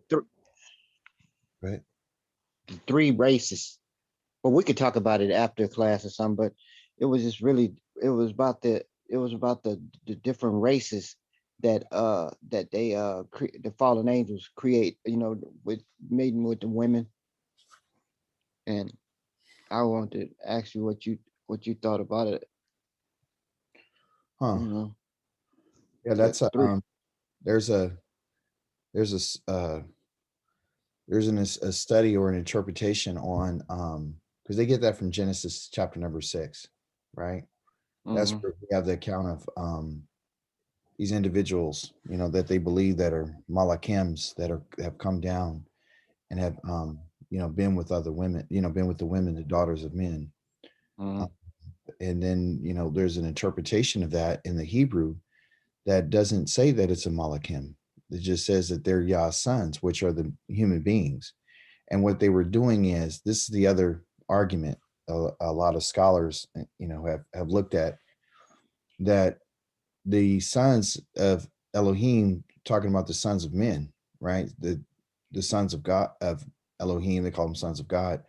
th Right. the three races. Well, we could talk about it after class or something, but it was just really it was about the different races that they the fallen angels create, you know, with mating with the women. And I wanted to ask you what you thought about it, Huh. you know. Yeah, The that's a three. there's a there's a s- uh there's a study or an interpretation on because they get that from Genesis chapter number 6, right? That's Mm-hmm. where we have the account of these individuals, you know, that they believe that are malachims that are have come down and have you know, been with other women, you know, been with the women, the daughters of men. Mm-hmm. Uh, and then, you know, there's an interpretation of that in the Hebrew that doesn't say that it's a malachim. It just says that they're Yah's sons, which are the human beings. And what they were doing is, this is the other argument a lot of scholars, you know, have looked at, that the sons of Elohim, talking about the sons of men, right? The sons of God, of Elohim, they call them sons of God,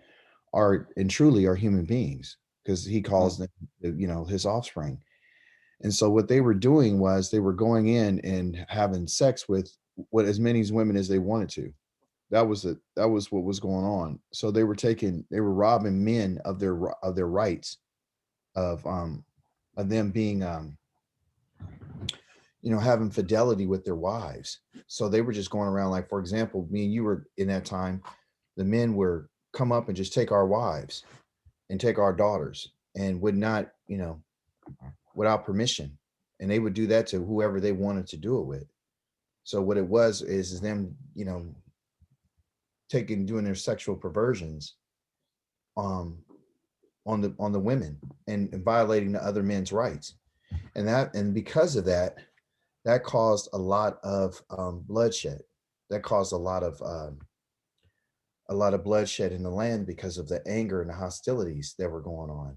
are and truly are human beings, because he calls them, you know, his offspring. And so what they were doing was they were going in and having sex with what as many women as they wanted to. That was what was going on. So they were robbing men of their rights of them being you know, having fidelity with their wives. So they were just going around, like, for example, me and you were in that time, the men were come up and just take our wives and take our daughters and would not, you know, without permission. And they would do that to whoever they wanted to do it with. So what it was is them, you know, doing their sexual perversions um on the women, and violating the other men's rights. And because of that, that caused a lot of bloodshed. That caused a lot of bloodshed in the land because of the anger and the hostilities that were going on.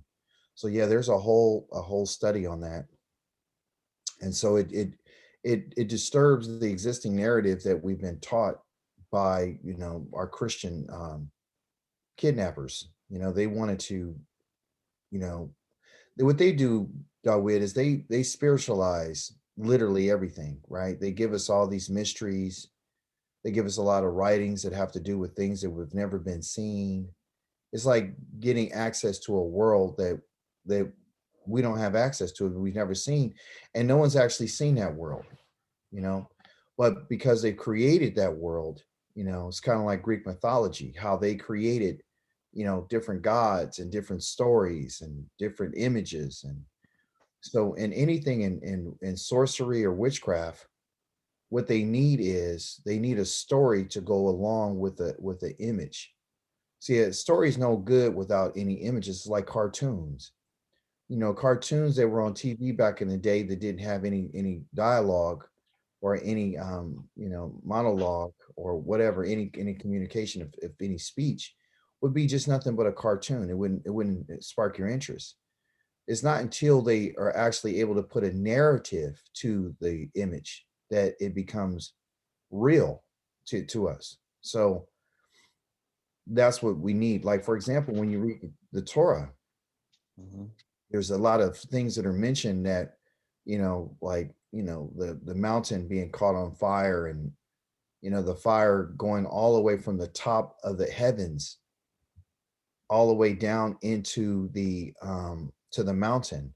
So yeah, there's a whole study on that. And so it disturbs the existing narrative that we've been taught by, you know, our Christian kidnappers. You know, they wanted to, you know, what they do, Dawid, is they spiritualize literally everything, right? They give us all these mysteries. They give us a lot of writings that have to do with things that we've never been seen. It's like getting access to a world that we don't have access to, we've never seen, and no one's actually seen that world, you know. But because they created that world, you know, it's kind of like Greek mythology, how they created, you know, different gods and different stories and different images. And so in anything in sorcery or witchcraft, what they need is they need a story to go along with the image. See, a story is no good without any images. It's like cartoons. You know, cartoons that were on TV back in the day that didn't have any dialogue or any you know, monologue or whatever, any communication of any speech, would be just nothing but a cartoon. It wouldn't spark your interest. It's not until they are actually able to put a narrative to the image that it becomes real to us. So that's what we need. Like, for example, when you read the Torah, Mm-hmm. there's a lot of things that are mentioned that, you know, like, you know, the mountain being caught on fire, and, you know, the fire going all the way from the top of the heavens all the way down into the to the mountain.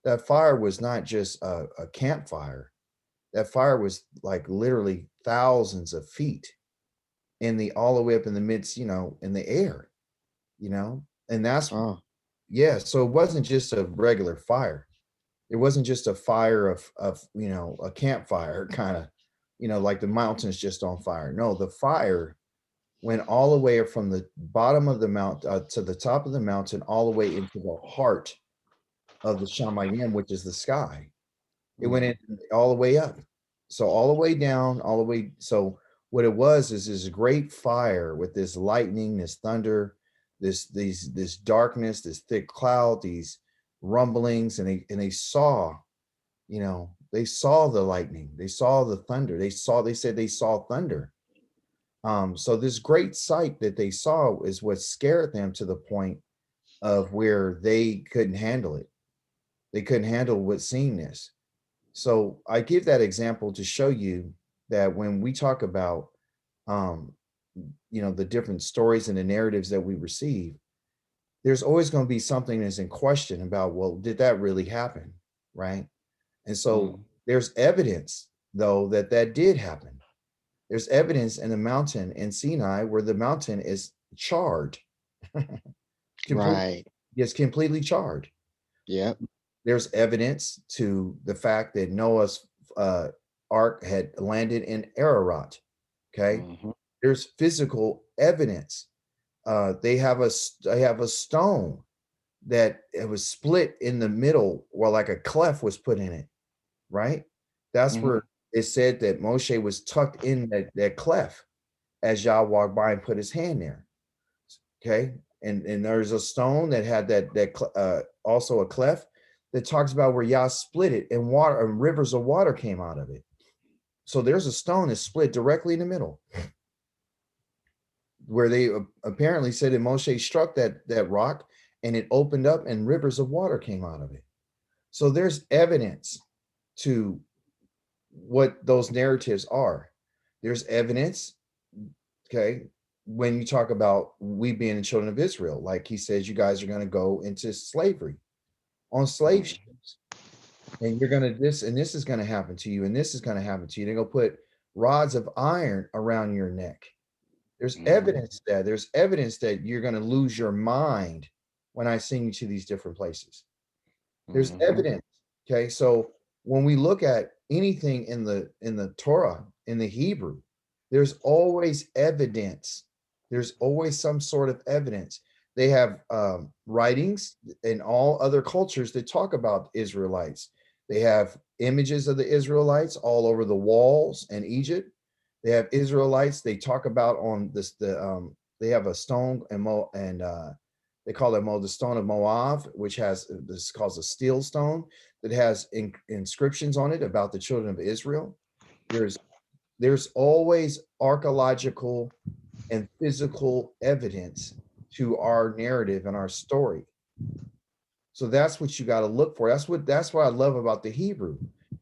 That fire was not just a campfire. That fire was like literally thousands of feet in the all the way up in the midst, you know, in the air, you know. And that's, Oh. yeah, so it wasn't just a regular fire. It wasn't just a fire of, you know, a campfire kind of, you know, like the mountains just on fire. No, the fire went all the way from the bottom of the mountain to the top of the mountain, all the way into the heart of the Shamayim, which is the sky. It went Mm-hmm. in all the way up. So all the way down, all the way. So what it was is this great fire with this lightning, this thunder, this darkness, this thick cloud, these rumblings, and they saw, you know, they saw the lightning, they saw the thunder, they said they saw thunder. So this great sight that they saw is what scared them to the point of where they couldn't handle it. They couldn't handle what seeing this. So I give that example to show you that when we talk about, um, the different stories and the narratives that we receive, there's always going to be something that's in question about, well, did that really happen? Right. And so Mm. there's evidence, though, that that did happen. There's evidence in the mountain in Sinai where the mountain is charred, complete, Right. it's completely charred. Yep. There's evidence to the fact that Noah's uh, ark had landed in Ararat. Okay, Hmm. there's physical evidence. They have a stone that it was split in the middle, or like a cleft was put in it. Right, that's Hmm. where it said that Moshe was tucked in that cleft as Yah walked by and put his hand there. Okay, and there's a stone that had also a cleft that talks about where Yah split it and water and rivers of water came out of it. So there's a stone that's split directly in the middle, where they apparently said that Moshe struck that rock and it opened up and rivers of water came out of it. So there's evidence to what those narratives are. There's evidence, okay, when you talk about we being the children of Israel, like he says, you guys are going to go into slavery on slave ships, and you're going to this, and this is going to happen to you, and this is going to happen to you. They're going to put rods of iron around your neck. There's Hmm. evidence that you're going to lose your mind when I send you to these different places. There's Hmm. evidence. Okay, so when we look at anything in the Torah, in the Hebrew, there's always evidence. There's always some sort of evidence. They have writings in all other cultures that talk about Israelites. They have images of the Israelites all over the walls in Egypt. They have Israelites. They talk about on this they have a stone and they call it the stone of Moab, which has this is called a steel stone that has inscriptions on it about the children of Israel. There's there's always archaeological and physical evidence to our narrative and our story. So that's what you got to look for. That's what I love about the Hebrew.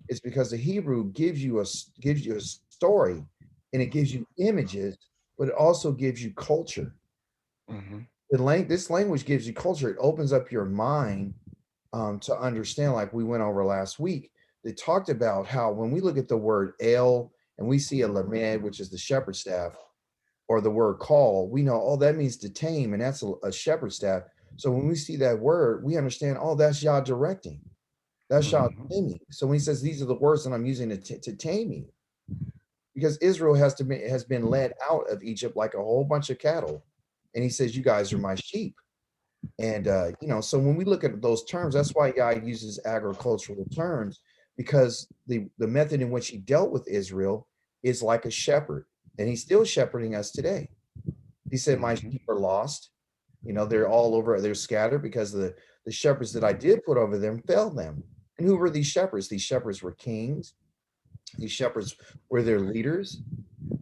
It's because the Hebrew gives you a story and it gives you images, but it also gives you culture. Hmm. This language gives you culture. It opens up your mind to understand, like we went over last week. They talked about how when we look at the word El and we see a lamed, which is the shepherd staff, or the word call, we know, oh, that means to tame, and that's a shepherd staff. So when we see that word, we understand, oh, that's Yah directing. That's Yah Hmm. taming. So when he says these are the words that I'm using to tame you, because Israel has been led out of Egypt like a whole bunch of cattle, and he says, you guys are my sheep. And so when we look at those terms, that's why Yah uses agricultural terms, because the method in which he dealt with Israel is like a shepherd, and he's still shepherding us today. He said, my Hmm. sheep are lost. They're all over, they're scattered because the shepherds that I did put over them failed them. And who were these shepherds? These shepherds were kings. These shepherds were their leaders.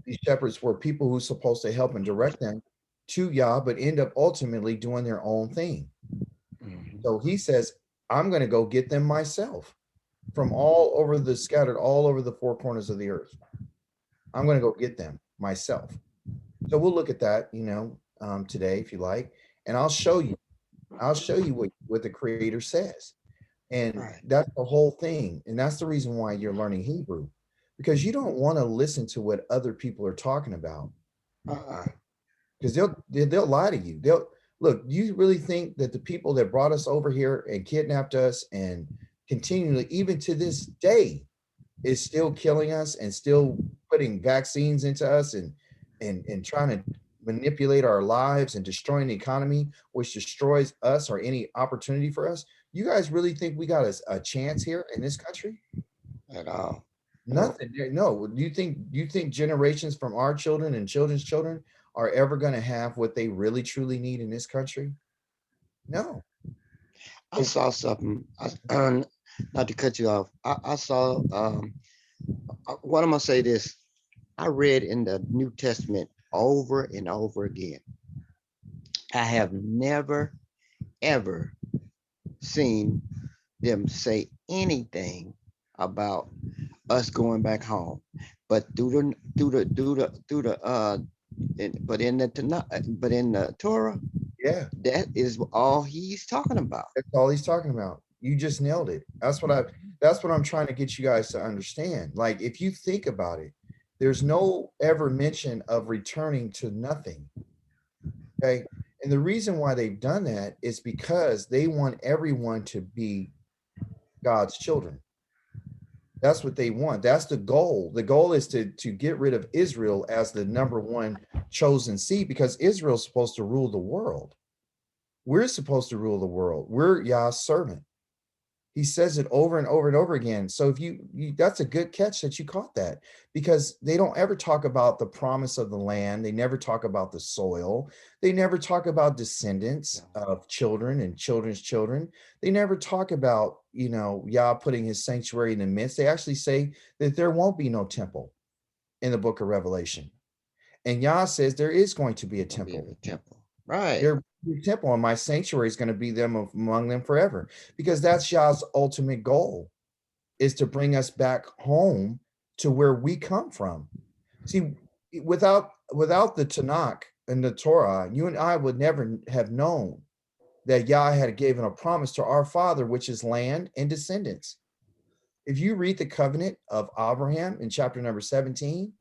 These shepherds were people who were supposed to help and direct them to Yah, but end up ultimately doing their own thing. Hmm. So he says, I'm going to go get them myself from scattered all over the four corners of the earth. I'm going to go get them myself. So we'll look at that, today if you like, and I'll show you what the creator says. And Right. that's the whole thing. And that's the reason why you're learning Hebrew, because you don't want to listen to what other people are talking about, Uh-uh. because they'll lie to you. They'll look, you really think that the people that brought us over here and kidnapped us and continually, even to this day, is still killing us and still putting vaccines into us and trying to manipulate our lives and destroying the economy, which destroys us or any opportunity for us? You guys really think we got a chance here in this country? At all. Nope. Nothing. No. Do you think generations from our children and children's children are ever going to have what they really truly need in this country? No. I So saw something. Not to cut you off. I saw. What I'm gonna say this. I read in the New Testament over and over again. I have never, ever seen them say anything about us going back home. But but in the Torah, Yeah, that is all he's talking about. that's all he's talking about. You just nailed it. That's what I'm trying to get you guys to understand. Like, if you think about it, there's no ever mention of returning to nothing. Okay. And the reason why they've done that is because they want everyone to be God's children. That's what they want. That's the goal. The goal is to get rid of Israel as the number one chosen seed, because Israel's supposed to rule the world. We're supposed to rule the world. We're Yah's servant. He says it over and over and over again. So if you that's a good catch that you caught that, because they don't ever talk about the promise of the land. They never talk about the soil. They never talk about descendants of children and children's children. They never talk about, Yah putting his sanctuary in the midst. They actually say that there won't be no temple in the book of Revelation. And Yah says there is going to be a temple. Right. Their temple, and my sanctuary is going to be them among them forever, because that's Yah's ultimate goal, is to bring us back home to where we come from. See, without the Tanakh and the Torah, you and I would never have known that Yah had given a promise to our father, which is land and descendants. If you read the covenant of Abraham in chapter number 17,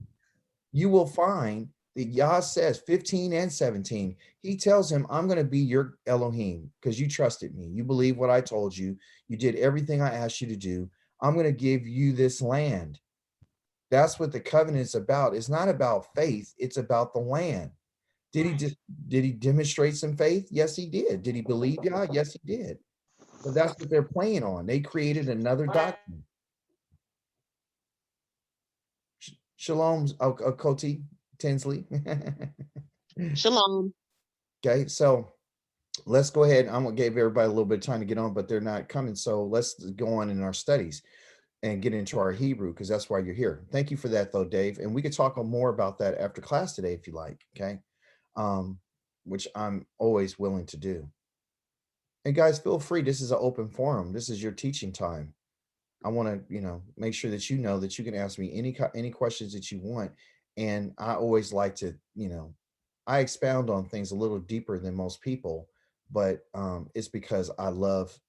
you will find that Yah says 15 and 17, he tells him, I'm going to be your Elohim because you trusted me. You believe what I told you. You did everything I asked you to do. I'm going to give you this land. That's what the covenant is about. It's not about faith. It's about the land. Did he demonstrate some faith? Yes, he did. Did he believe Yah? Yes, he did. But that's what they're playing on. They created another doctrine. Shalom, Koti Tinsley. Shalom. Okay, so let's go ahead. I'm gonna give everybody a little bit of time to get on, but they're not coming. So let's go on in our studies and get into our Hebrew, because that's why you're here. Thank you for that, though, Dave. And we could talk more about that after class today if you like. Okay, which I'm always willing to do. And guys, feel free. This is an open forum. This is your teaching time. I want to, make sure that you know that you can ask me any questions that you want. And I always like to, I expound on things a little deeper than most people, but it's because I love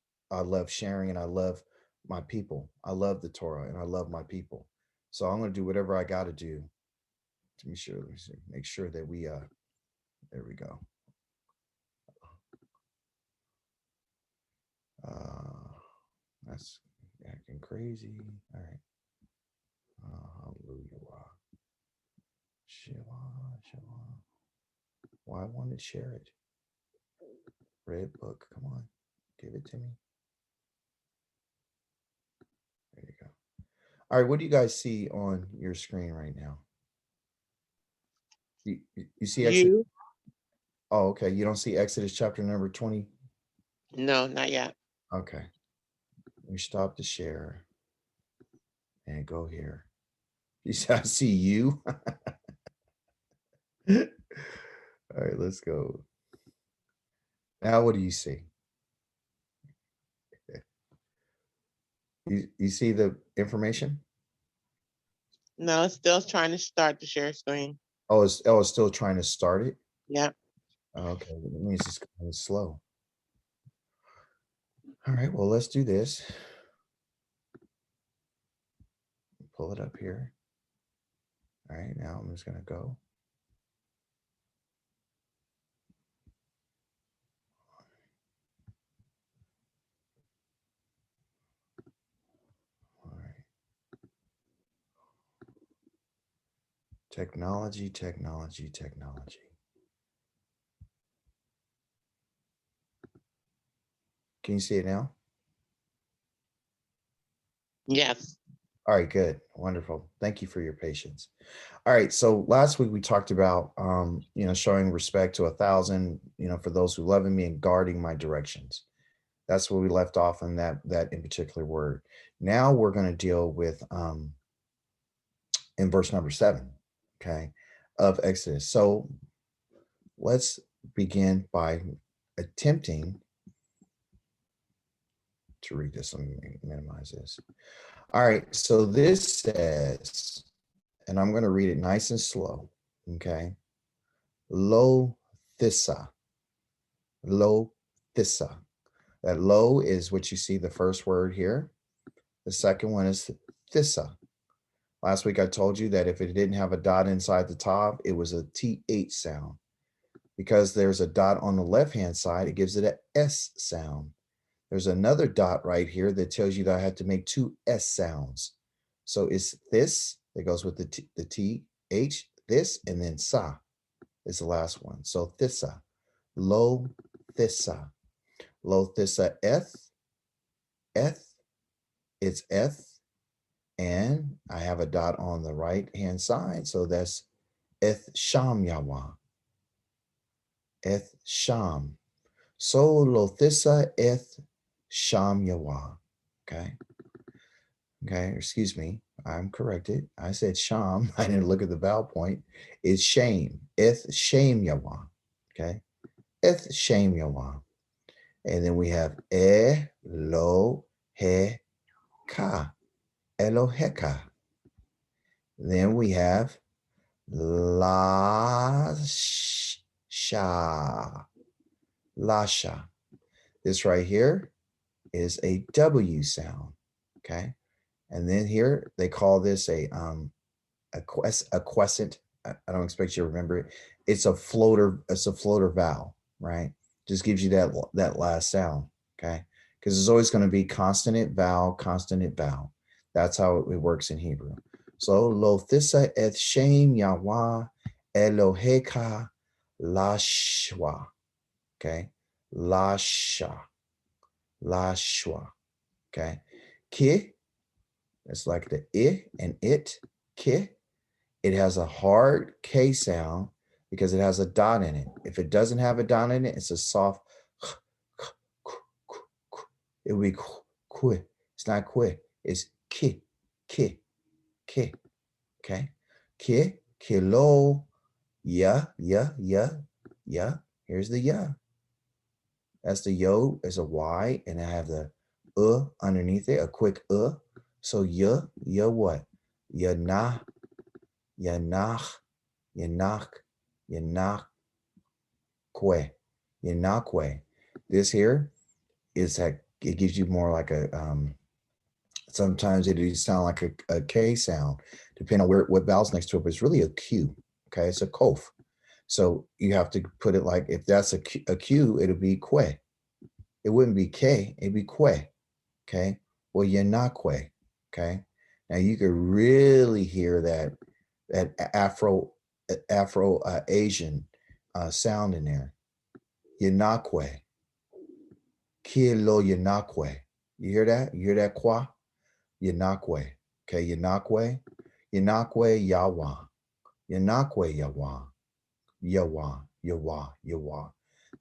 sharing, and I love my people. I love the Torah, and I love my people. So I'm going to do whatever I got to do to make sure that we there we go. That's acting crazy. All right. Hallelujah. Shiva. Why I want to share it? Red book. Come on. Give it to me. There you go. All right. What do you guys see on your screen right now? You see Exodus? Oh, okay. You don't see Exodus chapter number 20? No, not yet. Okay. Let me stop the share and go here. You see, I see you. All right, let's go. Now, what do you see? You see the information? No, it's still trying to start the share screen. Oh, it's still trying to start it? Yeah. Okay, that means it's kind of slow. All right, well, let's do this. Pull it up here. All right, now I'm just going to go. All right. Technology. Can you see it now? Yes. All right, good. Wonderful. Thank you for your patience. All right, so last week we talked about, showing respect to 1,000, for those who love me, and guarding my directions. That's where we left off on that in particular word. Now we're going to deal with in verse number 7. Okay. of Exodus. So let's begin by attempting to read this. Let me minimize this. All right, so this says, and I'm going to read it nice and slow, okay? Lo thissa. Lo thissa. That lo is what you see the first word here. The second one is thissa. Last week I told you that if it didn't have a dot inside the top, it was a TH sound. Because there's a dot on the left-hand side, it gives it a S sound. There's another dot right here that tells you that I have to make two S sounds. So it's this that goes with the TH, this, and then sa is the last one. So thissa, lo thissa, lo thissa eth, it's eth, and I have a dot on the right-hand side. So that's eth sham yawa, eth sham. So lo thissa eth sham yawa, okay? Okay, excuse me, I'm corrected. I said sham. I didn't look at the vowel point. It's shame. Eth shame yawa. Okay. Eth shame yawa. And then we have Eloheka. Eloheka. Then we have Lasha. Lasha. This right here is a W sound. Okay. And then here they call this a quiescent. I don't expect you to remember it. It's a floater. It's a floater vowel, right? Just gives you that last sound, okay? Because there's always going to be consonant vowel, consonant vowel. That's how it works in Hebrew. So lo thissa eth shem Yahweh Eloheka lashwa, okay? Lasha, lashwa, okay? Ki. It's like the I and it, ki. It has a hard K sound because it has a dot in it. If it doesn't have a dot in it, it's a soft, it would be qui. It's not qui, it's ki, ki, ki, okay? Ki, kilo, ya. Here's the ya. That's the yo, is a Y, and I have the underneath it, a quick So ya what? Ya na, yanach, yanakwe. This here is that it gives you more like a sometimes it sound like a K sound, depending on what vowel's next to it, but it's really a Q. Okay, it's a kof. So you have to put it like, if that's a Q, it'll be que. It wouldn't be K, it'd be que. Okay, well, yanakwe. Okay, now you could really hear that Afro Asian sound in there. Yanakwe. Kilo yanakwe. You hear that? You hear that kwa? Yanakwe. Okay, yanakwe. Yanakwe yawa. Yanakwe yawa. Yawa.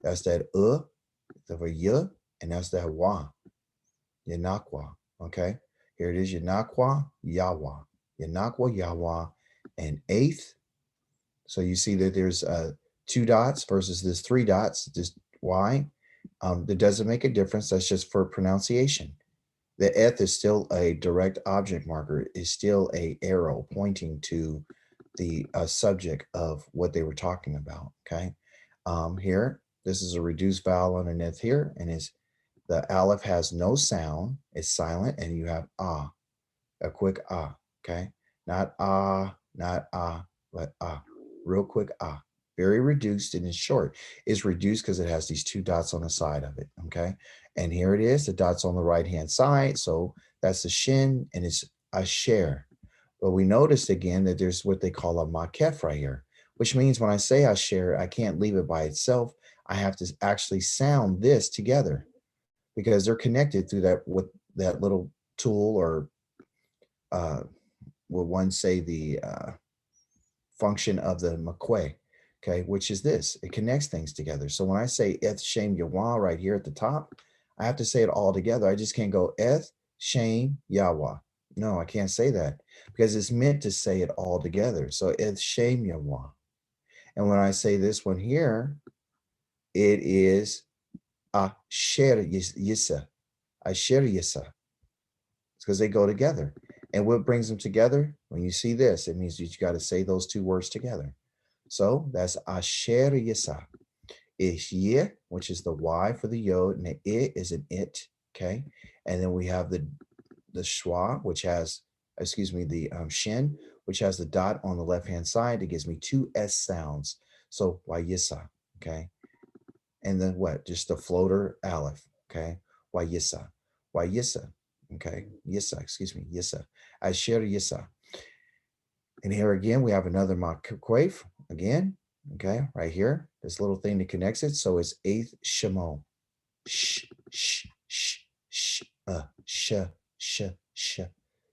That's that that's a ya, and that's that wa. Yanakwa. Okay, here it is. Yanakwa yawa. Yanakwa yawa. And eighth. So you see that there's 2 dots versus this 3 dots. Just why? That doesn't make a difference. That's just for pronunciation. The eth is still a direct object marker. Is still a arrow pointing to the subject of what they were talking about. Okay. Here, this is a reduced vowel underneath here, and the aleph has no sound. It's silent, and you have ah, a quick ah. Okay, not ah, but ah, real quick ah. Very reduced, and it's short. It's reduced because it has these 2 dots on the side of it. Okay, and here it is. The dots on the right hand side. So that's the shin, and it's a share. But we noticed again that there's what they call a makef right here, which means when I say I share, I can't leave it by itself. I have to actually sound this together because they're connected through that with that little tool, or will one say the function of the makwe, okay, which is this. It connects things together. So when I say eth shem yawa right here at the top, I have to say it all together. I just can't go eth shem yawa. No, I can't say that because it's meant to say it all together. So eth shem yawa. And when I say this one here, it is asher yisa. Asher yisa. It's because they go together. And what brings them together? When you see this, it means that you got to say those two words together. So that's asher yisa. Ishye, which is the Y for the yod, and the it is an it. Okay. And then we have the schwa, which has, excuse me, the shin, which has the dot on the left-hand side. It gives me two S sounds. So Wayisa, okay? And then what? Just the floater aleph, okay? Wayisa, Wayisa, okay? Yisa, excuse me, Yisa. Asher Yisa. And here again, we have another makwef again, okay? Right here, this little thing that connects it. So it's eighth shemo. Sh, sh, sh, sh, sh, sh, sh,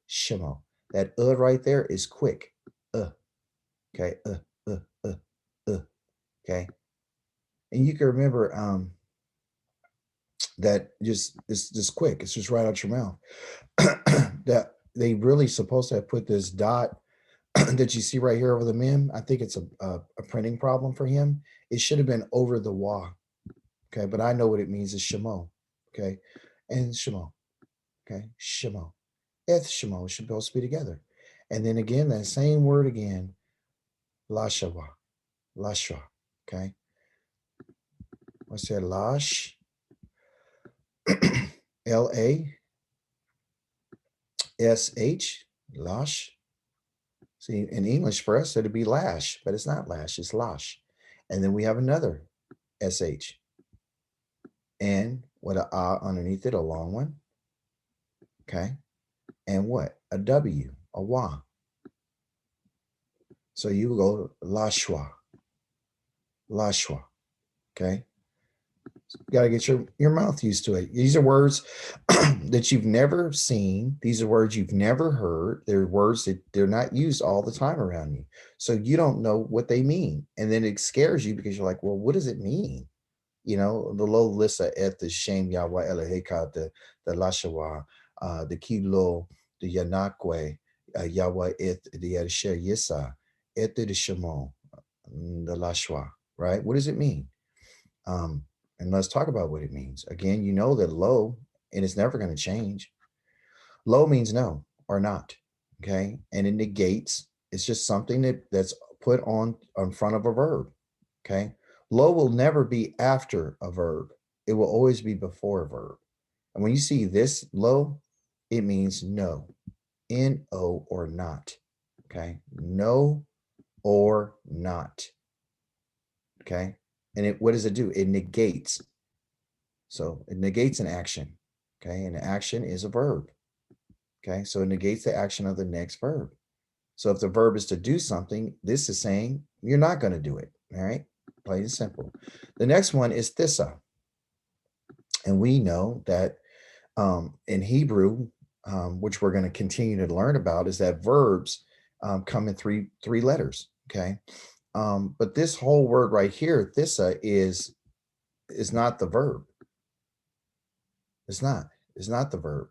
shemo. That right there is quick. Okay, okay. And you can remember that just it's just quick. It's just right out your mouth. That they really supposed to have put this dot that you see right here over the mem. I think it's a printing problem for him. It should have been over the wa. Okay, but I know what it means is shemo. Okay, and shemo. Okay, shemo. Eth shemo should both be together. And then again, that same word again, lashawa, lashwa. Okay, what's that? Lash, LASH, lash. See, in English for us, it'd be lash, but it's not lash, it's lash. And then we have another SH. And with a underneath it, a long one. Okay. And what? A W, a wa. So you go lashwa, lashwa. Okay. You got to get your mouth used to it. These are words that you've never seen. These are words you've never heard. They're words that they're not used all the time around you. So you don't know what they mean. And then it scares you because you're like, well, what does it mean? You know, the lo lissa et the shame Yahweh Elaheka, the lashawa, the kilo, the yanakwe, Yahweh et the Yadisher Yisa, et the shemo, the lashwa, right? What does it mean? And let's talk about what it means. Again, you know that lo, and it's never going to change. Lo means no or not. Okay. And it negates, it's just something that's put on front of a verb. Okay. Lo will never be after a verb. It will always be before a verb. And when you see this lo, it means no, N-O or not. Okay. No or not. Okay. And what does it do? It negates. So it negates an action. Okay. And the action is a verb. Okay. So it negates the action of the next verb. So if the verb is to do something, this is saying you're not going to do it. All right. Plain and simple. The next one is thissa. And we know that in Hebrew, which we're going to continue to learn about, is that verbs come in three letters. Okay. But this whole word right here, thissa, is not the verb. It's not the verb.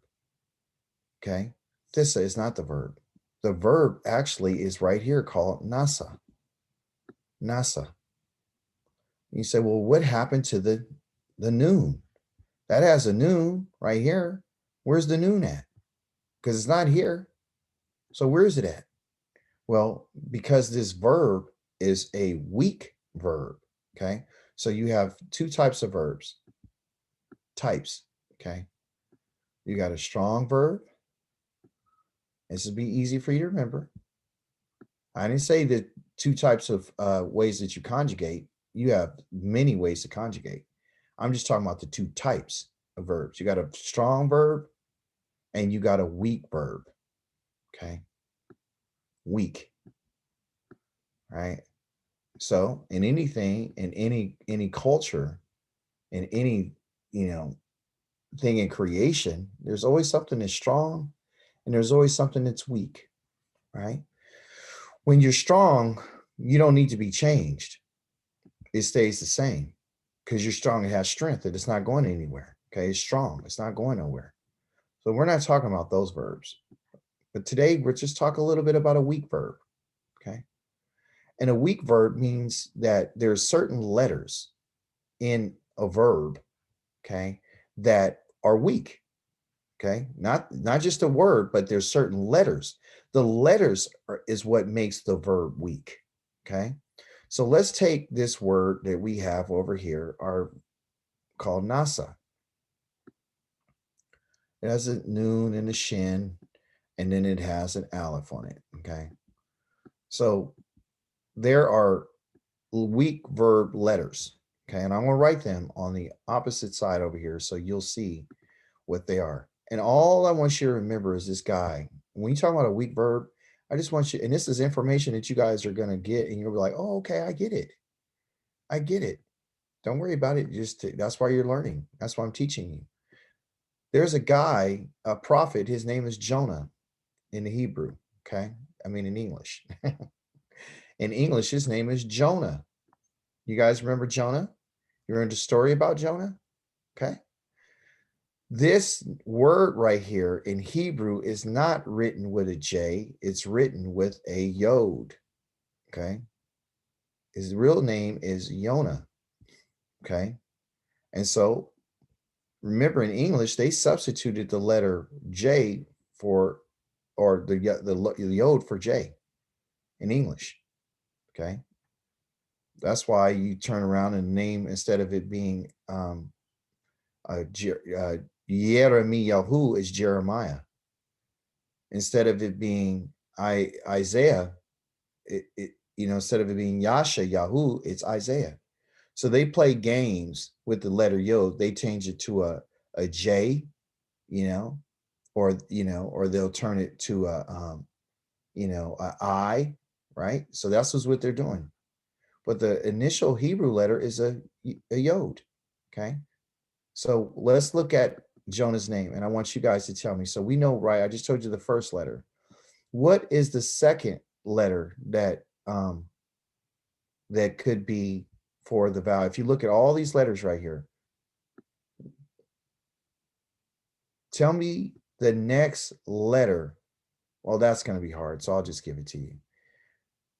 Okay. Thissa is not the verb. The verb actually is right here called nasa. Nasa. You say, well, what happened to the noon? That has a noon right here. Where's the noon at? Because it's not here. So where is it at? Well, because this verb is a weak verb. Okay. So you have two types of verbs. Types. Okay. You got a strong verb. This will be easy for you to remember. I didn't say that two types of ways that you conjugate. You have many ways to conjugate. I'm just talking about the two types of verbs. You got a strong verb and you got a weak verb. Okay. Weak. Right. So in anything, in any culture, in any, thing in creation, there's always something that's strong and there's always something that's weak. Right. When you're strong, you don't need to be changed. It stays the same because you're strong. It has strength and it's not going anywhere. Okay. It's strong. It's not going nowhere. So we're not talking about those verbs. But today we're just talking a little bit about a weak verb. Okay. And a weak verb means that there's certain letters in a verb, okay, that are weak. Okay, not just a word, but there's certain letters. The letters is what makes the verb weak. Okay, so let's take this word that we have over here, are called nasa. It has a noon and a shin, and then it has an aleph on it. Okay, so there are weak verb letters. Okay, and I'm going to write them on the opposite side over here so you'll see what they are. And all I want you to remember is this guy. When you talk about a weak verb, I just want you, and this is information that you guys are going to get, and you'll be like, oh, okay, I get it. I get it. Don't worry about it. That's why you're learning. That's why I'm teaching you. There's a guy, a prophet, his name is Jonah in the Hebrew. Okay. I mean, in English. In English, his name is Jonah. You guys remember Jonah? You remember the story about Jonah? Okay. This word right here in Hebrew is not written with a J, it's written with a Yod. Okay. His real name is Yonah. Okay. And so remember, in English, they substituted the letter J for, or the Yod for J in English. Okay. That's why you turn around and name, instead of it being Yeremiyahu, is Jeremiah. Instead of it being Isaiah, instead of it being Yahoo, it's Isaiah. So they play games with the letter Yod. They change it to a J, or they'll turn it to a I, right? So that's what they're doing. But the initial Hebrew letter is a Yod. Okay. So let's look at Jonah's name, and I want you guys to tell me. So we know, right? I just told you the first letter. What is the second letter that that could be for the vowel? If you look at all these letters right here, tell me the next letter. Well, that's going to be hard, so I'll just give it to you.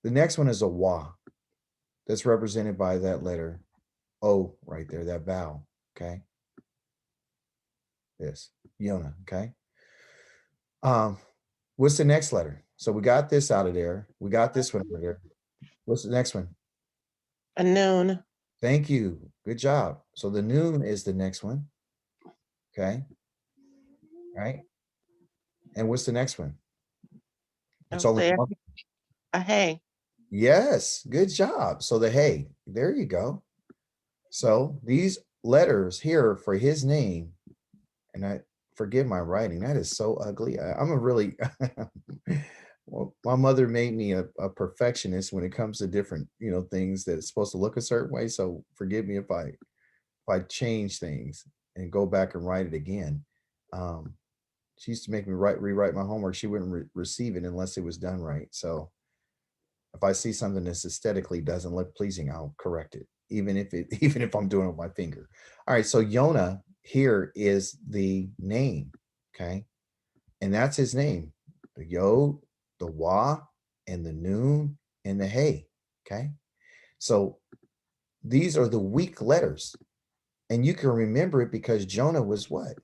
The next one is a wa. That's represented by that letter O right there, that vowel. Okay. This Yonah. Okay. What's the next letter? So we got this out of there. We got this one over there. What's the next one? A noon. Thank you. Good job. So the noon is the next one. Okay. Right. And what's the next one? It's I'll only say one. a hey. Yes. Good job. So the hey, there you go. So these letters here for his name, and I forgive my writing. That is so ugly. I'm a really, well, my mother made me a perfectionist when it comes to different, things that it's supposed to look a certain way. So forgive me if I change things and go back and write it again. She used to make me rewrite my homework. She wouldn't receive it unless it was done right. So if I see something that's aesthetically doesn't look pleasing, I'll correct it, even if I'm doing it with my finger. All right. So Yonah here is the name. Okay. And that's his name. The Yod, the Wa, and the Noon, and the Hey. Okay. So these are the weak letters. And you can remember it because Jonah was what?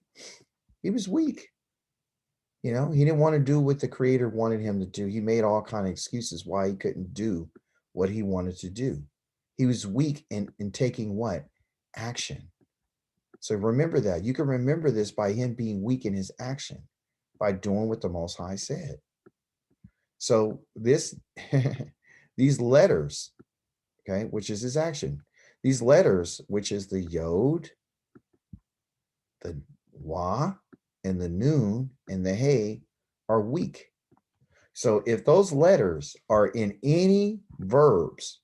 He was weak. He didn't want to do what the creator wanted him to do. He made all kind of excuses why he couldn't do what he wanted to do. He was weak in taking what? Action. So remember that. You can remember this by him being weak in his action, by doing what the Most High said. So these letters, okay, which is his action, these letters, which is the Yod, the Wa, and the Noon, and the Hey, are weak. So if those letters are in any verbs,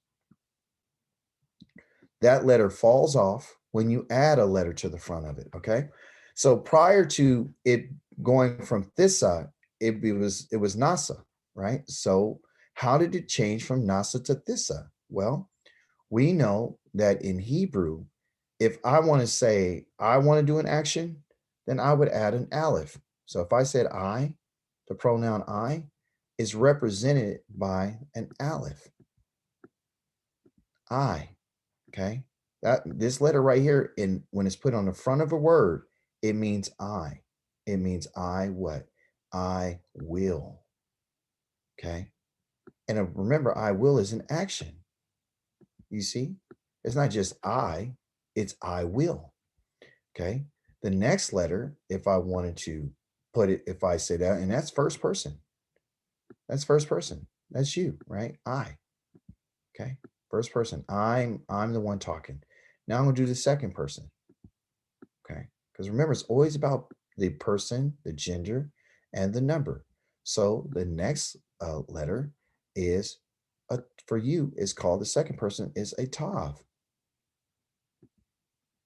that letter falls off when you add a letter to the front of it, okay? So prior to it going from Thissa, it was Nasa, right? So how did it change from Nasa to Thissa? Well, we know that in Hebrew, if I want to say I want to do an action, then I would add an aleph. So if I said I, the pronoun I is represented by an aleph. I. Okay. This letter right here, when it's put on the front of a word, it means I. It means I what? I will. Okay. And remember, I will is an action. You see, it's not just I, it's I will. Okay. The next letter, if I wanted to put it, if I say that, and that's first person. That's first person. That's you, right? I. Okay. First person. I'm the one talking. Now I'm gonna do the second person. Okay. Because remember, it's always about the person, the gender, and the number. So the next letter is for you is called the second person is a tav.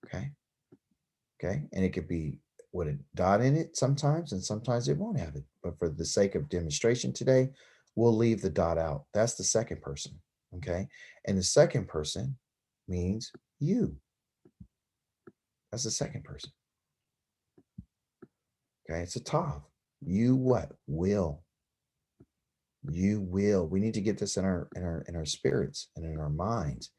Okay. Okay. And it could be with a dot in it sometimes, and sometimes it won't have it. But for the sake of demonstration today, we'll leave the dot out. That's the second person. Okay. And the second person means you. That's the second person. Okay. It's a tav. You what? Will. You will. We need to get this in our spirits and in our minds.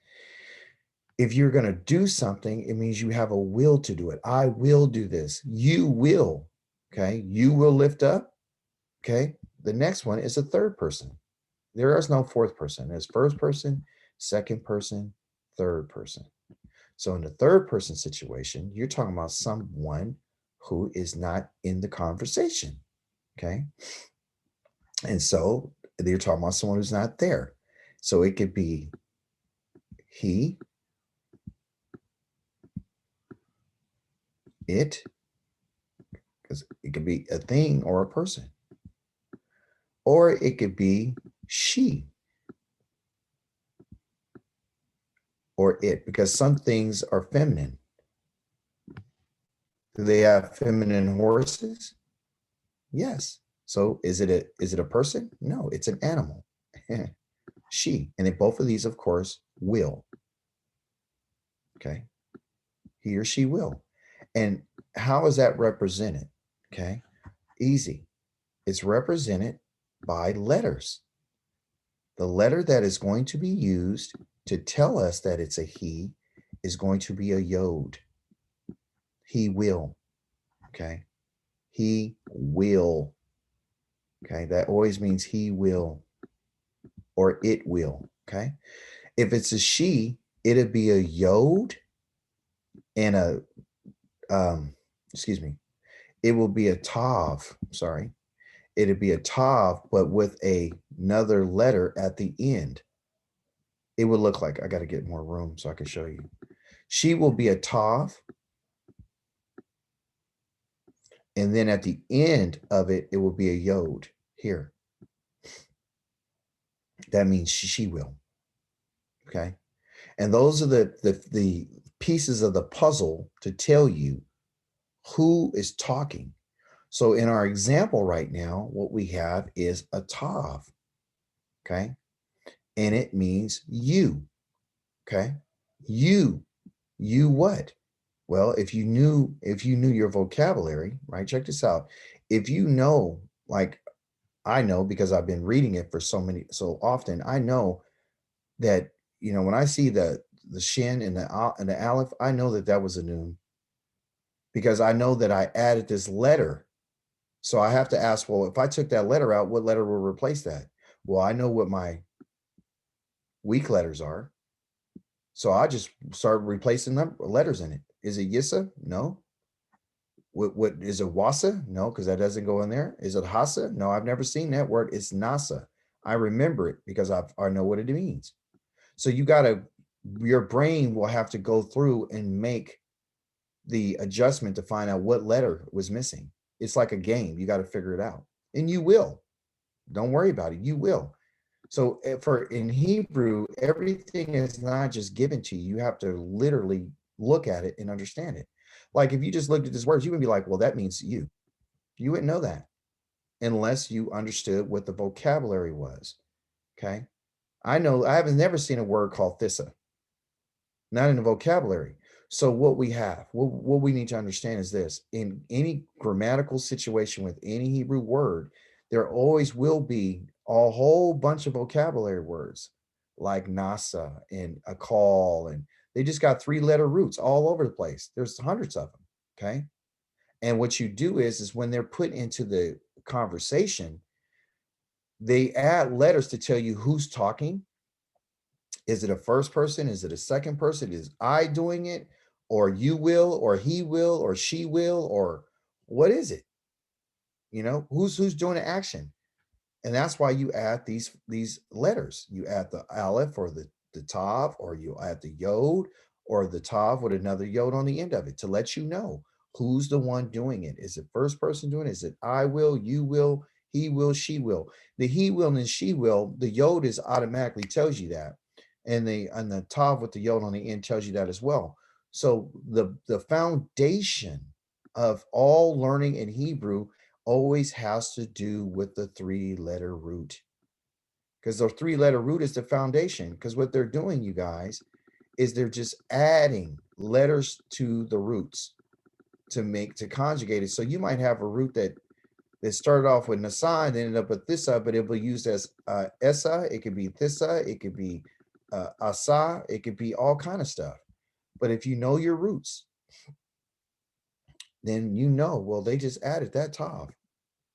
If you're going to do something, it means you have a will to do it. I will do this. You will. Okay. You will lift up. Okay. The next one is a third person. There is no fourth person. There's first person, second person, third person. So in the third person situation, you're talking about someone who is not in the conversation. Okay. And so you're talking about someone who's not there. So it could be he, it, because it could be a thing or a person. Or it could be she or it, because some things are feminine. Do they have feminine horses? Yes. So is it a person? No, it's an animal. She. And then both of these, of course, will. Okay. He or she will. And how is that represented? Okay. Easy. It's represented by letters. The letter that is going to be used to tell us that it's a he is going to be a yod. He will. Okay. He will. Okay. That always means he will or it will. Okay. If it's a she, it'd be a yod and a, excuse me, it will be a tav. Sorry. It'd be a tav, but with another letter at the end. It would look like, I got to get more room so I can show you. She will be a tav. And then at the end of it, it will be a yod here. That means she will. Okay. And those are the pieces of the puzzle to tell you who is talking. So in our example right now, what we have is a tav. Okay. And it means you. Okay. You what? Well, if you knew your vocabulary, right? Check this out. If you know, like I know because I've been reading it for so often, I know that, when I see the shin and the aleph, I know that was a noon because I know that I added this letter. So I have to ask, well, if I took that letter out, what letter will replace that? Well, I know what my weak letters are. So I just start replacing letters in it. Is it Yissa? No. What is it? Wasa? No, because that doesn't go in there. Is it Hasa? No, I've never seen that word. It's Nasa. I remember it because I know what it means. So your brain will have to go through and make the adjustment to find out what letter was missing. It's like a game. You got to figure it out. And you will. Don't worry about it. You will. So in Hebrew, everything is not just given to you. You have to literally look at it and understand it. Like if you just looked at this words, you would be like, well, that means you. You wouldn't know that unless you understood what the vocabulary was. Okay. I haven't never seen a word called thissa, not in the vocabulary. So what we have, what we need to understand is this: in any grammatical situation with any Hebrew word, there always will be a whole bunch of vocabulary words like NASA and a call, and they just got 3-letter roots all over the place. There's hundreds of them. Okay. And what you do is when they're put into the conversation, they add letters to tell you who's talking. Is it a first person? Is it a second person? Is I doing it, or you will, or he will, or she will, or what is it? You know, who's doing the action? And that's why you add these letters. You add the aleph or the tav, or you add the yod or the tav with another yod on the end of it to let you know who's the one doing it. Is it first person doing it? Is it I will, you will, he will, she will? The he will and she will, the yod is automatically tells you that. And the tav with the yod on the end tells you that as well. So the foundation of all learning in Hebrew always has to do with the 3-letter root, because the 3-letter root is the foundation. Because what they're doing, you guys, is they're just adding letters to the roots to conjugate it. So you might have a root that started off with nasa and ended up with thissa, but it will be used as essa. It could be thissa. It could be asa. It could be all kind of stuff. But if you know your roots, then you know, well, they just added that tav.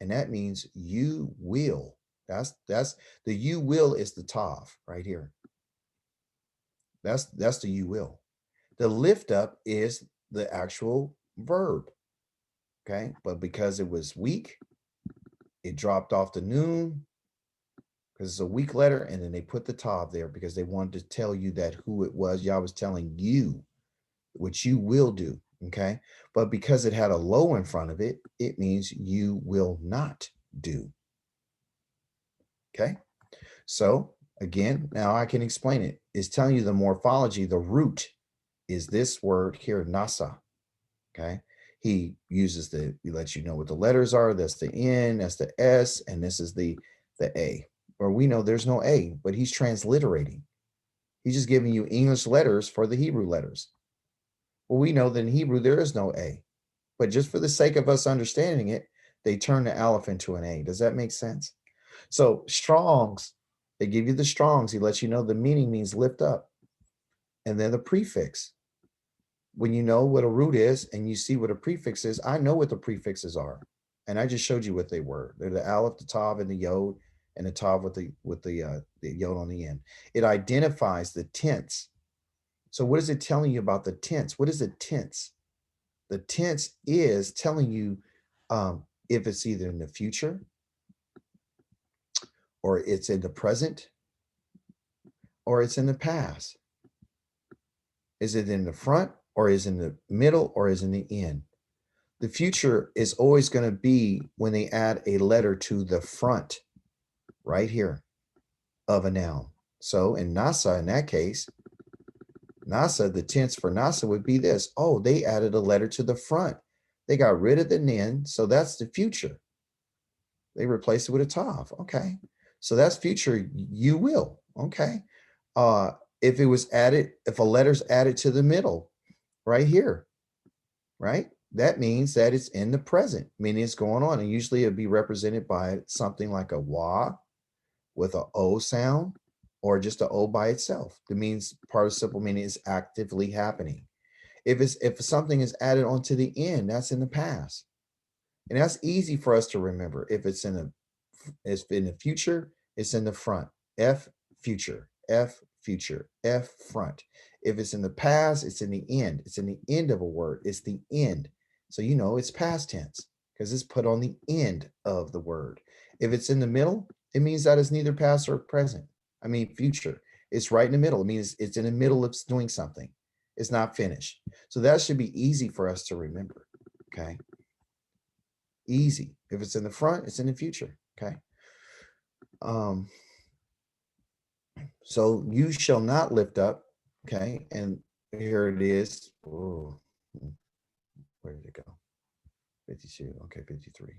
And that means you will. That's the you will is the tav right here. That's the you will. The lift up is the actual verb. Okay, but because it was weak, it dropped off the noon because it's a weak letter, and then they put the tav there because they wanted to tell you that who it was. Yah was telling you what you will do. Okay, but because it had a low in front of it, it means you will not do. Okay, so again, now I can explain it. It's telling you the morphology. The root is this word here, nasa. Okay, he uses he lets you know what the letters are. That's the N, that's the S, and this is the A. Where we know there's no A, but he's transliterating. He's just giving you English letters for the Hebrew letters. Well, we know that in Hebrew there is no A, but just for the sake of us understanding it, they turn the aleph into an A. Does that make sense? So Strong's, they give you the Strong's. He lets you know the meaning means lift up. And then the prefix. When you know what a root is and you see what a prefix is, I know what the prefixes are. And I just showed you what they were. They're the aleph, the tav, and the yod, and the tav with the yod on the end. It identifies the tense. So what is it telling you about the tense? What is a tense? The tense is telling you if it's either in the future, or it's in the present, or it's in the past. Is it in the front, or is in the middle, or is in the end? The future is always going to be when they add a letter to the front, right here, of a noun. So in nasa, in that case, nasa, the tense for nasa would be this. Oh, they added a letter to the front. They got rid of the nin, so that's the future. They replaced it with a tav. Okay. So that's future, you will. Okay. If it was added, if a letter's added to the middle, right here, right? That means that it's in the present, meaning it's going on. And usually it'll be represented by something like a wa with a o sound, or just a o by itself. That means participle, meaning it's actively happening. If something is added onto the end, that's in the past. And that's easy for us to remember. If it's in the future, it's in the front. F future, F future, F front. If it's in the past, it's in the end. It's in the end of a word. It's the end. So you know it's past tense because it's put on the end of the word. If it's in the middle, it means that it's neither past or present. I mean future. It's right in the middle. It means it's in the middle of doing something. It's not finished. So that should be easy for us to remember. Okay. Easy. If it's in the front, it's in the future. Okay. So you shall not lift up. Okay. And here it is. Oh, where did it go? 52. Okay, 53.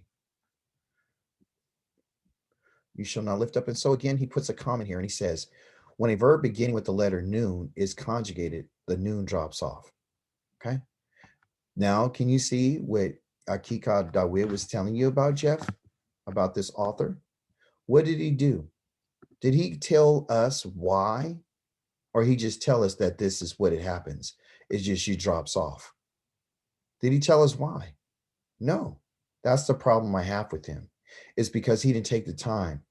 You shall not lift up. And so again, he puts a comment here and he says, when a verb beginning with the letter noon is conjugated, the noon drops off. Okay. Now, can you see what Akika Dawid was telling you about, Jeff, about this author? What did he do? Did he tell us why? Or he just tell us that this is what it happens? It's just you drops off. Did he tell us why? No. That's the problem I have with him. It's because he didn't take the time.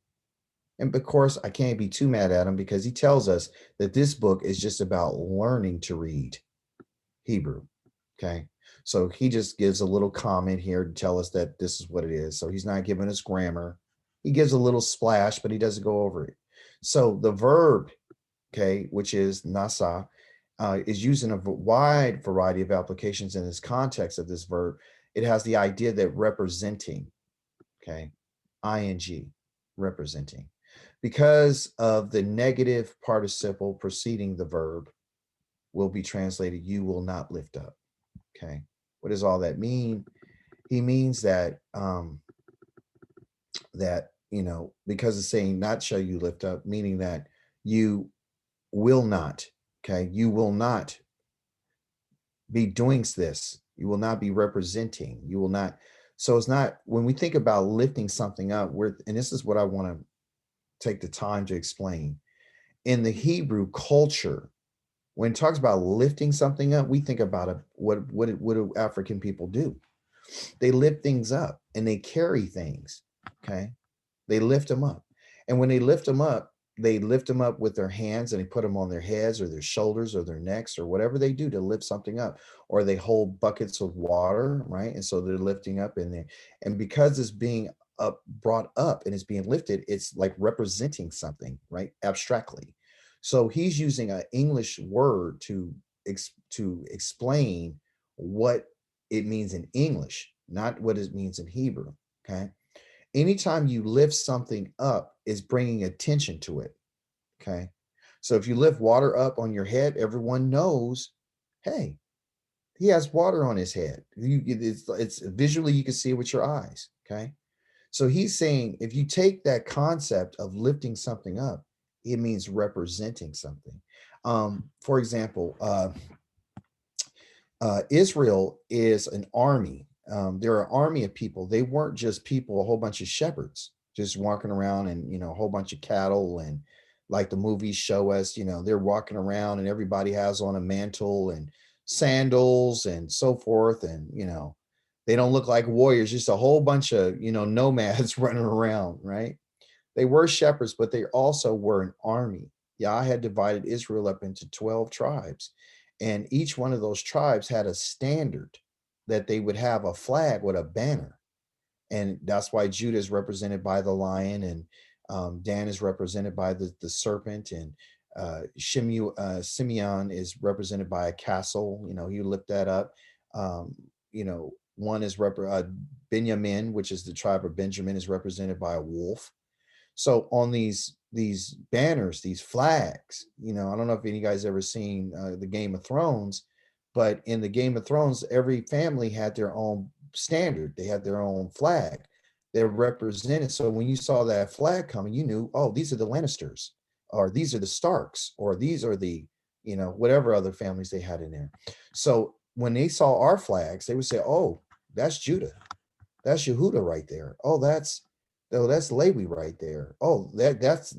And of course, I can't be too mad at him because he tells us that this book is just about learning to read Hebrew. Okay. So he just gives a little comment here to tell us that this is what it is. So he's not giving us grammar. He gives a little splash, but he doesn't go over it. So the verb, okay, which is nasa, is used in a wide variety of applications in this context of this verb. It has the idea that representing, okay, ing, representing. Because of the negative participle preceding the verb will be translated, you will not lift up, okay? What does all that mean? He means that, because it's saying not shall you lift up, meaning that you will not, okay? You will not be doing this. You will not be representing. You will not. So it's not, when we think about lifting something up, and this is what I want to take the time to explain. In the Hebrew culture, when it talks about lifting something up, we think about what do African people do? They lift things up and they carry things, okay? They lift them up. And when they lift them up with their hands and they put them on their heads or their shoulders or their necks or whatever they do to lift something up, or they hold buckets of water, right? And so they're lifting up in there. And because it's being brought up and it's being lifted, it's like representing something, right? Abstractly. So he's using an English word to explain what it means in English, not what it means in Hebrew, okay? Anytime you lift something up is bringing attention to it, okay? So if you lift water up on your head, everyone knows, hey, he has water on his head. It's visually, you can see it with your eyes, okay? So he's saying if you take that concept of lifting something up, it means representing something. For example, Israel is an army. They're an army of people. They weren't just people, a whole bunch of shepherds just walking around and, a whole bunch of cattle. And like the movies show us, they're walking around and everybody has on a mantle and sandals and so forth. And, they don't look like warriors, just a whole bunch of, nomads running around, right? They were shepherds, but they also were an army. Yah had divided Israel up into 12 tribes. And each one of those tribes had a standard that they would have a flag with a banner. And that's why Judah is represented by the lion, and Dan is represented by the serpent, and Simeon is represented by a castle. You look that up. One is Benjamin, which is the tribe of Benjamin, is represented by a wolf. So on these banners, these flags, I don't know if any guys ever seen the Game of Thrones, but in the Game of Thrones, every family had their own standard. They had their own flag. They're represented. So when you saw that flag coming, you knew, oh, these are the Lannisters, or these are the Starks, or these are the, whatever other families they had in there. So when they saw our flags, they would say, oh, that's Judah. That's Yehuda right there. Oh, that's Levi right there. Oh, that's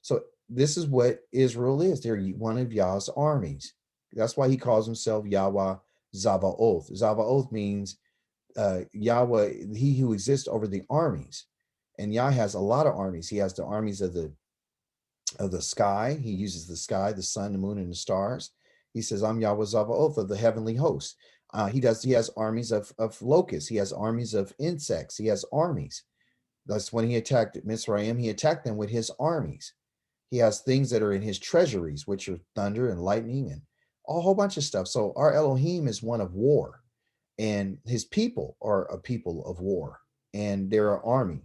So this is what Israel is. They're one of Yah's armies. That's why he calls himself Yahweh Zavaoth. Zavaoth means Yahweh, he who exists over the armies. And Yah has a lot of armies. He has the armies of the sky. He uses the sky, the sun, the moon, and the stars. He says, I'm Yahweh Zavaoth of the heavenly host. He has armies of locusts. He has armies of insects. He has armies. That's when he attacked Misraim. He attacked them with his armies. He has things that are in his treasuries, which are thunder and lightning and a whole bunch of stuff. So our Elohim is one of war, and his people are a people of war, and they're an army.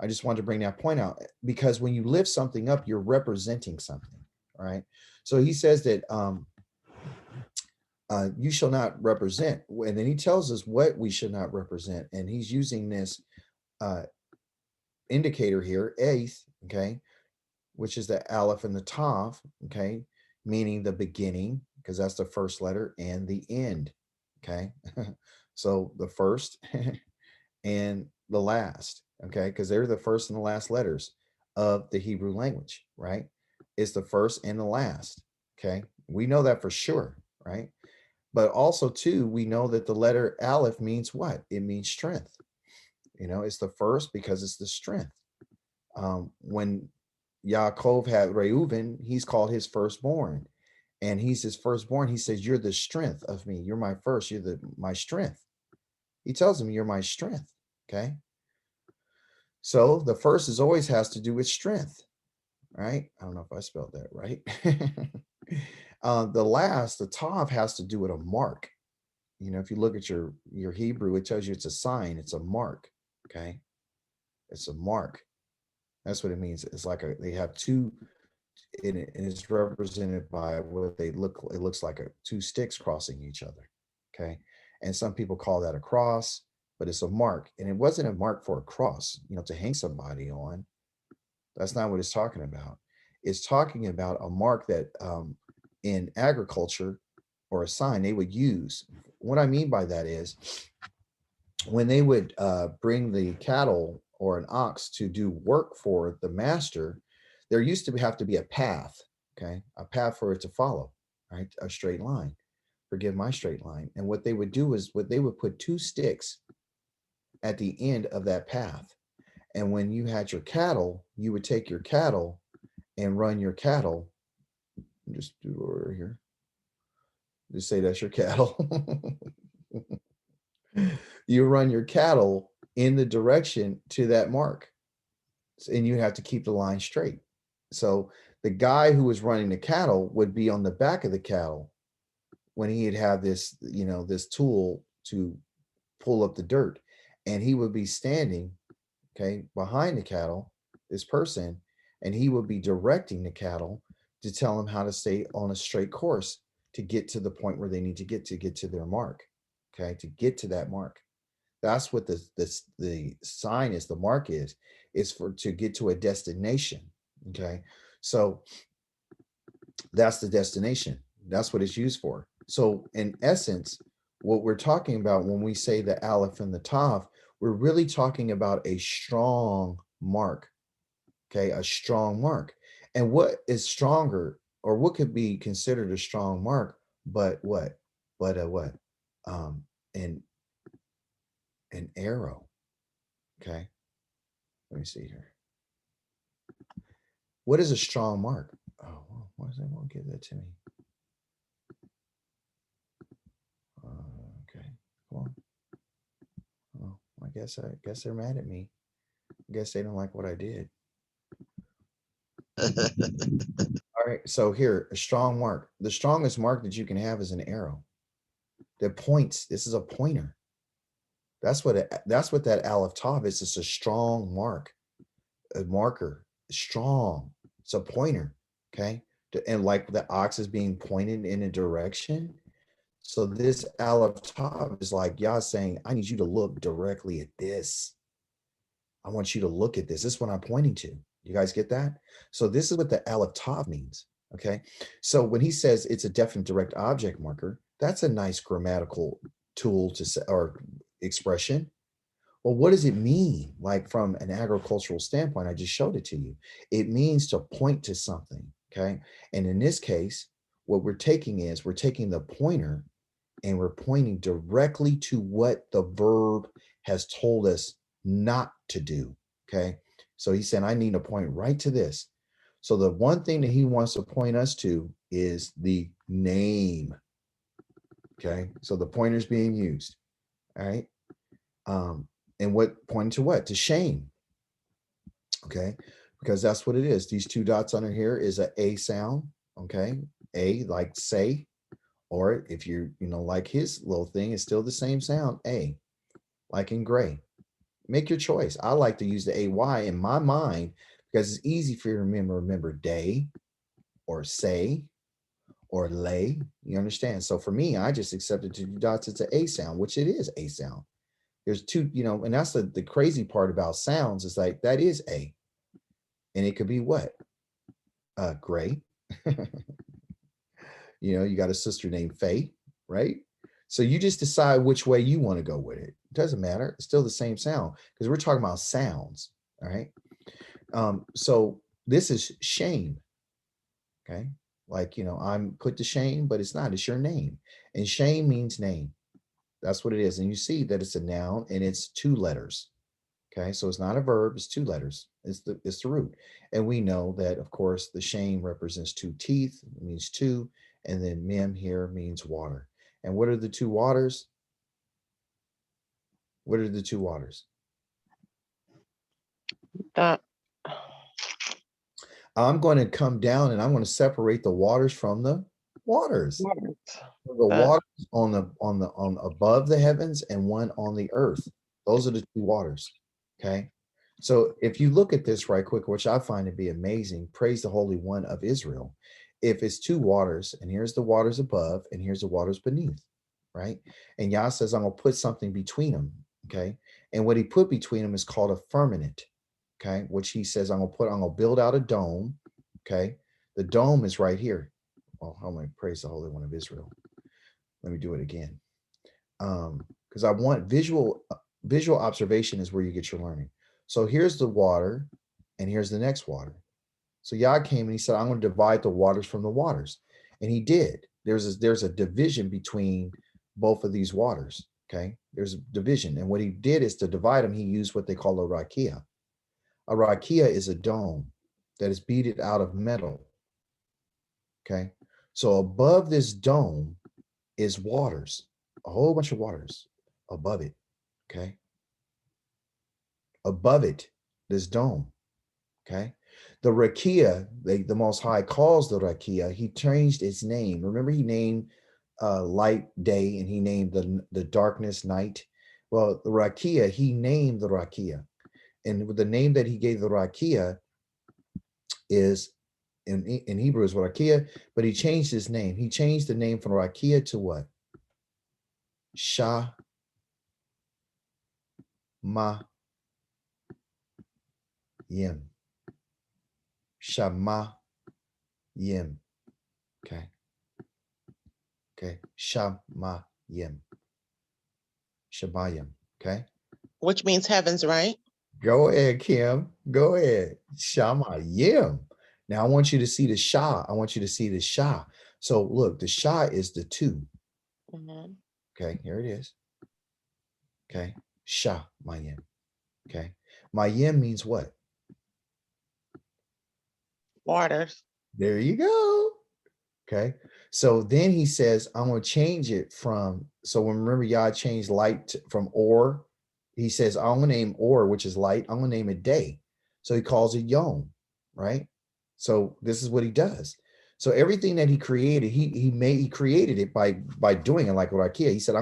I just wanted to bring that point out because when you lift something up, you're representing something, right? So he says that you shall not represent, and then he tells us what we should not represent, and he's using this indicator here, eighth, okay, which is the aleph and the tav, okay, meaning the beginning, because that's the first letter, and the end, okay. So the first and the last, okay, because they're the first and the last letters of the Hebrew language, right? It's the first and the last. Okay. We know that for sure, right? But also, too, we know that the letter Aleph means what? It means strength. It's the first because it's the strength. When Yaakov had Reuven, he's called his firstborn, and he's his firstborn. He says, "You're the strength of me. You're my first. You're my strength." He tells him, "You're my strength." Okay. So the first is always has to do with strength, right? I don't know if I spelled that right. The last, the tav, has to do with a mark. If you look at your Hebrew, it tells you it's a sign, it's a mark. Okay. It's a mark. That's what it means. It's like they have two in it, and it's represented by what it looks like two sticks crossing each other. Okay. And some people call that a cross, but it's a mark. And it wasn't a mark for a cross, to hang somebody on. That's not what it's talking about. It's talking about a mark that in agriculture, or a sign they would use. What I mean by that is when they would bring the cattle or an ox to do work for the master, there used to have to be a path, okay, a path for it to follow, right? A straight line. Forgive my straight line. And what they would do is they would put two sticks at the end of that path. And when you had your cattle, you would take your cattle and run your cattle. Just do order here. Just say that's your cattle. You run your cattle in the direction to that mark, and you have to keep the line straight. So the guy who was running the cattle would be on the back of the cattle when he'd have this, this tool to pull up the dirt, and he would be standing, okay, behind the cattle, this person, and he would be directing the cattle to tell them how to stay on a straight course to get to the point where they need to get to their mark, okay, to get to that mark. That's what the sign is. The mark is for to get to a destination. Okay, so that's the destination. That's what it's used for. So in essence, what we're talking about when we say the Aleph and the Tav, we're really talking about a strong mark. Okay, a strong mark. And what is stronger, or what could be considered a strong mark, but what? But a what? An arrow. Okay. Let me see here. What is a strong mark? Oh, well, why does they won't give that to me? Okay. Well, I guess they're mad at me. I guess they don't like what I did. All right. So here, a strong mark. The strongest mark that you can have is an arrow that points. This is a pointer. That's what that Aleph Tav is. It's a strong mark, a marker, strong. It's a pointer. Okay. And like the ox is being pointed in a direction. So this Aleph Tav is like Yah saying, I need you to look directly at this. I want you to look at this. This is what I'm pointing to. You guys get that? So this is what the Aleph Tav means. Okay. So when he says it's a definite direct object marker, that's a nice grammatical tool to say, or expression. Well, what does it mean? Like from an agricultural standpoint, I just showed it to you. It means to point to something. Okay. And in this case, what we're taking the pointer and we're pointing directly to what the verb has told us not to do. Okay. So he said, I need to point right to this. So the one thing that he wants to point us to is the name. Okay. So the pointer's being used. All right. And what pointing to what? To shame. Okay. Because that's what it is. These two dots under here is a sound. Okay. A, like say, or if you're, like his little thing, is still the same sound, A, like in gray. Make your choice. I like to use the AY in my mind because it's easy for you to remember day or say or lay. You understand? So for me, I just accepted two dots. It's an A sound, which it is a sound. There's two, and that's the crazy part about sounds is like that is A. And it could be what? Gray. You got a sister named Faye, right? So you just decide which way you want to go with it. It doesn't matter. It's still the same sound because we're talking about sounds. All right. So this is shame. Okay. Like, I'm put to shame, but it's not, it's your name. And shame means name. That's what it is. And you see that it's a noun and it's 2 letters. Okay. So it's not a verb, it's 2 letters. It's the root. And we know that, of course, the shame represents 2 teeth, it means 2. And then mem here means water. And what are the 2 waters? What are the 2 waters? Uh, I'm going to come down and I'm going to separate the waters from the waters. The waters on above the heavens and one on the earth. Those are the 2 waters. Okay. So if you look at this right quick, which I find to be amazing, praise the Holy One of Israel. If it's 2 waters, and here's the waters above, and here's the waters beneath, right? And Yah says, I'm gonna put something between them. Okay. And what he put between them is called a firmament. Okay, which he says, I'm gonna build out a dome. Okay. The dome is right here. Well, I'm gonna praise the Holy One of Israel. Let me do it again. Because I want visual observation is where you get your learning. So here's the water, and here's the next water. So Yah came and he said, I'm going to divide the waters from the waters. And he did. There's a division between both of these waters. Okay. There's a division. And what he did is to divide them, he used what they call a rakia. A rakia is a dome that is beaded out of metal. Okay. So above this dome is waters, a whole bunch of waters above it. Okay. Above it, this dome. Okay. The Rakia, the Most High calls the Rakia, he changed its name. Remember, he named light day and he named the darkness night. Well, the Rakia, he named the Rakia. And the name that he gave the Rakia is in Hebrew is Rakia, but he changed his name. He changed the name from Rakia to what? Shah Ma Yim. Shama Yim. Okay. Okay. Shamayim. Shamayim. Okay. which means heavens, right? Go ahead, Kim. Go ahead. Shamayim. Now I want you to see the Shah. I want you to see the Shah. So look, the Shah is the 2. Mhm. Okay. Here it is. Okay. Shamayim. Okay. Mayim means what? Waters. There you go. Okay. So then he says, I'm going to change it from, so when remember Yah changed light from or, he says, I'm going to name or, which is light, I'm going to name it day. So he calls it yom, right? So this is what he does. So everything that he created, he created it by doing it like with IKEA. He said,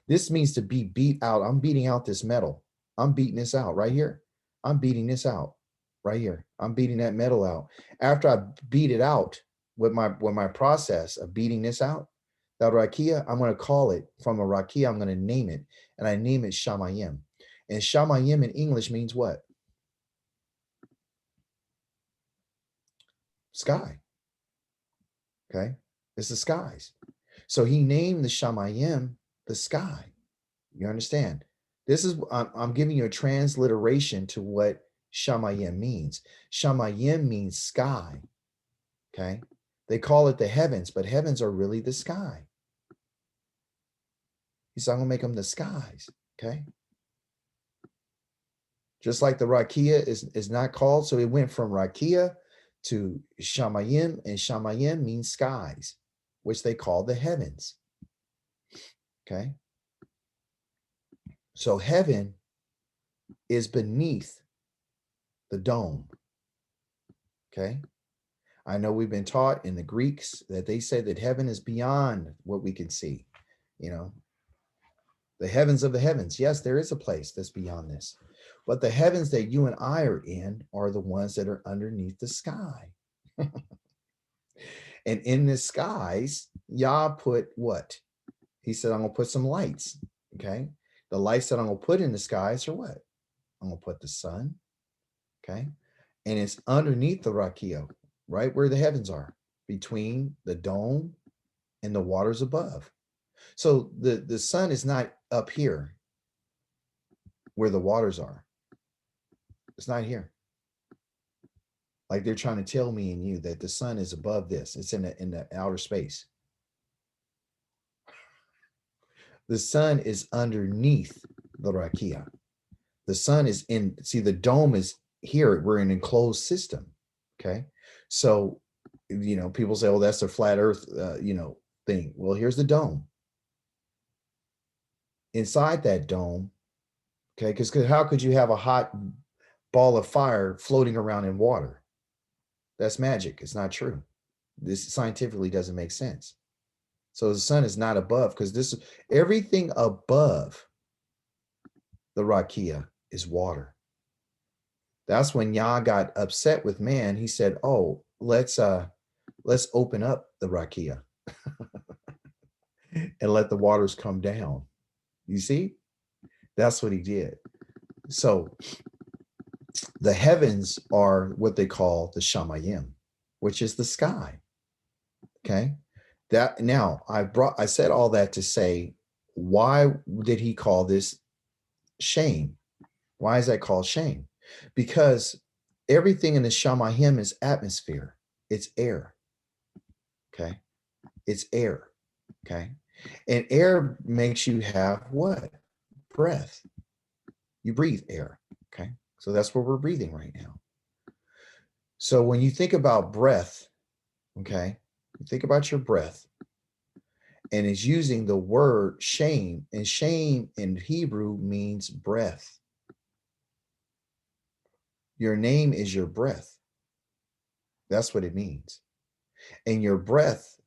this means to be beat out. I'm beating out this metal. I'm beating this out right here. I'm beating this out right here. I'm beating that metal out. After I beat it out, with my process of beating this out, that rakia, I'm going to call it from a rakia, I'm going to name it, and I name it Shamayim. And Shamayim in English means what? Sky. Okay. It's the skies. So he named the Shamayim the sky. You understand? This is, I'm giving you a transliteration to what Shamayim means. Shamayim means sky. Okay. They call it the heavens, but heavens are really the sky. He said, I'm going to make them the skies. Okay. Just like the Rakia is not called. So it went from Rakia to Shamayim, and Shamayim means skies, which they call the heavens. Okay. So heaven is beneath the dome. Okay. I know we've been taught in the Greeks that they say that heaven is beyond what we can see. The heavens of the heavens. Yes, there is a place that's beyond this. But the heavens that you and I are in are the ones that are underneath the sky. And in the skies, Yah put what? He said, I'm going to put some lights. Okay. The lights that I'm going to put in the skies are what? I'm going to put the sun. Okay. And it's underneath the Rakio, right where the heavens are, between the dome and the waters above. So the sun is not up here where the waters are. It's not here. Like they're trying to tell me and you that the sun is above this. It's in the outer space. The sun is underneath the rakia. The sun is in, see, the dome is here. We're in an enclosed system. Okay. So, you know, people say, oh, that's a flat earth, you know, thing. Well, here's the dome. Inside that dome, okay, because how could you have a hot ball of fire floating around in water? That's magic. It's not true. This scientifically doesn't make sense. So the sun is not above, because this is everything above the rakia is water. That's when Yah got upset with man. He said, oh, let's open up the rakia and let the waters come down. You see, that's what he did. So the heavens are what they call the shamayim, which is the sky. Okay. That now I said all that to say, why did he call this shame? Why is that called shame? Because everything in the shamayim is atmosphere. It's air. Okay. It's air. Okay. And air makes you have what? Breath. You breathe air. Okay. So that's what we're breathing right now. So when you think about breath, okay, you think about your breath, and it's using the word shame, and shame in Hebrew means breath. Your name is your breath. That's what it means. And your breath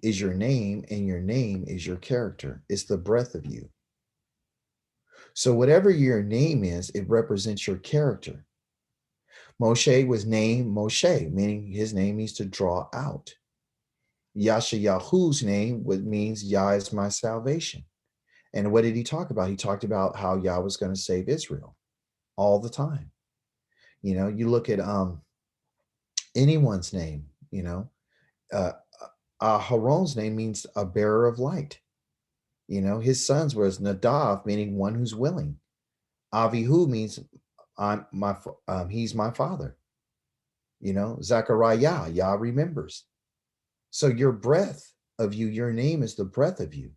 is your name, and your name is your character. It's the breath of you. So whatever your name is, it represents your character. Moshe was named Moshe, meaning his name means to draw out. Yashayahu's name means Yah is my salvation. And what did he talk about? He talked about how Yah was going to save Israel all the time. You know, you look at anyone's name, you know, Aaron's name means a bearer of light. You know, his sons was Nadav, meaning one who's willing. Avihu means he's my father. You know, Zechariah, Yah remembers. So your breath of you, your name is the breath of you.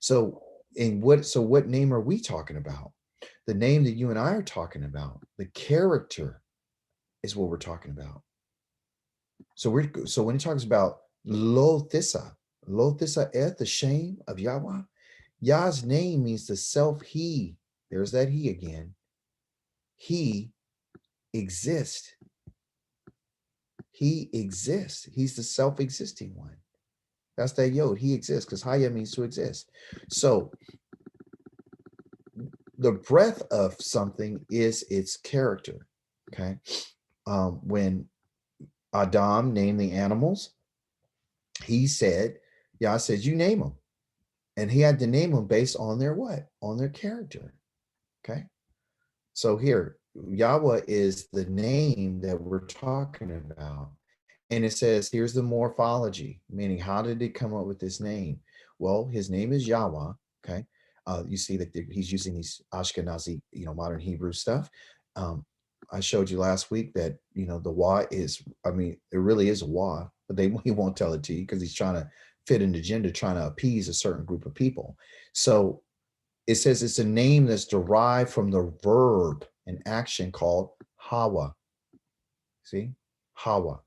So what name are we talking about? The name that you and I are talking about, the character is what we're talking about. So when he talks about lo thissa eth, the shame of Yahweh, Yah's name means the self he, there's that he again. He exists. He exists. He's the self-existing one. That's that yod. He exists, because Haya means to exist. So the breath of something is its character. Okay. When Adam named the animals, he said, Yah says, you name them. And he had to name them based on their what? On their character. Okay. So here, Yahweh is the name that we're talking about. And it says, here's the morphology, meaning how did it come up with this name? Well, his name is Yahweh. Okay. You see that he's using these Ashkenazi, you know, modern Hebrew stuff. I showed you last week that, you know, the Wa is, I mean, it really is a Wa, but he won't tell it to you because he's trying to fit an agenda, trying to appease a certain group of people. So it says it's a name that's derived from the verb and action called Hawa. See, Hawa.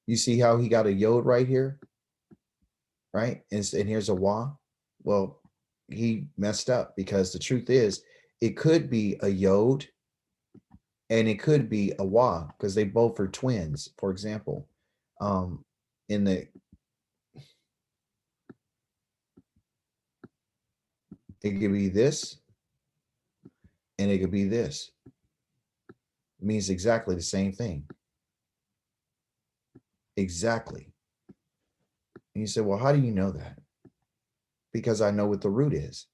You see how he got a yod right here, right? And here's a Wa. Well, he messed up, because the truth is it could be a yod and it could be a Wa, because they both are twins. For example, in the it could be this and it could be this. It means exactly the same thing. Exactly. And you say, well, how do you know that? Because I know what the root is.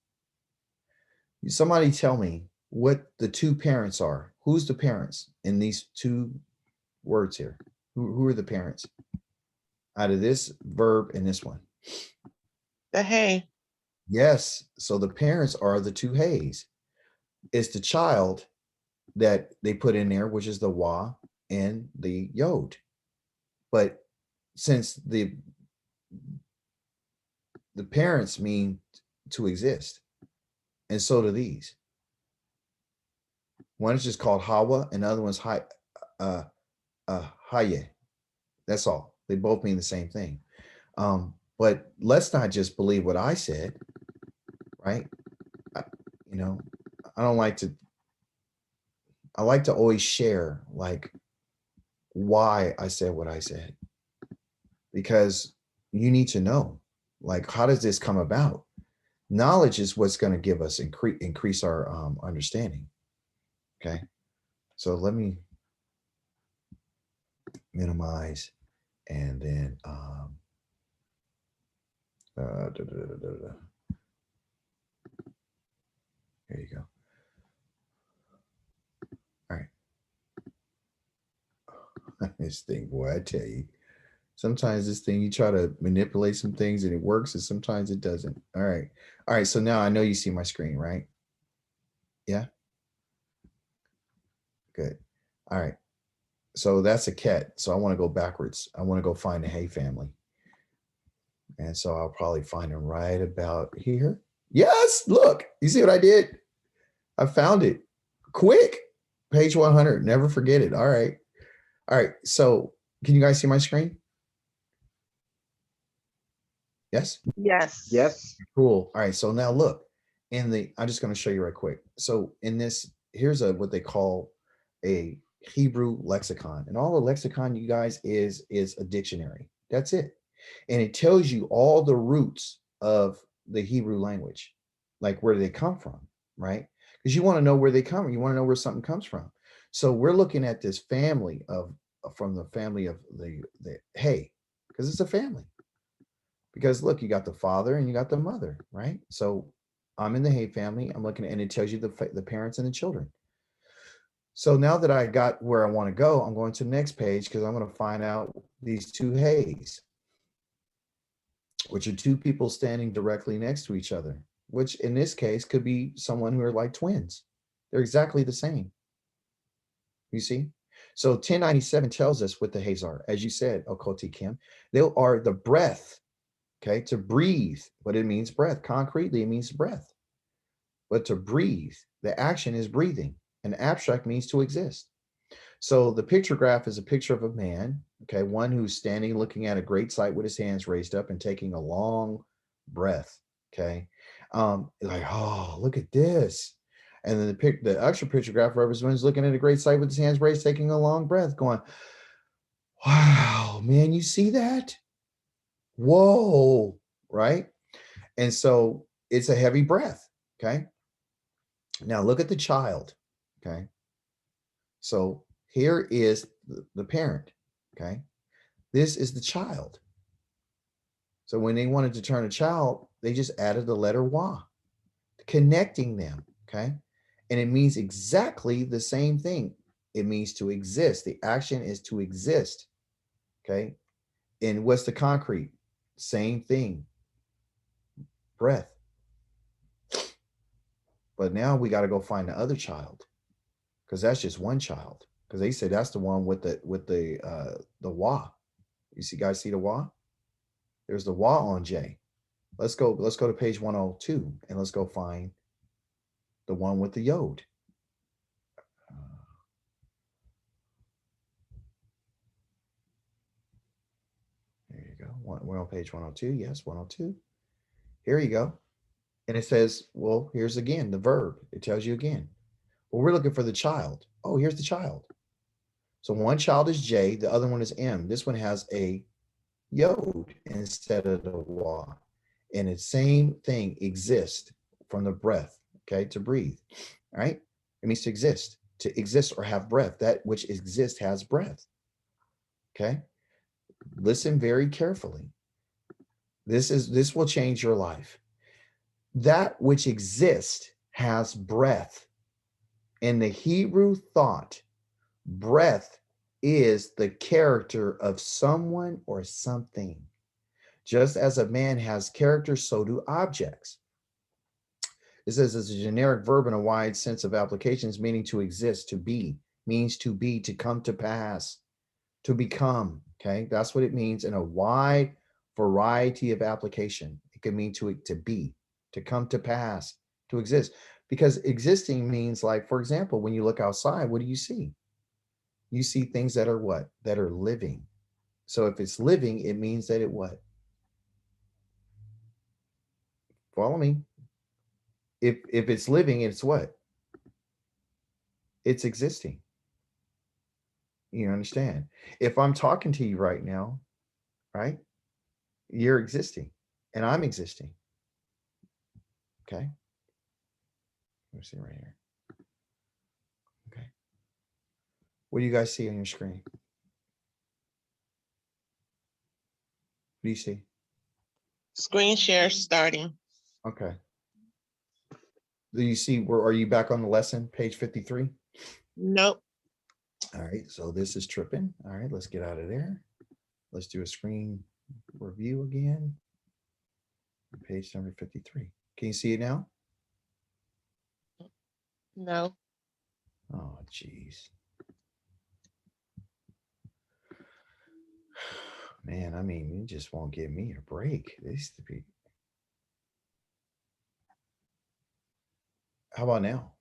Somebody tell me what the two parents are. Who's the parents in these two words here? Who are the parents out of this verb and this one? The hay. Yes. So the parents are the two hays. It's the child that they put in there, which is the Wa, and the yod. But since the parents mean to exist, and so do these. One is just called Hawa, and the other one's Haye. That's all. They both mean the same thing. But let's not just believe what I said, right? You know, I like to always share like why I said what I said, because you need to know, like, how does this come about? Knowledge is what's going to give us increase our understanding. Okay, so let me minimize, and then there you go. All right. This thing, boy, I tell you, sometimes this thing, you try to manipulate some things and it works, and sometimes it doesn't. All right. All right. So now I know you see my screen, right? Yeah. Good. All right. So that's a cat. So I want to go backwards. I want to go find the Hay family. And so I'll probably find them right about here. Yes. Look, you see what I did? I found it quick. Page 100. Never forget it. All right. All right. So can you guys see my screen? Yes. Yes. Yes. Cool. All right. So now look, I'm just going to show you right quick. So in this, here's what they call a Hebrew lexicon, and all the lexicon, you guys, is a dictionary. That's it. And it tells you all the roots of the Hebrew language, like where do they come from, right? Because you want to know where they come from. You want to know where something comes from. So we're looking at this family from the family of the Hay, because it's a family. Because look, you got the father and you got the mother, right? So I'm in the Hay family. I'm looking at, and it tells you the parents and the children. So now that I got where I want to go, I'm going to the next page, because I'm going to find out these two Hays, which are two people standing directly next to each other, which in this case could be someone who are like twins. They're exactly the same. You see? So 1097 tells us what the Hays are. As you said, Okoti Kim, they are the breath, okay, to breathe, but it means breath. Concretely, it means breath. But to breathe, the action is breathing. And abstract means to exist. So the picture graph is a picture of a man, okay, one who's standing looking at a great sight with his hands raised up and taking a long breath, okay? Like, oh, look at this. And then the actual picture graph represents one who's looking at a great sight with his hands raised, taking a long breath, going, wow, man, you see that? Whoa, right? And so it's a heavy breath, okay? Now look at the child, okay? So here is the parent, okay? This is the child. So when they wanted to turn a child, they just added the letter wa, connecting them, okay? And it means exactly the same thing. It means to exist. The action is to exist, okay? And what's the concrete? Same thing, breath. But now we got to go find the other child, because that's just one child. Because they said that's the one with the wa. You see, guys, see the wa? There's the wa on J. Let's go to page 102, and let's go find the one with the yod. There you go. We're on page 102. Yes, 102. Here you go. And it says, well, here's again the verb. It tells you again. Well, we're looking for the child. Oh, here's the child. So one child is J, the other one is M. This one has a yod instead of the wa. And the same thing exists from the breath, okay, to breathe, all right? It means to exist or have breath. That which exists has breath, okay? Listen very carefully. This will change your life. That which exists has breath. In the Hebrew thought, breath is the character of someone or something. Just as a man has character, so do objects. It says it's a generic verb in a wide sense of applications, meaning to exist, to be, means to be, to come to pass, to become. Okay, that's what it means in a wide variety of application. It can mean to be, to come to pass, to exist. Because existing means, like, for example, when you look outside, what do you see? You see things that are what? That are living. So if it's living, it means that it what? Follow me. If it's living, it's what? It's existing. You understand? If I'm talking to you right now, right? You're existing and I'm existing. Okay. Let me see right here. Okay. What do you guys see on your screen? What do you see? Screen share starting. Okay. Do you see where are you back on the lesson, page 53? Nope. All right, so this is tripping. All right, let's get out of there. Let's do a screen review again. Page number 53. Can you see it now? No. Oh, geez. Man, I mean, you just won't give me a break. This to be. How about now?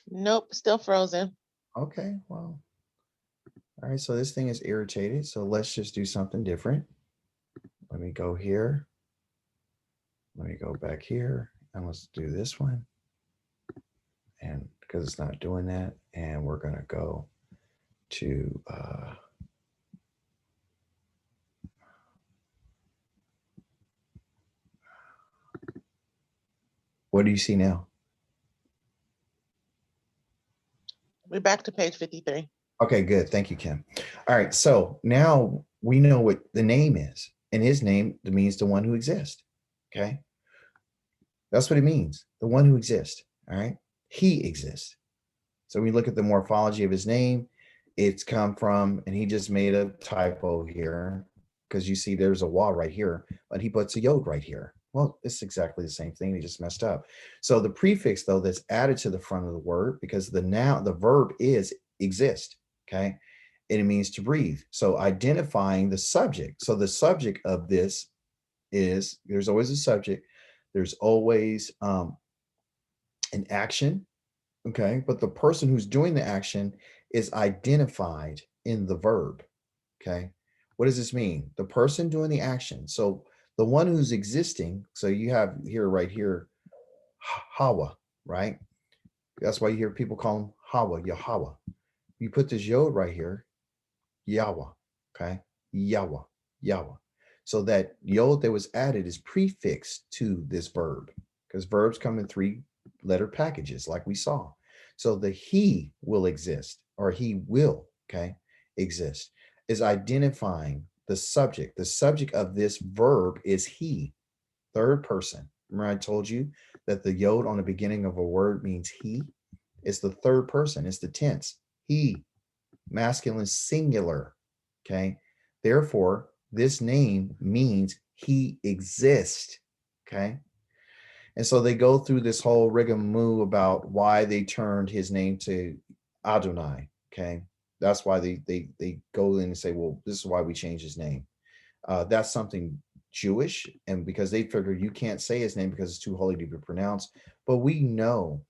Nope. Still frozen. Okay, well. All right, so this thing is irritated. So let's just do something different. Let me go here. Let me go back here. And let's do this one. And because it's not doing that, and we're going to go to what do you see now? We're back to page 53. Okay, good. Thank you, Kim. All right, so now we know what the name is, and his name means the one who exists. Okay, that's what it means, the one who exists. All right, he exists. So when you look at the morphology of his name, it's come from, and he just made a typo here because you see there's a wah right here, but he puts a yod right here. Well, it's exactly the same thing. He just messed up. So the prefix, though, that's added to the front of the word, because the noun, the verb is exist, okay? And it means to breathe. So identifying the subject. So the subject of this is, there's always a subject. There's always an action, okay? But the person who's doing the action is identified in the verb, okay? What does this mean? The person doing the action. So the one who's existing, so you have here, right here, Hawa, right? That's why you hear people call him Hawa, Yahweh. You put this yod right here, Yahweh, okay? Yahweh, Yahweh. So that yod that was added is prefixed to this verb, because verbs come in 3-letter packages like we saw. So the he will exist, or he will, okay, exist, is identifying the subject. The subject of this verb is he, third person. Remember I told you that the yod on the beginning of a word means he? It's the third person. It's the tense. He, masculine singular, okay? Therefore, this name means he exists, okay? And so they go through this whole rigmarole about why they turned his name to Adonai, okay? That's why they go in and say, well, this is why we changed his name. That's something Jewish, and because they figure you can't say his name because it's too holy to be pronounced. But we know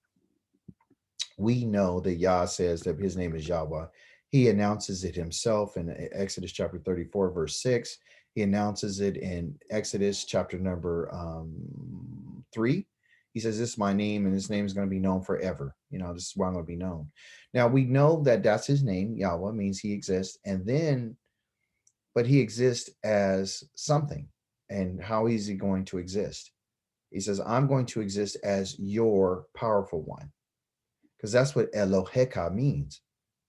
that Yah says that his name is Yahweh. He announces it himself in Exodus chapter 34, verse 6. He announces it in Exodus chapter number 3. He says, this is my name, and his name is going to be known forever. You know, this is where I'm going to be known. Now, we know that that's his name. Yahweh means he exists. And then, but he exists as something. And how is he going to exist? He says, I'm going to exist as your powerful one. Because that's what Eloheka means.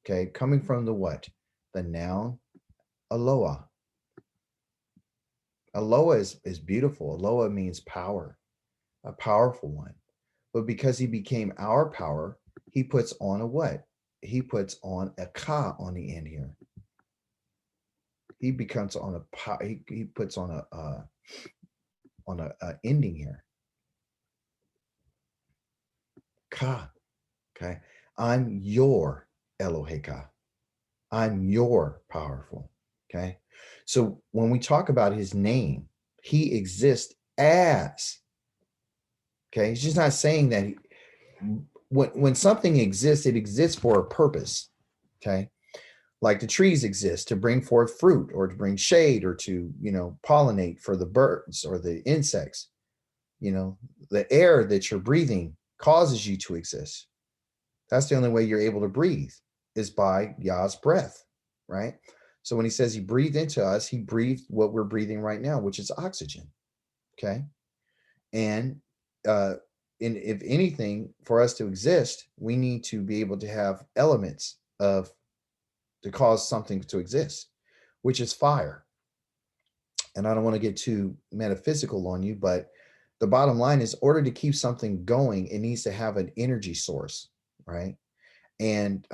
Okay, coming from the what? The noun Eloah. Eloah is beautiful. Eloah means power, a powerful one. But because he became our power, he puts on a what? He puts on a ka on the end here. He becomes on a he puts on a ending here. Ka. Okay. I'm your Eloheka. I'm your powerful. Okay. So when we talk about his name, he exists as, okay. He's just not saying that when something exists, it exists for a purpose. Okay. Like the trees exist to bring forth fruit or to bring shade or to, pollinate for the birds or the insects. The air that you're breathing causes you to exist. That's the only way you're able to breathe is by Yah's breath, right? So when he says he breathed into us, he breathed what we're breathing right now, which is oxygen, okay? And if anything, for us to exist, we need to be able to have elements to cause something to exist, which is fire. And I don't want to get too metaphysical on you, but the bottom line is, in order to keep something going, it needs to have an energy source, right? And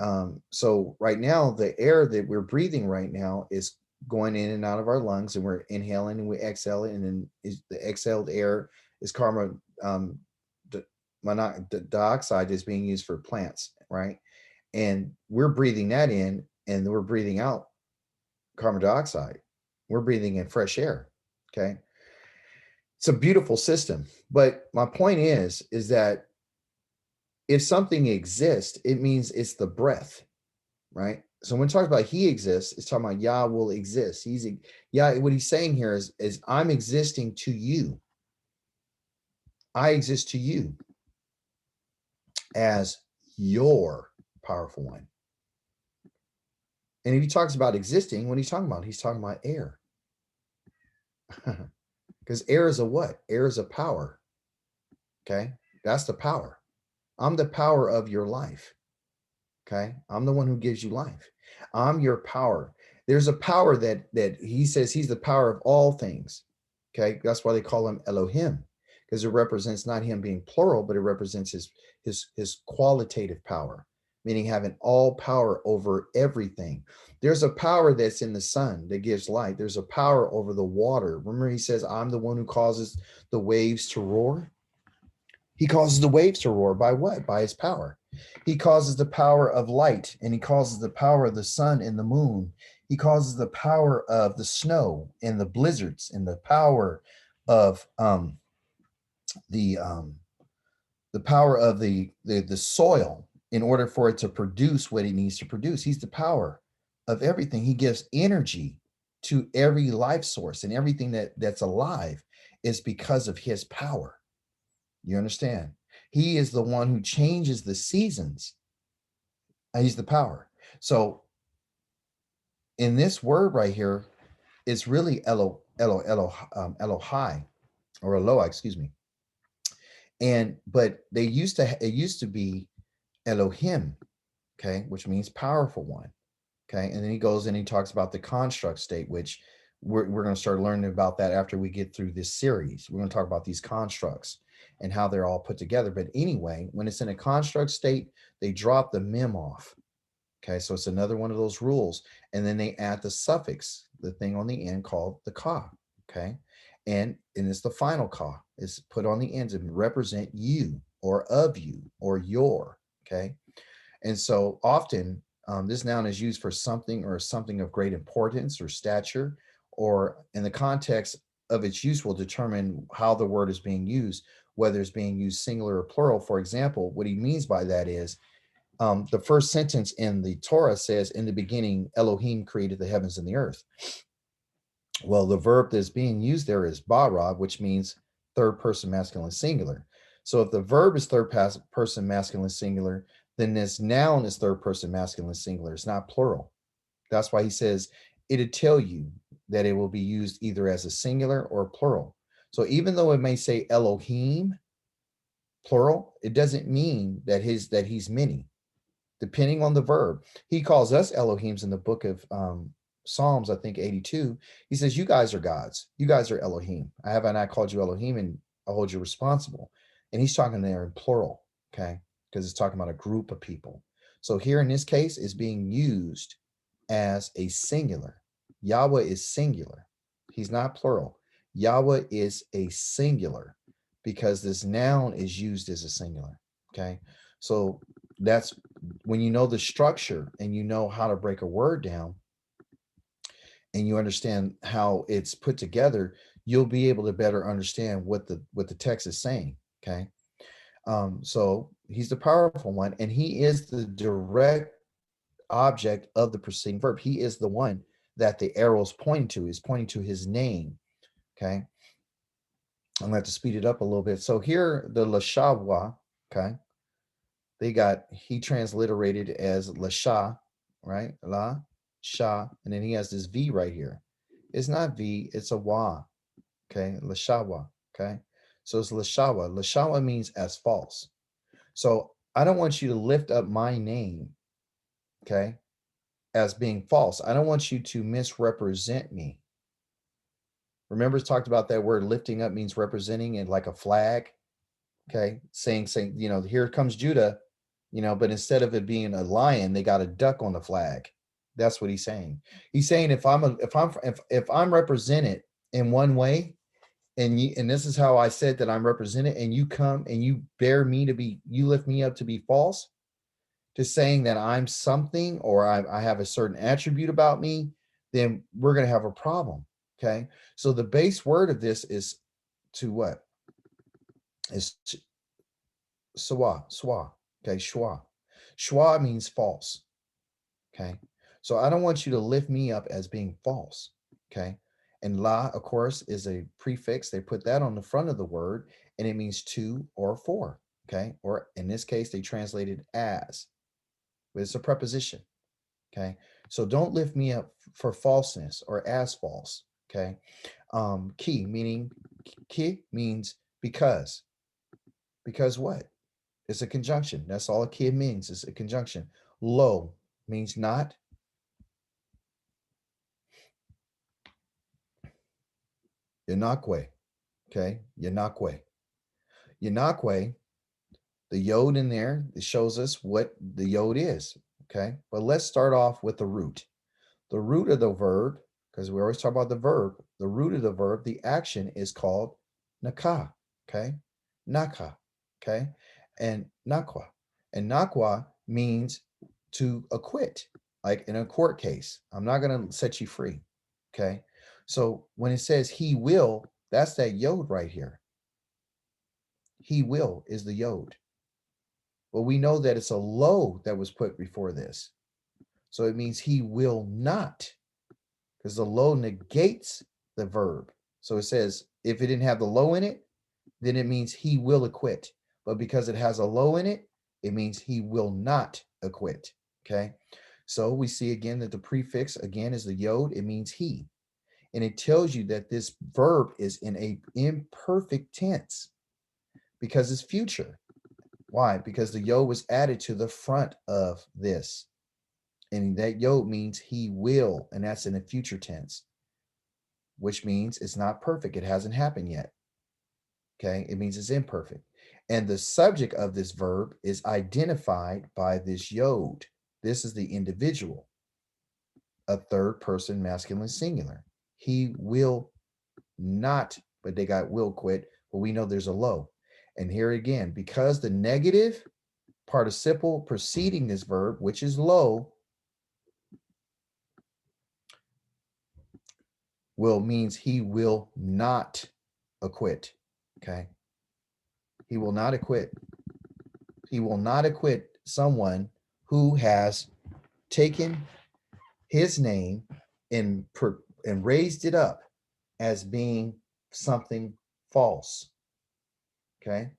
so right now, the air that we're breathing right now is going in and out of our lungs, and we're inhaling and we exhale it, and then the exhaled air is carbon dioxide is being used for plants, right? And we're breathing that in, and we're breathing out carbon dioxide. We're breathing in fresh air. Okay. It's a beautiful system. But my point is that if something exists, it means it's the breath, right? So when it talks about he exists, it's talking about Yah will exist. What he's saying here is I'm existing to you. I exist to you as your powerful one. And if he talks about existing, what he's talking about? He's talking about air. Because air is a what? Air is a power. Okay. That's the power. I'm the power of your life. Okay. I'm the one who gives you life. I'm your power. There's a power that he says he's the power of all things. Okay. That's why they call him Elohim, because it represents not him being plural, but it represents his qualitative power, meaning having all power over everything. There's a power that's in the sun that gives light. There's a power over the water. Remember, he says, I'm the one who causes the waves to roar. He causes the waves to roar by what? By his power. He causes the power of light, and he causes the power of the sun and the moon. He causes the power of the snow and the blizzards, and the power of the power of the soil in order for it to produce what it needs to produce. He's the power of everything. He gives energy to every life source, and everything that's alive is because of his power. You understand? He is the one who changes the seasons. He's the power. So in this word right here, it's really Elohai, or Eloah, excuse me. But it used to be Elohim, okay, which means powerful one. Okay. And then he goes and he talks about the construct state, which we're going to start learning about that after we get through this series. We're going to talk about these constructs and how they're all put together. But anyway, when it's in a construct state, they drop the mem off. Okay. So it's another one of those rules. And then they add the suffix, the thing on the end called the ka. Okay. And it's the final ka is put on the end to represent you or of you or your. Okay. And so often this noun is used for something or something of great importance or stature, or in the context of its use will determine how the word is being used, whether it's being used singular or plural. For example, what he means by that is the first sentence in the Torah says, in the beginning, Elohim created the heavens and the earth. Well, the verb that's being used there is bara, which means third person masculine singular. So if the verb is third person masculine singular, then this noun is third person masculine singular. It's not plural. That's why he says it'll tell you that it will be used either as a singular or plural. So even though it may say Elohim, plural, it doesn't mean that he's many, depending on the verb. He calls us Elohims in the book of Psalms, I think 82. He says, you guys are gods. You guys are Elohim. I have not called you Elohim, and I hold you responsible. And he's talking there in plural, okay? Because it's talking about a group of people. So here in this case is being used as a singular. Yahweh is singular. He's not plural. Yahweh is a singular because this noun is used as a singular, okay? So that's when you know the structure and you know how to break a word down and you understand how it's put together, you'll be able to better understand what the text is saying. Okay. So he's the powerful one, and he is the direct object of the preceding verb. He is the one that the arrow's pointing to, is pointing to his name. Okay. I'm going to have to speed it up a little bit. So here, the Lashawa, okay, he transliterated as Lasha, right? La, Sha, and then he has this V right here. It's not V, it's a Wa, okay? Lashawa, okay? So it's Lashawa. Lashawa means as false. So I don't want you to lift up my name, okay, as being false. I don't want you to misrepresent me. Remember, it's talked about that word lifting up means representing it like a flag, okay? Saying, you know, here comes Judah, you know, but instead of it being a lion, they got a duck on the flag. That's what he's saying. He's saying if I'm represented in one way, and this is how I said that I'm represented, and you come and you you lift me up to be false, to saying that I'm something, or I have a certain attribute about me, then we're going to have a problem. Okay. So the base word of this is to what? Is swa. Okay. Shwa. Shwa means false. Okay. So I don't want you to lift me up as being false. Okay. And la, of course, is a prefix. They put that on the front of the word, and it means to or for. Okay. Or in this case, they translated as, but it's a preposition. Okay. So don't lift me up for falseness or as false. Okay. Ki meaning, ki means because. Because what? It's a conjunction. That's all a ki means. It's a conjunction. Lo means not. Yanakwe. Okay. Yanakwe. Yanakwe, the yod in there, it shows us what the yod is. Okay. But let's start off with the root. The root of the verb, because we always talk about the verb, the root of the verb, the action is called naka. Okay. Naka. Okay. And nakwa. And nakwa means to acquit, like in a court case. I'm not going to set you free. Okay. So when it says he will, that's that yod right here. He will is the yod. But we know that it's a lo that was put before this. So it means he will not, because the lo negates the verb. So it says if it didn't have the lo in it, then it means he will acquit. But because it has a lo in it, it means he will not acquit. Okay. So we see again that the prefix again is the yod. It means he. And it tells you that this verb is in a imperfect tense because it's future. Why? Because the yod was added to the front of this. And that yod means he will, and that's in a future tense, which means it's not perfect. It hasn't happened yet. Okay, it means it's imperfect. And the subject of this verb is identified by this yod. This is the individual, a third person masculine singular. He will not, but they got will quit, but we know there's a lo. And here again, because the negative participle preceding this verb, which is lo, will means he will not acquit. Okay. He will not acquit. He will not acquit someone who has taken his name and raised it up as being something false. Okay.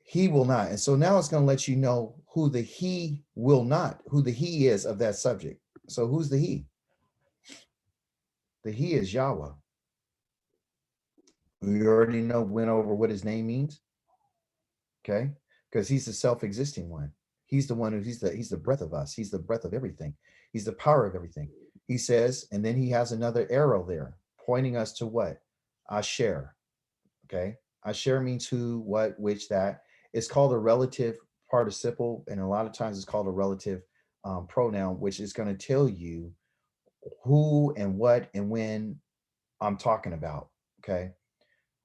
He will not. And so now it's going to let you know who the he will not, who the he is of that subject. So who's the he? The he is Yahweh. We already went over what his name means. Okay. Because he's the self-existing one. He's the one he's the breath of us. He's the breath of everything. He's the power of everything. He says, and then he has another arrow there pointing us to what? Asher. Okay. Asher means who, what, which, that. It's called a relative participle. And a lot of times it's called a relative pronoun, which is going to tell you who and what and when I'm talking about. Okay.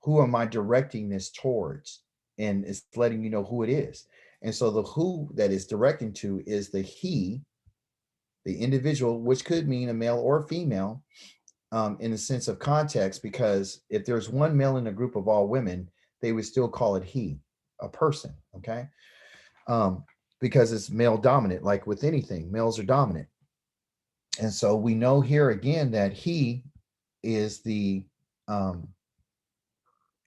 Who am I directing this towards? And it's letting you know who it is. And so the who that is directing to is the he, the individual, which could mean a male or female, in the sense of context, because if there's one male in a group of all women, they would still call it he, a person, okay? Because it's male dominant, like with anything, males are dominant. And so we know here again that he is the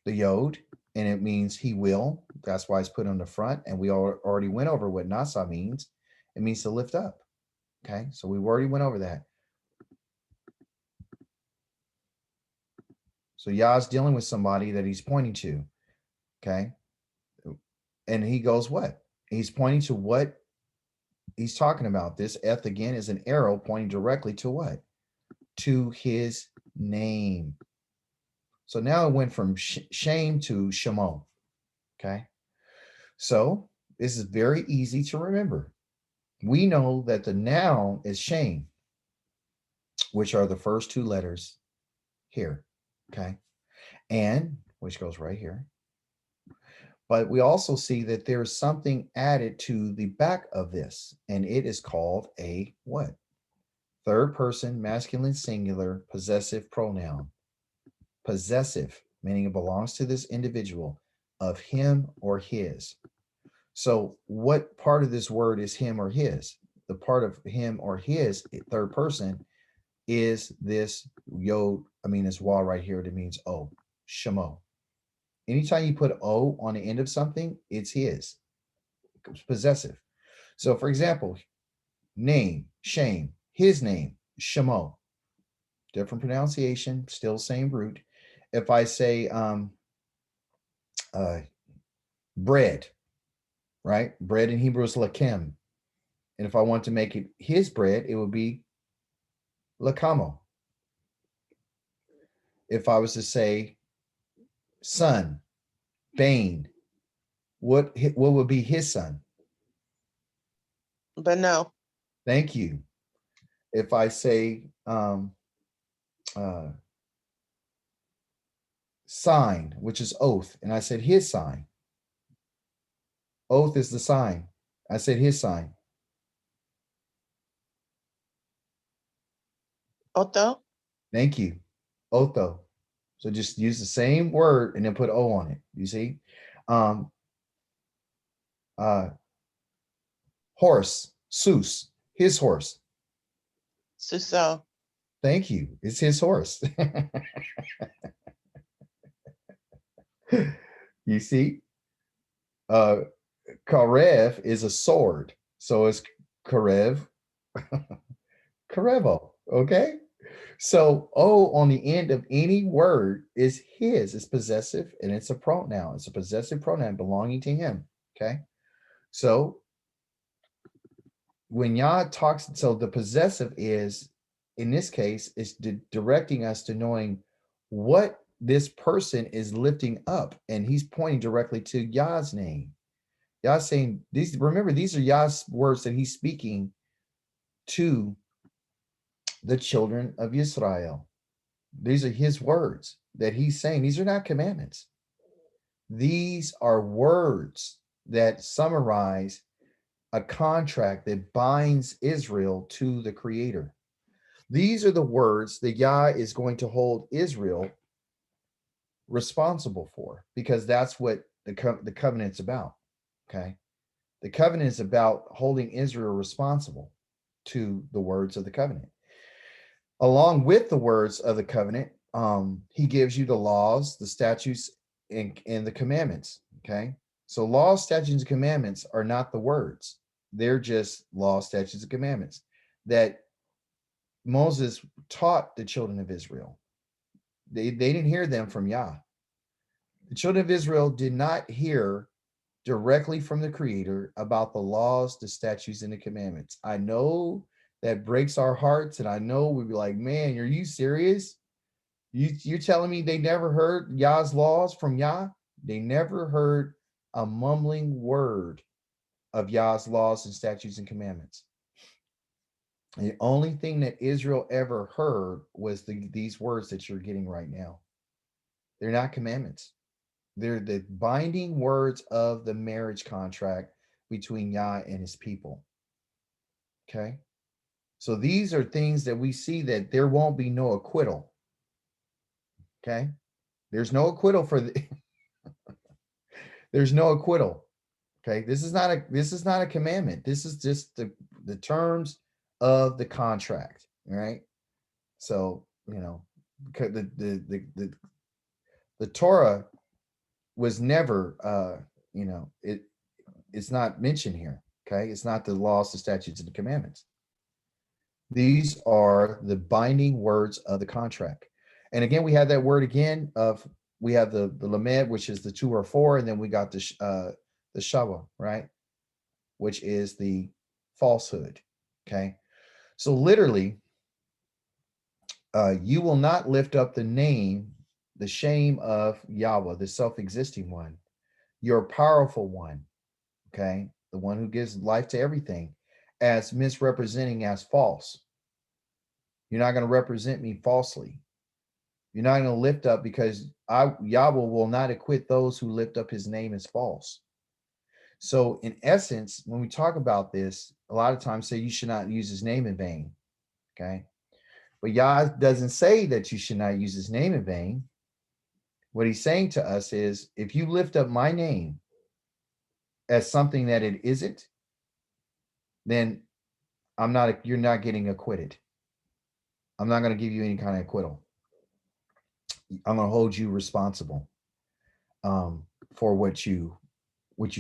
yod, and it means he will. That's why it's put on the front. And we already went over what nasa means. It means to lift up. Okay, so we already went over that. So Yah's dealing with somebody that he's pointing to. Okay, and he goes, what? He's pointing to what he's talking about. This eth again is an arrow pointing directly to what? To his name. So now it went from shame to shemo. Okay, so this is very easy to remember. We know that the noun is shame, which are the first two letters here. Okay, and which goes right here. But we also see that there's something added to the back of this, and it is called a what? Third person, masculine singular, possessive pronoun. Possessive, meaning it belongs to this individual, of him or his. So what part of this word is him or his? The part of him or his, third person, is this yod, this wall right here that means O, shemo. Anytime you put O on the end of something, it's his. It's possessive. So for example, name, shame, his name, shemo. Different pronunciation, still same root. If I say bread, right? Bread in Hebrew is lakem. And if I want to make it his bread, it would be lakamo. If I was to say son, Bane, what would be his son? But no. Thank you. If I say sign, which is oath, and I said his sign. Oath is the sign. I said his sign. Otho. Thank you. Otho. So just use the same word and then put O on it. You see? Horse, Seuss, his horse. Suso. Thank you. It's his horse. You see? Karev is a sword. So it's Karev. Karevo. Okay? So O on the end of any word is his. It's possessive and it's a pronoun. It's a possessive pronoun belonging to him. Okay. So when Yah talks, so the possessive is, in this case, is directing us to knowing what this person is lifting up. And he's pointing directly to Yah's name. Yah's saying these, remember, these are Yah's words that he's speaking to the children of Israel. These are his words that he's saying. These are not commandments. These are words that summarize a contract that binds Israel to the Creator. These are the words that Yah is going to hold Israel responsible for, because that's what the covenant's about. Okay. The covenant is about holding Israel responsible to the words of the covenant. Along with the words of the covenant, he gives you the laws, the statutes, and the commandments. Okay. So laws, statutes, and commandments are not the words. They're just laws, statutes, and commandments that Moses taught the children of Israel. They didn't hear them from Yah. The children of Israel did not hear directly from the Creator about the laws, the statutes, and the commandments. I know that breaks our hearts, and I know we'd be like, man, are you serious? You're telling me they never heard Yah's laws from Yah? They never heard a mumbling word of Yah's laws and statutes and commandments. The only thing that Israel ever heard was these words that you're getting right now. They're not commandments. They're the binding words of the marriage contract between Yah and his people. Okay. So these are things that we see that there won't be no acquittal. Okay. There's no acquittal for the there's no acquittal. Okay. This is not a commandment. This is just the terms of the contract. All right. So, you know, the Torah was never you know, it's not mentioned here. Okay. It's not the laws, the statutes, and the commandments. These are the binding words of the contract. And again, we have that word again of, we have the lamed, which is the 2 or 4, and then we got the shava, right? Which is the falsehood. Okay. So literally, you will not lift up the name, the shame of Yahweh, the self-existing one, your powerful one, okay, the one who gives life to everything, as misrepresenting as false. You're not going to represent me falsely. You're not going to lift up, because Yahweh will not acquit those who lift up his name as false. So in essence, when we talk about this, a lot of times say you should not use his name in vain. Okay. But Yah doesn't say that you should not use his name in vain. What he's saying to us is, if you lift up my name as something that it isn't, then you're not getting acquitted. I'm not going to give you any kind of acquittal. I'm going to hold you responsible for what you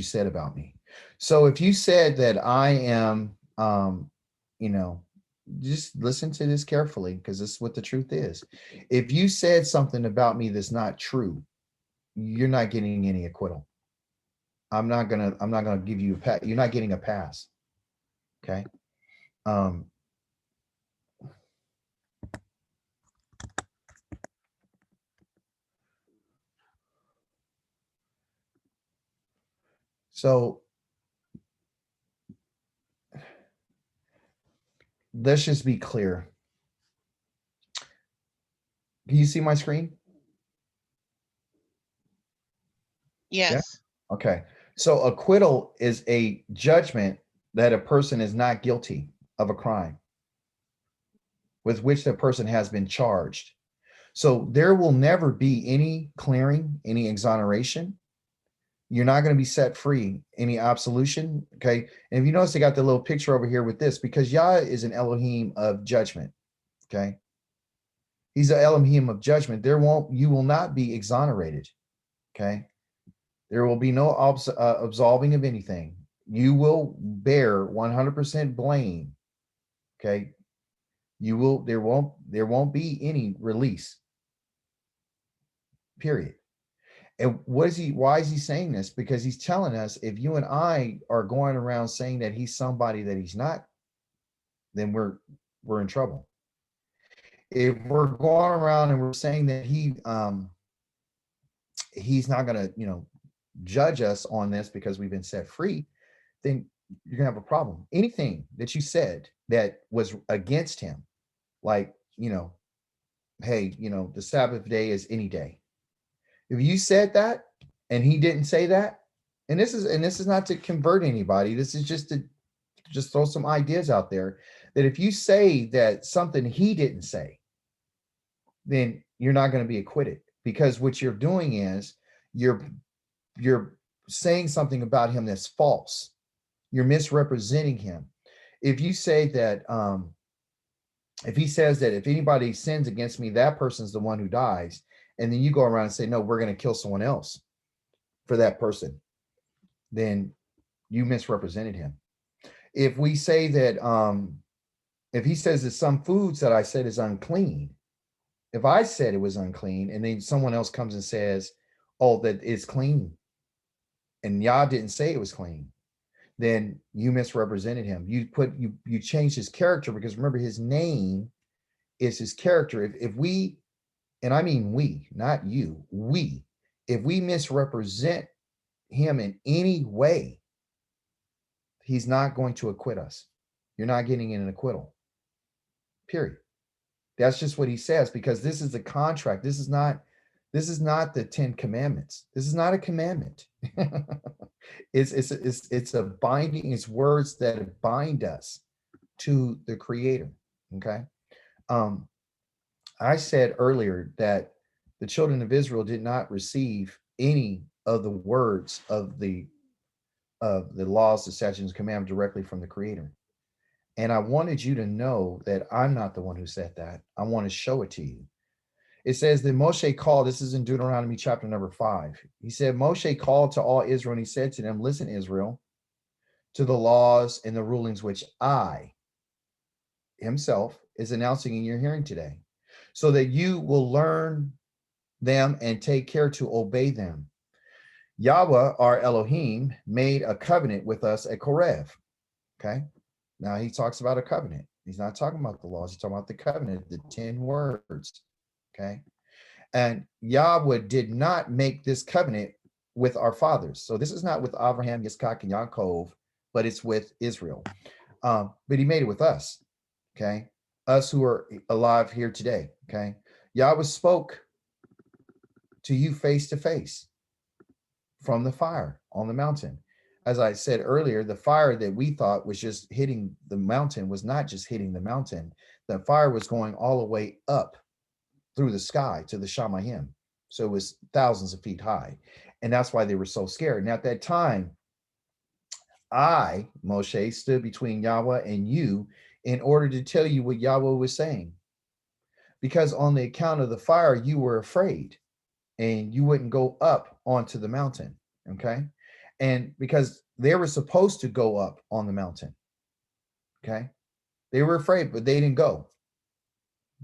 said about me. So if you said that I am, you know, just listen to this carefully, because this is what the truth is. If you said something about me that's not true, you're not getting any acquittal. I'm not gonna give you a pass. You're not getting a pass. Okay. So let's just be clear. Can you see my screen? Yes. Yeah? Okay. So acquittal is a judgment that a person is not guilty of a crime with which the person has been charged. So there will never be any clearing, any exoneration. You're not going to be set free, any absolution. Okay. And if you notice, they got the little picture over here with this, because Yah is an Elohim of judgment. Okay. He's an Elohim of judgment. You will not be exonerated. Okay. There will be no absolving of anything. You will bear 100% blame. Okay. There won't be any release. Period. And why is he saying this? Because he's telling us, if you and I are going around saying that he's somebody that he's not, then we're in trouble. If we're going around and we're saying that he's not going to, you know, judge us on this because we've been set free, then you're gonna have a problem. Anything that you said that was against him, like, you know, hey, you know, the Sabbath day is any day. If you said that and he didn't say that, and this is not to convert anybody, this is just to throw some ideas out there, that if you say that something he didn't say, then you're not going to be acquitted, because what you're doing is you're saying something about him that's false. You're misrepresenting him. If you say that, if he says that if anybody sins against me, that person's the one who dies, and then you go around and say, no, we're going to kill someone else for that person, then you misrepresented him. If we say that, if he says that some foods that I said is unclean, if I said it was unclean, and then someone else comes and says, oh, that it's clean, and Yah didn't say it was clean, then you misrepresented him. You changed his character, because remember, his name is his character. If we, and I mean we, not you, if we misrepresent him in any way, he's not going to acquit us. You're not getting an acquittal. Period. That's just what he says, because this is a contract. This is not the 10 commandments. This is not a commandment. It's a binding, it's words that bind us to the creator. Okay. Um, I said earlier that the children of Israel did not receive any of the words of the laws, the statutes, and commandments directly from the creator. And I wanted you to know that I'm not the one who said that. I want to show it to you. It says that Moshe called, this is in Deuteronomy chapter number 5. He said, Moshe called to all Israel and he said to them, listen, Israel, to the laws and the rulings which I, himself, is announcing in your hearing today, so that you will learn them and take care to obey them. Yahweh, our Elohim, made a covenant with us at Korev. Okay. Now he talks about a covenant. He's not talking about the laws. He's talking about the covenant, the 10 words. Okay. And Yahweh did not make this covenant with our fathers. So this is not with Abraham, Yitzchak, and Yaakov, but it's with Israel. But he made it with us. Okay. Us who are alive here today. Okay. Yahweh spoke to you face to face from the fire on the mountain. As I said earlier, the fire that we thought was just hitting the mountain was not just hitting the mountain. The fire was going all the way up through the sky to the Shamayim. So it was thousands of feet high. And that's why they were so scared. And at that time, I, Moshe, stood between Yahweh and you in order to tell you what Yahweh was saying. Because on the account of the fire, you were afraid and you wouldn't go up onto the mountain. Okay. And because they were supposed to go up on the mountain. Okay. They were afraid, but they didn't go.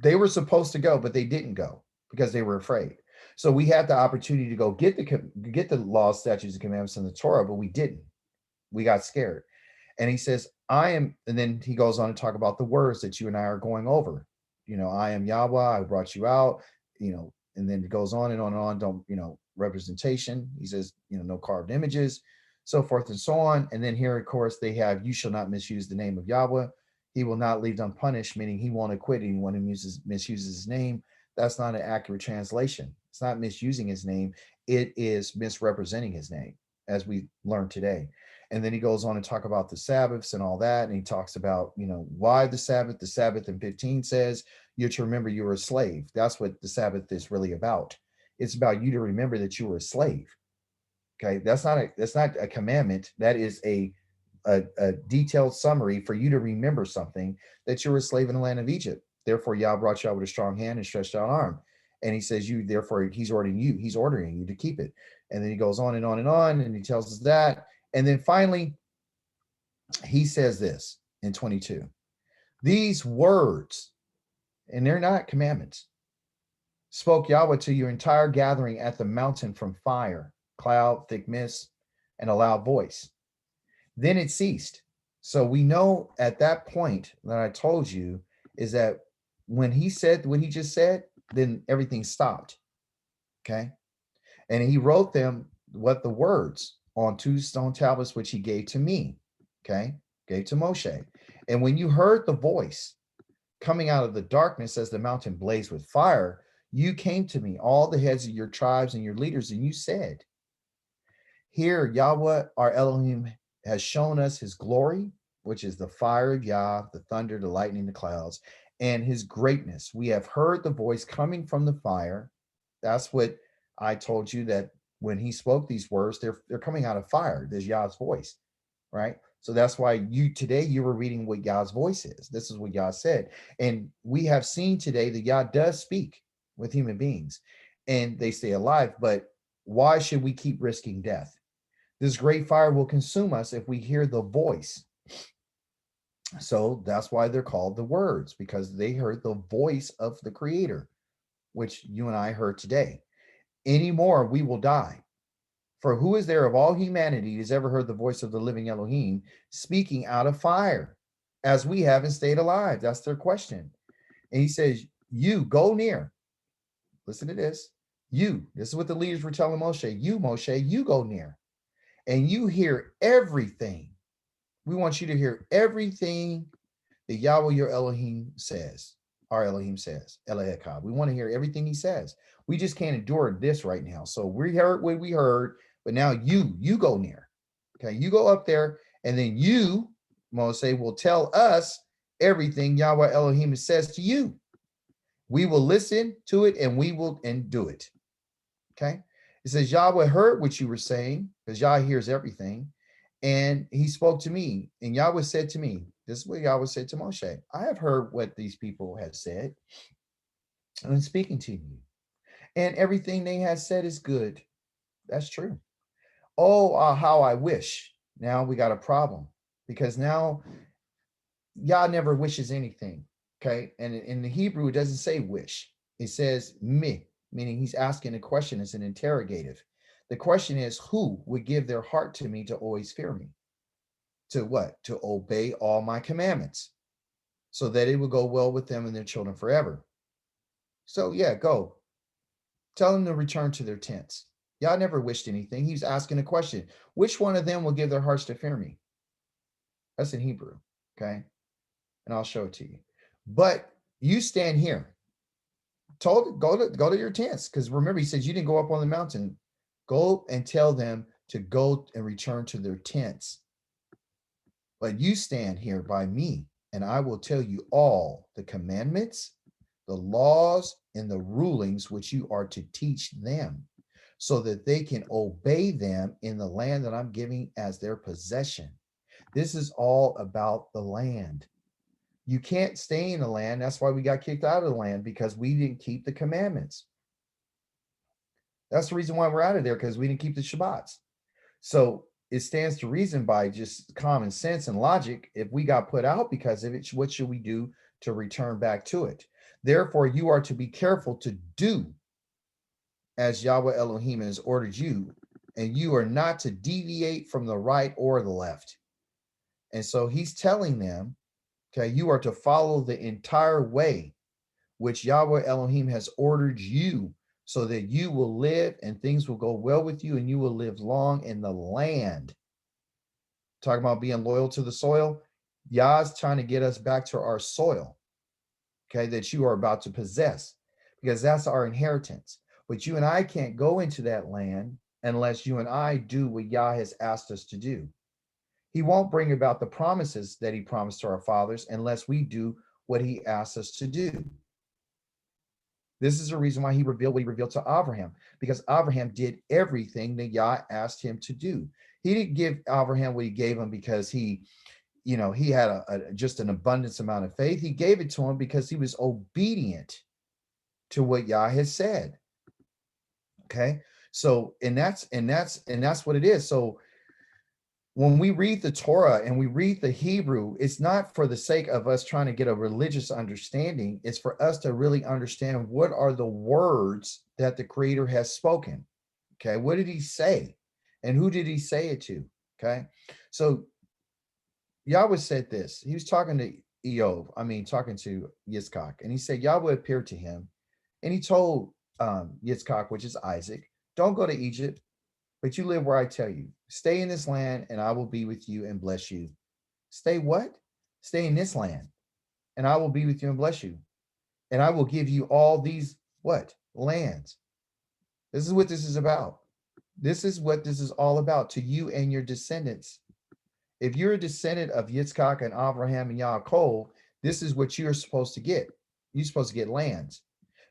They were supposed to go, but they didn't go because they were afraid. So we had the opportunity to go get the laws, statutes, and commandments in the Torah, but we didn't. We got scared. And he says, I am, and then he goes on to talk about the words that you and I are going over. You know, I am Yahweh, I brought you out, you know, and then it goes on and on and on. Don't, you know, representation. He says, you know, no carved images, so forth and so on. And then here, of course, they have, you shall not misuse the name of Yahweh. He will not leave unpunished, meaning he won't acquit anyone who misuses his name. That's not an accurate translation. It's not misusing his name. It is misrepresenting his name, as we learned today. And then he goes on to talk about the Sabbaths and all that. And he talks about, you know, why the Sabbath. The Sabbath in 15 says you're to remember you were a slave. That's what the Sabbath is really about. It's about you to remember that you were a slave. Okay. That's not a commandment. That is a detailed summary for you to remember something, that you were a slave in the land of Egypt. Therefore, Yah brought you out with a strong hand and stretched out arm. And he says, therefore, he's ordering you to keep it. And then he goes on and on and on. And he tells us that. And then finally, he says this in 22, these words, and they're not commandments, spoke Yahweh to your entire gathering at the mountain from fire, cloud, thick mist, and a loud voice. Then it ceased. So we know at that point that I told you is that when he said what he just said, then everything stopped. Okay. And he wrote them what the words on 2 stone tablets, which he gave to me. Okay. Gave to Moshe. And when you heard the voice coming out of the darkness as the mountain blazed with fire, you came to me, all the heads of your tribes and your leaders, and you said, here Yahweh, our Elohim, has shown us his glory, which is the fire of Yah, the thunder, the lightning, the clouds, and his greatness. We have heard the voice coming from the fire. That's what I told you, that when he spoke these words, they're coming out of fire. There's Yah's voice, right? So that's why you were reading what Yah's voice is. This is what Yah said. And we have seen today that Yah does speak with human beings and they stay alive. But why should we keep risking death? This great fire will consume us if we hear the voice. So that's why they're called the words, because they heard the voice of the Creator, which you and I heard today. Anymore, we will die. For who is there of all humanity has ever heard the voice of the living Elohim speaking out of fire, as we haven't stayed alive? That's their question. And he says, you go near. Listen to this. This is what the leaders were telling Moshe. Moshe, you go near. And you hear everything. We want you to hear everything that Yahweh your Elohim says. Our Elohim says, Elahekah. We want to hear everything he says. We just can't endure this right now. So we heard what we heard, but now you go near. Okay, you go up there, and then you, Moses, will tell us everything Yahweh Elohim says to you. We will listen to it, and we will do it. Okay. It says Yahweh heard what you were saying, because Yah hears everything. And he spoke to me, and Yahweh said to me, this is what Yahweh said to Moshe. I have heard what these people have said, and I'm speaking to you. And everything they have said is good. That's true. Oh, how I wish. Now we got a problem, because now Yah never wishes anything. Okay. And in the Hebrew, it doesn't say wish. It says me, meaning he's asking a question as an interrogative. The question is, who would give their heart to me to always fear me? To what? To obey all my commandments, so that it would go well with them and their children forever. So yeah, go. Tell them to return to their tents. Yah never wished anything. He's asking a question. Which one of them will give their hearts to fear me? That's in Hebrew. Okay. And I'll show it to you. But you stand here. Told go to your tents, because remember, he says you didn't go up on the mountain. Go and tell them to go and return to their tents. But you stand here by me, and I will tell you all the commandments, the laws, and the rulings which you are to teach them, so that they can obey them in the land that I'm giving as their possession. This is all about the land. You can't stay in the land. That's why we got kicked out of the land, because we didn't keep the commandments. That's the reason why we're out of there, because we didn't keep the Shabbats. So it stands to reason, by just common sense and logic, if we got put out because of it, what should we do to return back to it? Therefore, you are to be careful to do as Yahweh Elohim has ordered you, and you are not to deviate from the right or the left. And so he's telling them, okay, you are to follow the entire way which Yahweh Elohim has ordered you, so that you will live and things will go well with you and you will live long in the land. Talking about being loyal to the soil. Yah's trying to get us back to our soil, okay, that you are about to possess, because that's our inheritance. But you and I can't go into that land unless you and I do what Yah has asked us to do. He won't bring about the promises that he promised to our fathers unless we do what he asks us to do. This is the reason why he revealed what he revealed to Abraham, because Abraham did everything that Yah asked him to do. He didn't give Abraham what he gave him because he had just an abundance amount of faith. He gave it to him because he was obedient to what Yah has said. Okay. So, and that's what it is. So when we read the Torah and we read the Hebrew, it's not for the sake of us trying to get a religious understanding. It's for us to really understand what are the words that the Creator has spoken. Okay. What did he say? And who did he say it to? Okay. So Yahweh said this. He was talking to talking to Yitzchak, and he said, Yahweh appeared to him, and he told Yitzchak, which is Isaac, don't go to Egypt, but you live where I tell you. Stay in this land, and I will be with you and bless you. Stay what? Stay in this land, and I will be with you and bless you. And I will give you all these, what? Lands. This is what this is about. This is what this is all about, to you and your descendants. If you're a descendant of Yitzchak and Abraham and Yaakov, this is what you're supposed to get. You're supposed to get lands,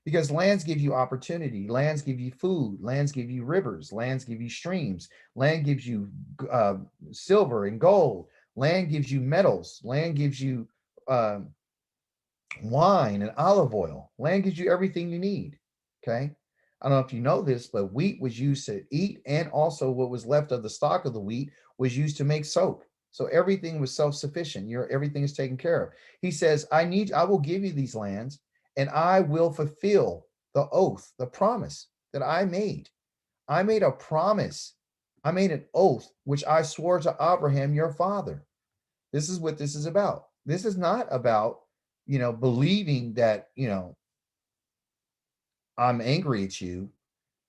because lands give you opportunity. Lands give you food. Lands give you rivers. Lands give you streams. Land gives you silver and gold. Land gives you metals. Land gives you wine and olive oil. Land gives you everything you need. Okay. I don't know if you know this, but wheat was used to eat, and also what was left of the stalk of the wheat was used to make soap. So everything was self-sufficient. Everything is taken care of. He says, I will give you these lands, and I will fulfill the oath, the promise that I made. I made a promise. I made an oath, which I swore to Abraham, your father. This is what this is about. This is not about, believing that, I'm angry at you.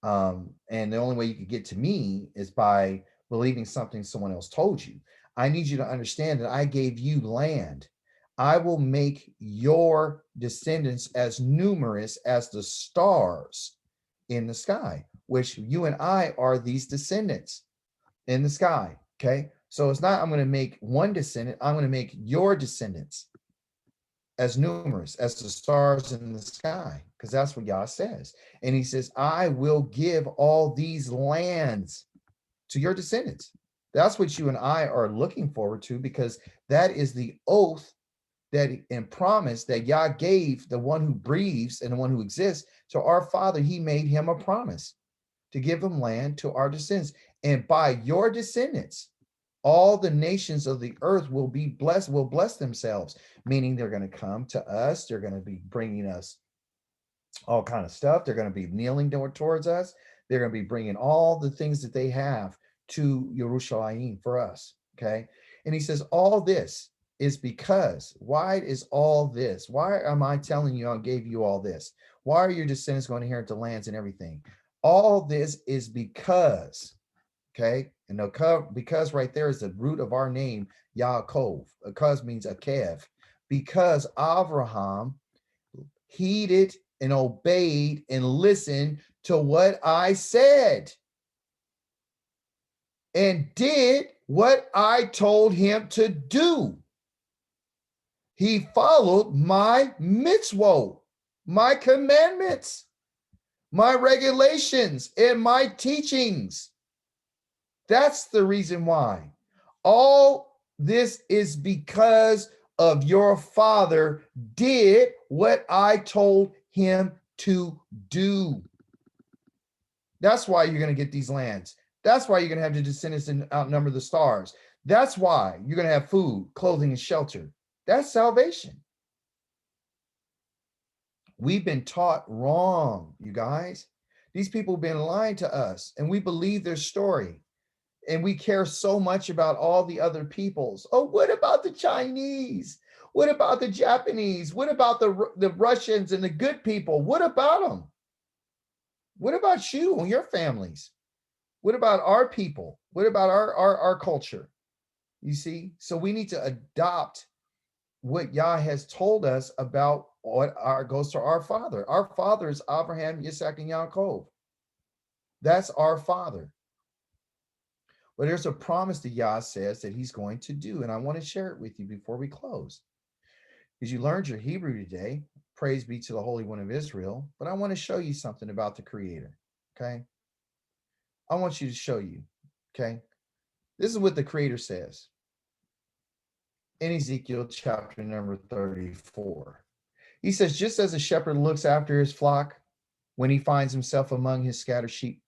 And the only way you could get to me is by believing something someone else told you. I need you to understand that I gave you land. I will make your descendants as numerous as the stars in the sky, which you and I are these descendants in the sky. Okay. So it's not, I'm going to make one descendant, I'm going to make your descendants as numerous as the stars in the sky, because that's what Yah says. And he says, I will give all these lands to your descendants. That's what you and I are looking forward to, because that is the oath that and promise that Yah gave the one who breathes and the one who exists to our father. He made him a promise to give him land to our descendants. And by your descendants, all the nations of the earth will be blessed, will bless themselves, meaning they're going to come to us. They're going to be bringing us all kind of stuff. They're going to be kneeling towards us. They're going to be bringing all the things that they have to Yerushalayim for us. Okay. And he says, all this is because, why is all this? Why am I telling you I gave you all this? Why are your descendants going to inherit the lands and everything? All this is because, okay, and the because right there is the root of our name, Yaakov. Because means a kev. Because Abraham heeded and obeyed and listened to what I said and did what I told him to do. He followed my mitzvot, my commandments, my regulations, and my teachings. That's the reason why. All this is because of your father did what I told him to do. That's why you're going to get these lands. That's why you're going to have the descendants and outnumber the stars. That's why you're going to have food, clothing, and shelter. That's salvation. We've been taught wrong, you guys. These people have been lying to us, and we believe their story. And we care so much about all the other peoples. Oh, what about the Chinese? What about the Japanese? What about the Russians and the good people? What about them? What about you and your families? What about our people? What about our culture? You see, so we need to adopt what Yah has told us about what goes to our father. Our father is Abraham, Yitzhak, and Yaakov. That's our father. But there's a promise that Yah says that he's going to do, and I want to share it with you before we close. Because you learned your Hebrew today, praise be to the Holy One of Israel, but I want to show you something about the Creator, okay? I want you to show you, okay? This is what the Creator says in Ezekiel chapter number 34. He says, just as a shepherd looks after his flock when he finds himself among his scattered sheep,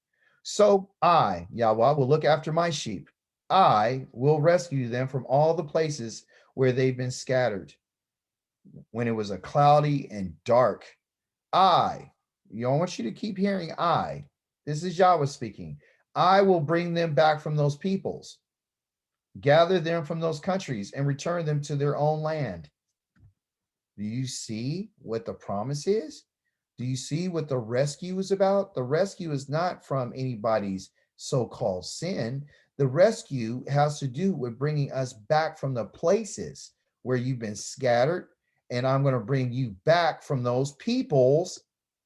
so I, Yahweh, will look after my sheep. I will rescue them from all the places where they've been scattered. When it was a cloudy and dark, I want you to keep hearing I. This is Yahweh speaking. I will bring them back from those peoples, gather them from those countries, and return them to their own land. Do you see what the promise is? Do you see what the rescue is about? The rescue is not from anybody's so-called sin. The rescue has to do with bringing us back from the places where you've been scattered. And I'm going to bring you back from those peoples,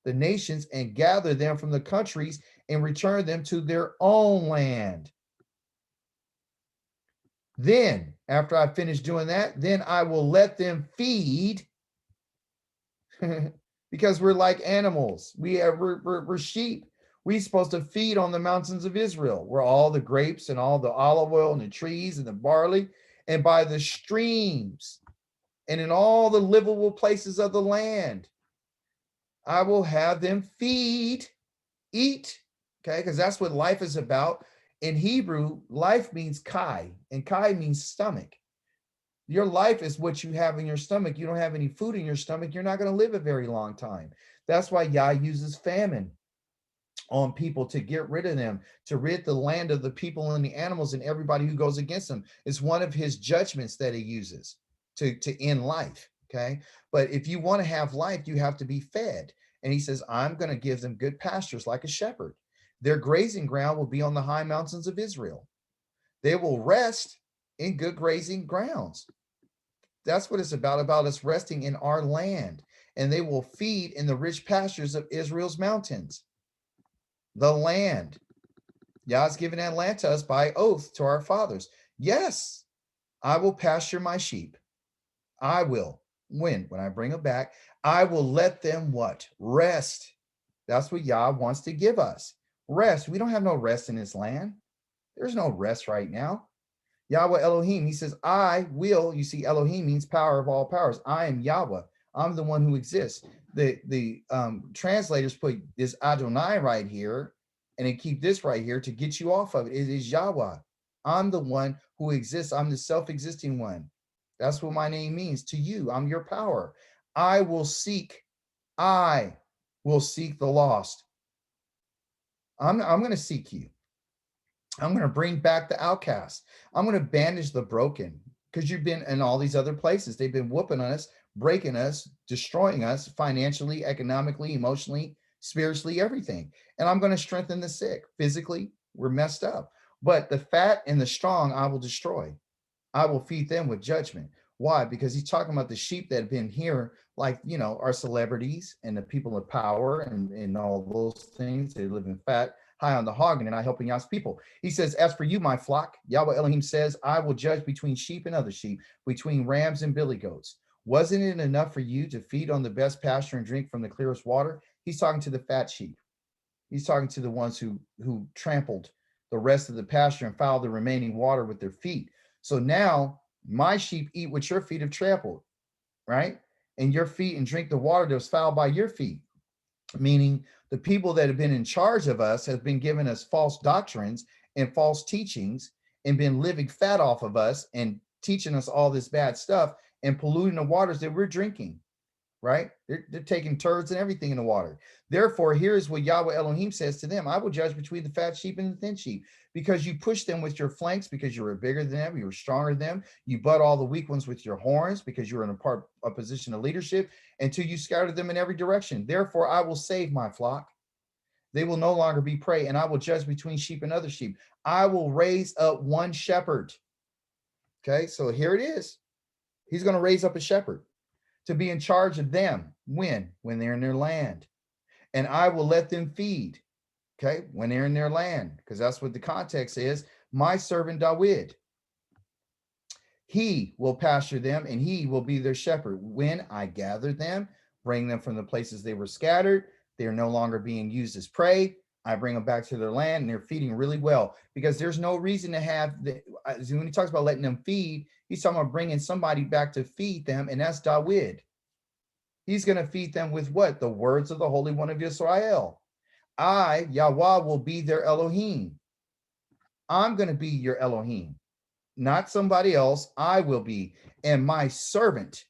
the nations, and gather them from the countries and return them to their own land. Then, after I finish doing that, then I will let them feed because we're like animals. We're sheep. We're supposed to feed on the mountains of Israel, where all the grapes and all the olive oil and the trees and the barley, and by the streams, and in all the livable places of the land. I will have them feed, eat, okay, because that's what life is about. In Hebrew, life means kai, and kai means stomach. Your life is what you have in your stomach. You don't have any food in your stomach, you're not going to live a very long time. That's why Yah uses famine on people to get rid of them, to rid the land of the people and the animals and everybody who goes against them. It's one of his judgments that he uses to end life, okay? But if you want to have life, you have to be fed. And he says, I'm going to give them good pastures like a shepherd. Their grazing ground will be on the high mountains of Israel. They will rest in good grazing grounds. That's what it's about us resting in our land. And they will feed in the rich pastures of Israel's mountains. The land. Yah's given that land to us by oath to our fathers. Yes, I will pasture my sheep. I will. When I bring them back, I will let them what? Rest. That's what Yah wants to give us. Rest. We don't have no rest in this land. There's no rest right now. Yahweh Elohim, he says, I will. You see, Elohim means power of all powers. I am Yahweh. I'm the one who exists. The translators put this Adonai right here, and they keep this right here to get you off of it. It is Yahweh. I'm the one who exists. I'm the self-existing one. That's what my name means to you. I'm your power. I will seek the lost. I'm going to seek you. I'm going to bring back the outcast. I'm going to bandage the broken, because you've been in all these other places. They've been whooping on us, breaking us, destroying us financially, economically, emotionally, spiritually, everything. And I'm going to strengthen the sick. Physically, we're messed up. But the fat and the strong, I will destroy. I will feed them with judgment. Why? Because he's talking about the sheep that have been here, like, our celebrities and the people of power and all those things. They live in fat, high on the hog, and they're not helping Yah's people. He says, as for you, my flock, Yahweh Elohim says, I will judge between sheep and other sheep, between rams and billy goats. Wasn't it enough for you to feed on the best pasture and drink from the clearest water? He's talking to the fat sheep. He's talking to the ones who trampled the rest of the pasture and fouled the remaining water with their feet. So now my sheep eat what your feet have trampled, right? And your feet and drink the water that was fouled by your feet. Meaning the people that have been in charge of us have been giving us false doctrines and false teachings and been living fat off of us and teaching us all this bad stuff and polluting the waters that we're drinking, right? They're taking turds and everything in the water. Therefore, here's what Yahweh Elohim says to them. I will judge between the fat sheep and the thin sheep, because you push them with your flanks, because you were bigger than them, you were stronger than them. You butt all the weak ones with your horns, because you're in a position of leadership, until you scatter them in every direction. Therefore, I will save my flock. They will no longer be prey, and I will judge between sheep and other sheep. I will raise up one shepherd. Okay, so here it is. He's going to raise up a shepherd to be in charge of them. When they're in their land. And I will let them feed. Okay, when they're in their land, because that's what the context is. My servant David, he will pasture them, and he will be their shepherd. When I gather them, bring them from the places they were scattered, they are no longer being used as prey. I bring them back to their land, and they're feeding really well, because there's no reason to have when he talks about letting them feed, he's talking about bringing somebody back to feed them, and that's David. He's going to feed them with what? The words of the Holy One of Israel. I, Yahweh, will be their Elohim. I'm going to be your Elohim, not somebody else. I will be. And my servant,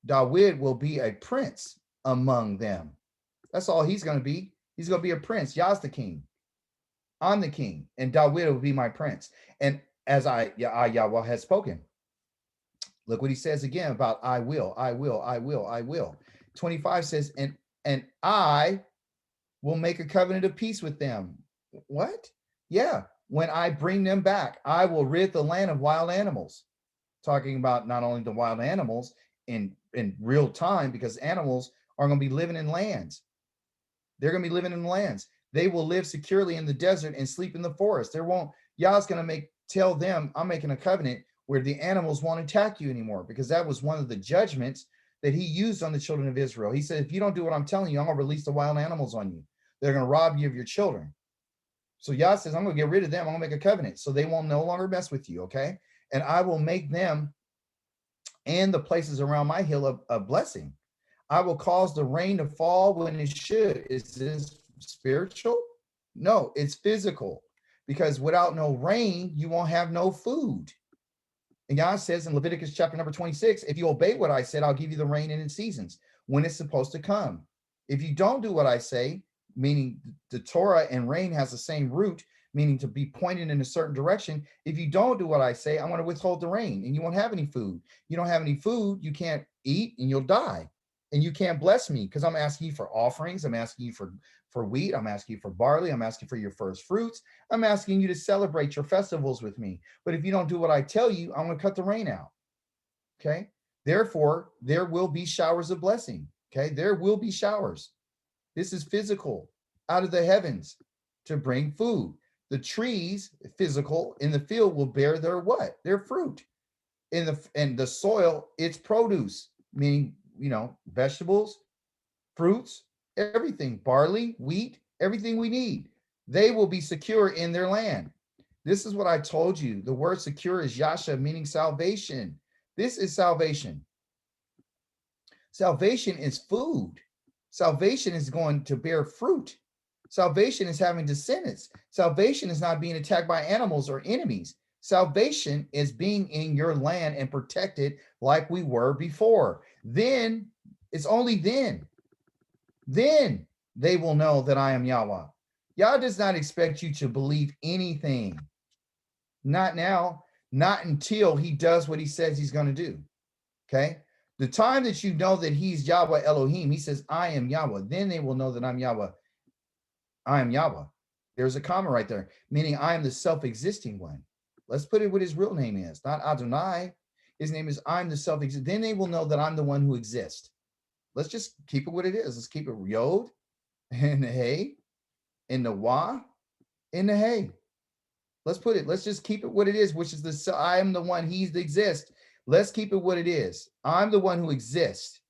David, will be a prince among them. That's all he's going to be. He's going to be a prince. Yah's the king. I'm the king. And David will be my prince. And as Yahweh has spoken. Look what he says again about I will, I will, I will, I will. 25 says, and I will make a covenant of peace with them. What? Yeah. When I bring them back, I will rid the land of wild animals. Talking about not only the wild animals in real time, because animals are going to be living in lands. They're going to be living in lands. They will live securely in the desert and sleep in the forest. Yah's going to tell them, I'm making a covenant where the animals won't attack you anymore, because that was one of the judgments that he used on the children of Israel. He said, if you don't do what I'm telling you, I'm going to release the wild animals on you. They're going to rob you of your children. So Yah says, I'm going to get rid of them. I'm going to make a covenant so they won't no longer mess with you, okay? And I will make them and the places around my hill a blessing. I will cause the rain to fall when it should. Is this spiritual? No, it's physical. Because without no rain, you won't have no food. And Yah says in Leviticus chapter number 26, if you obey what I said, I'll give you the rain in its seasons, when it's supposed to come. If you don't do what I say, meaning the Torah and rain has the same root, meaning to be pointed in a certain direction. If you don't do what I say, I'm going to withhold the rain and you won't have any food. You don't have any food, you can't eat and you'll die. And you can't bless me because I'm asking you for offerings. I'm asking you for wheat. I'm asking you for barley. I'm asking for your first fruits. I'm asking you to celebrate your festivals with me. But if you don't do what I tell you, I'm going to cut the rain out. Okay. Therefore, there will be showers of blessing. Okay. There will be showers. This is physical, out of the heavens to bring food. The trees, physical, in the field will bear their what? Their fruit. And the soil, its produce, meaning, vegetables, fruits, everything, barley, wheat, everything we need. They will be secure in their land. This is what I told you. The word secure is yasha, meaning salvation. This is salvation. Salvation is food. Salvation is going to bear fruit. Salvation is having descendants. Salvation is not being attacked by animals or enemies. Salvation is being in your land and protected like we were before. Then, it's only then they will know that I am Yahweh. Yah does not expect you to believe anything. Not now, not until he does what he says he's going to do. Okay? The time that you know that he's Yahweh Elohim, he says, I am Yahweh, then they will know that I'm Yahweh. I am Yahweh. There's a comma right there, meaning I am the self-existing one. Let's put it what his real name is, not Adonai. His name is I'm the self-existing. Then they will know that I'm the one who exists. Let's just keep it what it is. Let's keep it Yod and the Hey and the Wah and the Hey. Let's just keep it what it is, which is the I am the one, he's the exist. Let's keep it what it is. I'm the one who exists.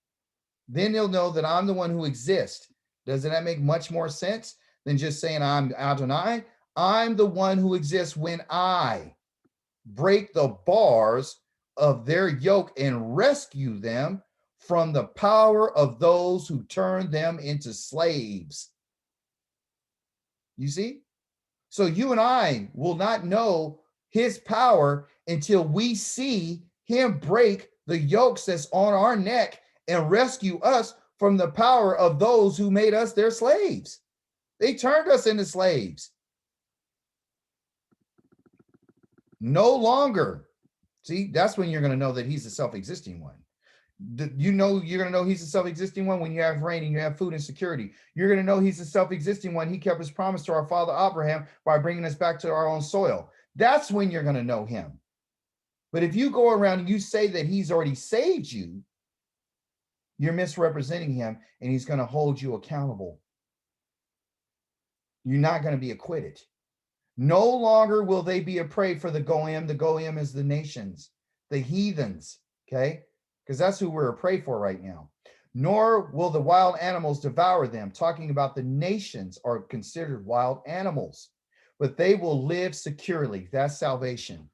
Then they'll know that I'm the one who exists. Doesn't that make much more sense than just saying I'm Adonai? I'm the one who exists when I break the bars of their yoke and rescue them from the power of those who turn them into slaves. You see? So you and I will not know his power until we see him break the yokes that's on our neck and rescue us from the power of those who made us their slaves. They turned us into slaves. No longer. See, that's when you're going to know that he's the self-existing one. You're going to know he's the self-existing one when you have rain and you have food and security. You're going to know he's the self-existing one. He kept his promise to our father Abraham by bringing us back to our own soil. That's when you're going to know him. But if you go around and you say that he's already saved you, you're misrepresenting him and he's going to hold you accountable. You're not going to be acquitted. No longer will they be a prey for the Goyim. The Goyim is the nations, the heathens, okay? Because that's who we're a prey for right now. Nor will the wild animals devour them. Talking about the nations are considered wild animals, but they will live securely. That's salvation.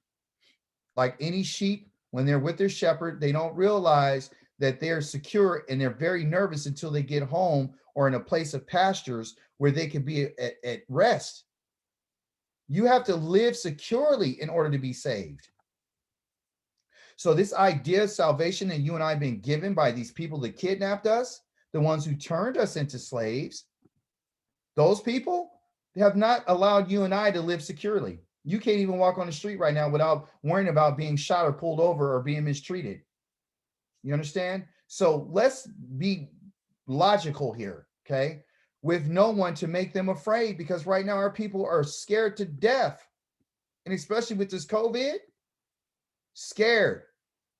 Like any sheep, when they're with their shepherd, they don't realize that they're secure and they're very nervous until they get home or in a place of pastures where they can be at rest. You have to live securely in order to be saved. So this idea of salvation that you and I have been given by these people that kidnapped us, the ones who turned us into slaves, those people have not allowed you and I to live securely. You can't even walk on the street right now without worrying about being shot or pulled over or being mistreated. You understand? So let's be logical here, okay? With no one to make them afraid, because right now our people are scared to death. And especially with this COVID, scared.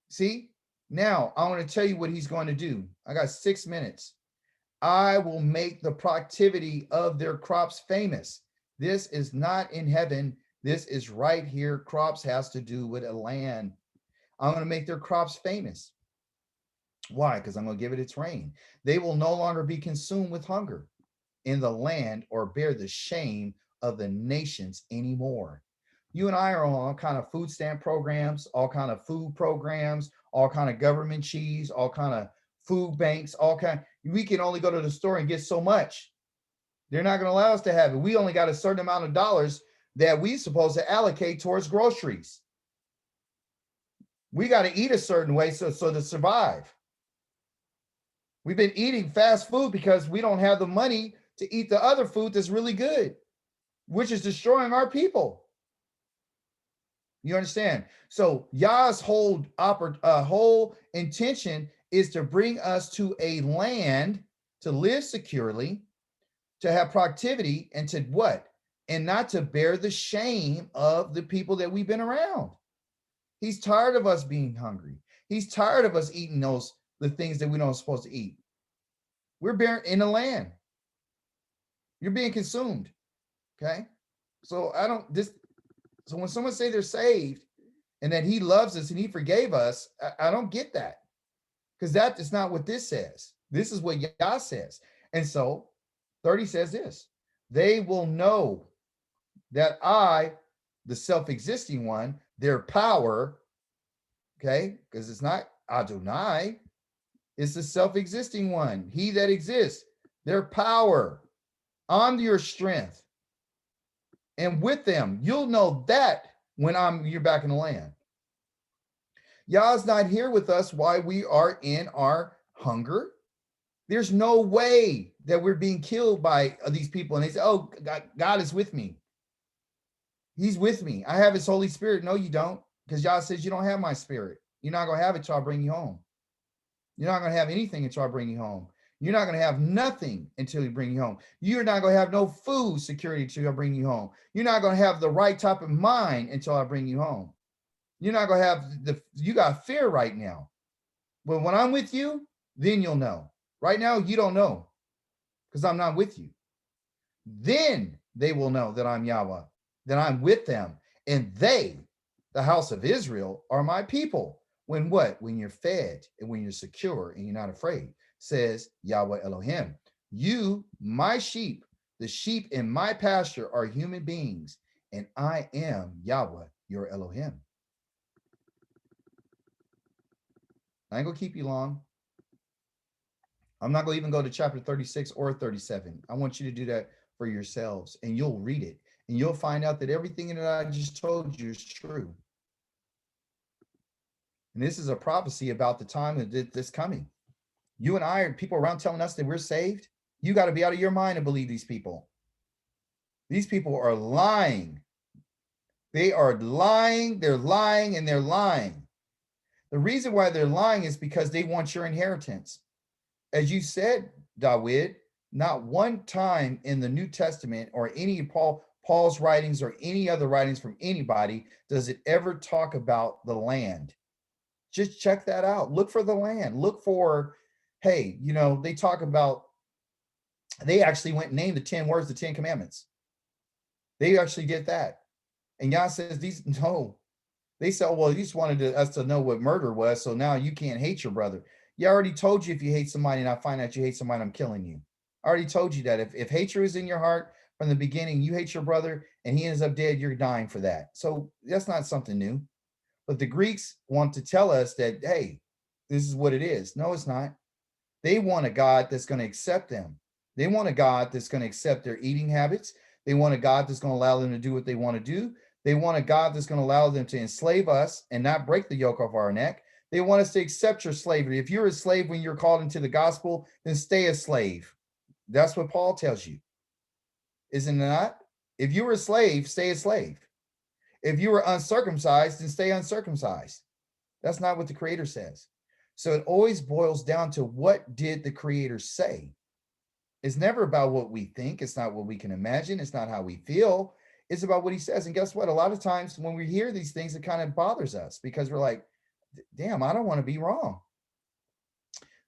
See, now I want to tell you what he's going to do. I got 6 minutes. I will make the productivity of their crops famous. This is not in heaven. This is right here. Crops has to do with a land. I'm going to make their crops famous. Why? Because I'm going to give it its rain. They will no longer be consumed with hunger in the land or bear the shame of the nations anymore. You and I are on all kind of food stamp programs, all kind of food programs, all kind of government cheese, all kind of food banks, all kind. We can only go to the store and get so much. They're not going to allow us to have it. We only got a certain amount of dollars that we supposed to allocate towards groceries. We got to eat a certain way so to survive. We've been eating fast food because we don't have the money to eat the other food that's really good, which is destroying our people. You understand? So Yah's whole intention is to bring us to a land to live securely, to have productivity, and to what? And not to bear the shame of the people that we've been around. He's tired of us being hungry. He's tired of us eating the things that we don't supposed to eat. We're bearing in the land. You're being consumed. Okay. So I don't this. So when someone say they're saved and that he loves us and he forgave us, I don't get that, because that is not what this says. This is what Yah says. And so 30 says this: they will know that I, the self-existing one, their power, okay, because it's not Adonai, it's the self-existing one, he that exists, their power, I'm your strength. And with them, you'll know that when you're back in the land. Yah's not here with us while we are in our hunger. There's no way that we're being killed by these people. And they say, oh, God is with me. He's with me. I have his Holy Spirit. No, you don't. Because Yah says you don't have my spirit. You're not going to have it till I bring you home. You're not going to have anything until I bring you home. You're not going to have nothing until you bring you home. You're not going to have no food security until I bring you home. You're not going to have the right type of mind until I bring you home. You're not going to have you got fear right now. But when I'm with you, then you'll know. Right now, you don't know because I'm not with you. Then they will know that I'm Yahweh, that I'm with them. And they, the house of Israel, are my people. When what? When you're fed and when you're secure and you're not afraid, says Yahweh Elohim. You, my sheep, the sheep in my pasture are human beings, and I am Yahweh, your Elohim. I ain't gonna keep you long. I'm not gonna even go to chapter 36 or 37. I want you to do that for yourselves, and you'll read it, and you'll find out that everything that I just told you is true. And this is a prophecy about the time that's coming. You and I are people around telling us that we're saved. You got to be out of your mind to believe these people. These people are lying. They are lying, they're lying, and they're lying. The reason why they're lying is because they want your inheritance. As you said, Dawid, not one time in the New Testament or any of Paul's writings or any other writings from anybody does it ever talk about the land. Just check that out. Look for the land. Look for, hey, they talk about, they actually went and named the 10 words, the 10 commandments. They actually did that. And Yah says no. They said, well, you just wanted us to know what murder was, so now you can't hate your brother. Yeah, I already told you if you hate somebody and I find out you hate somebody, I'm killing you. I already told you that. If hatred is in your heart from the beginning, you hate your brother and he ends up dead, you're dying for that. So that's not something new. But the Greeks want to tell us that, hey, this is what it is. No, it's not. They want a God that's going to accept them. They want a God that's going to accept their eating habits. They want a God that's going to allow them to do what they want to do. They want a God that's going to allow them to enslave us and not break the yoke off our neck. They want us to accept your slavery. If you're a slave when you're called into the gospel, then stay a slave. That's what Paul tells you. Isn't it not? If you were a slave, stay a slave. If you were uncircumcised, then stay uncircumcised. That's not what the Creator says. So it always boils down to, what did the Creator say? It's never about what we think. It's not what we can imagine. It's not how we feel. It's about what he says. And guess what? A lot of times when we hear these things, it kind of bothers us because we're like, damn, I don't want to be wrong.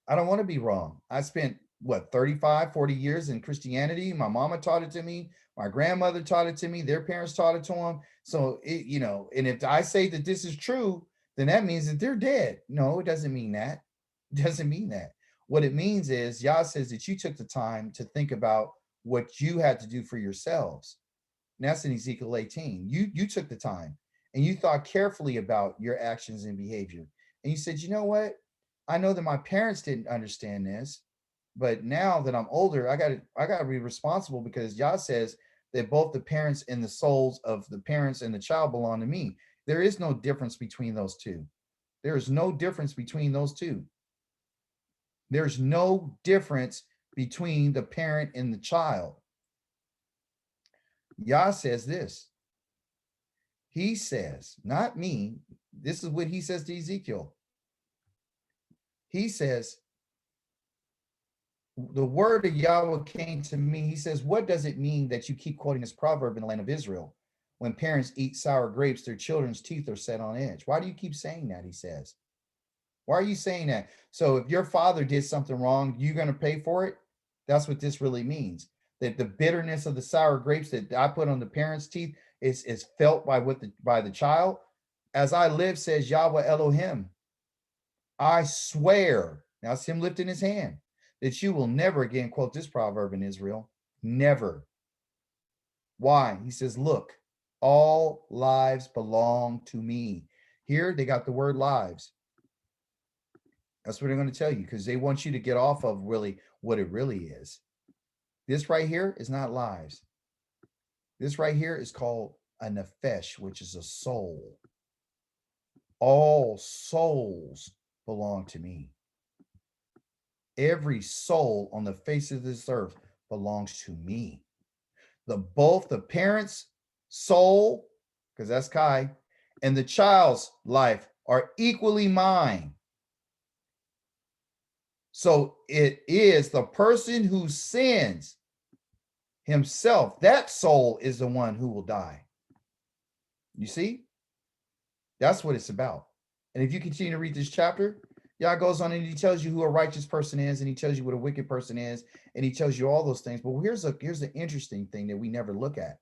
I don't want to be wrong. I spent 35, 40 years in Christianity. My mama taught it to me. My grandmother taught it to me. Their parents taught it to them. So, and if I say that this is true, then that means that they're dead. No, it doesn't mean that. It doesn't mean that. What it means is Yah says that you took the time to think about what you had to do for yourselves. And that's in Ezekiel 18. You took the time and you thought carefully about your actions and behavior. And you said, you know what? I know that my parents didn't understand this, but now that I'm older, I got to be responsible, because Yah says that both the parents and the souls of the parents and the child belong to me. There is no difference between those two. There is no difference between those two. There's no difference between the parent and the child. Yah says this. He says, not me. This is what he says to Ezekiel. He says, the word of Yahweh came to me. He says, what does it mean that you keep quoting this proverb in the land of Israel? When parents eat sour grapes, their children's teeth are set on edge. Why do you keep saying that? He says. Why are you saying that? So if your father did something wrong, you're going to pay for it? That's what this really means. that the bitterness of the sour grapes that I put on the parents' teeth is felt by the child. As I live, says Yahweh Elohim, I swear, now it's him lifting his hand, that you will never again quote this proverb in Israel. Never. Why? He says, look, all lives belong to me. Here they got the word lives. That's what they're going to tell you, because they want you to get off of really what it really is. This right here is not lives. This right here is called a nefesh, which is a soul. All souls belong to me. Every soul on the face of this earth belongs to me. Both the parent's soul, because that's Kai, and the child's life are equally mine. So it is the person who sins himself, that soul is the one who will die. You see? That's what it's about. And if you continue to read this chapter, Yah goes on and he tells you who a righteous person is, and he tells you what a wicked person is, and he tells you all those things. But here's the interesting thing that we never look at.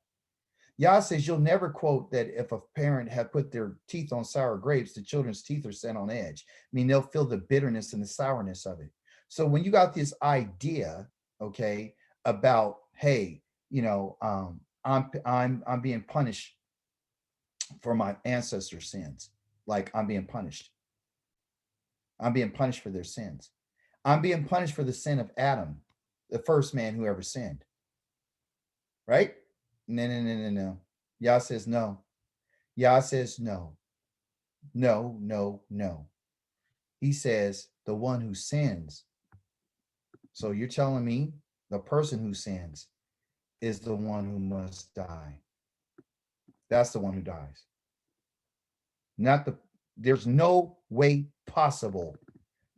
Yah says you'll never quote that if a parent had put their teeth on sour grapes, the children's teeth are set on edge. I mean, they'll feel the bitterness and the sourness of it. So when you got this idea, okay, about, hey, you know, I'm being punished for my ancestors' sins. Like I'm being punished. I'm being punished for their sins. I'm being punished for the sin of Adam, the first man who ever sinned. Right? No. Yah says no. Yah says no. No. He says the one who sins. So you're telling me the person who sins is the one who must die. That's the one who dies. There's no way possible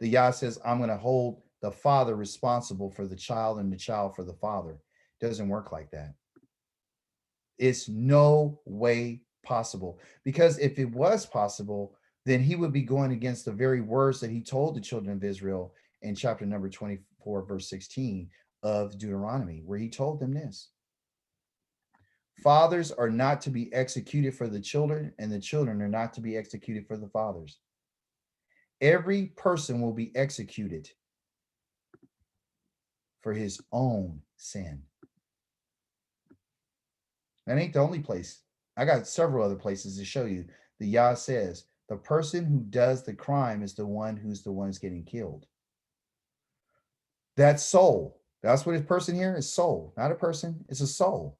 that Yah says, I'm going to hold the father responsible for the child and the child for the father. It doesn't work like that. It's no way possible. Because if it was possible, then he would be going against the very words that he told the children of Israel in chapter number 24, verse 16 of Deuteronomy, where he told them this. Fathers are not to be executed for the children, and the children are not to be executed for the fathers. Every person will be executed for his own sin. That ain't the only place. I got several other places to show you. The Yah says the person who does the crime is the one who's getting killed. That soul. That's what a person here is. Soul, not a person. It's a soul.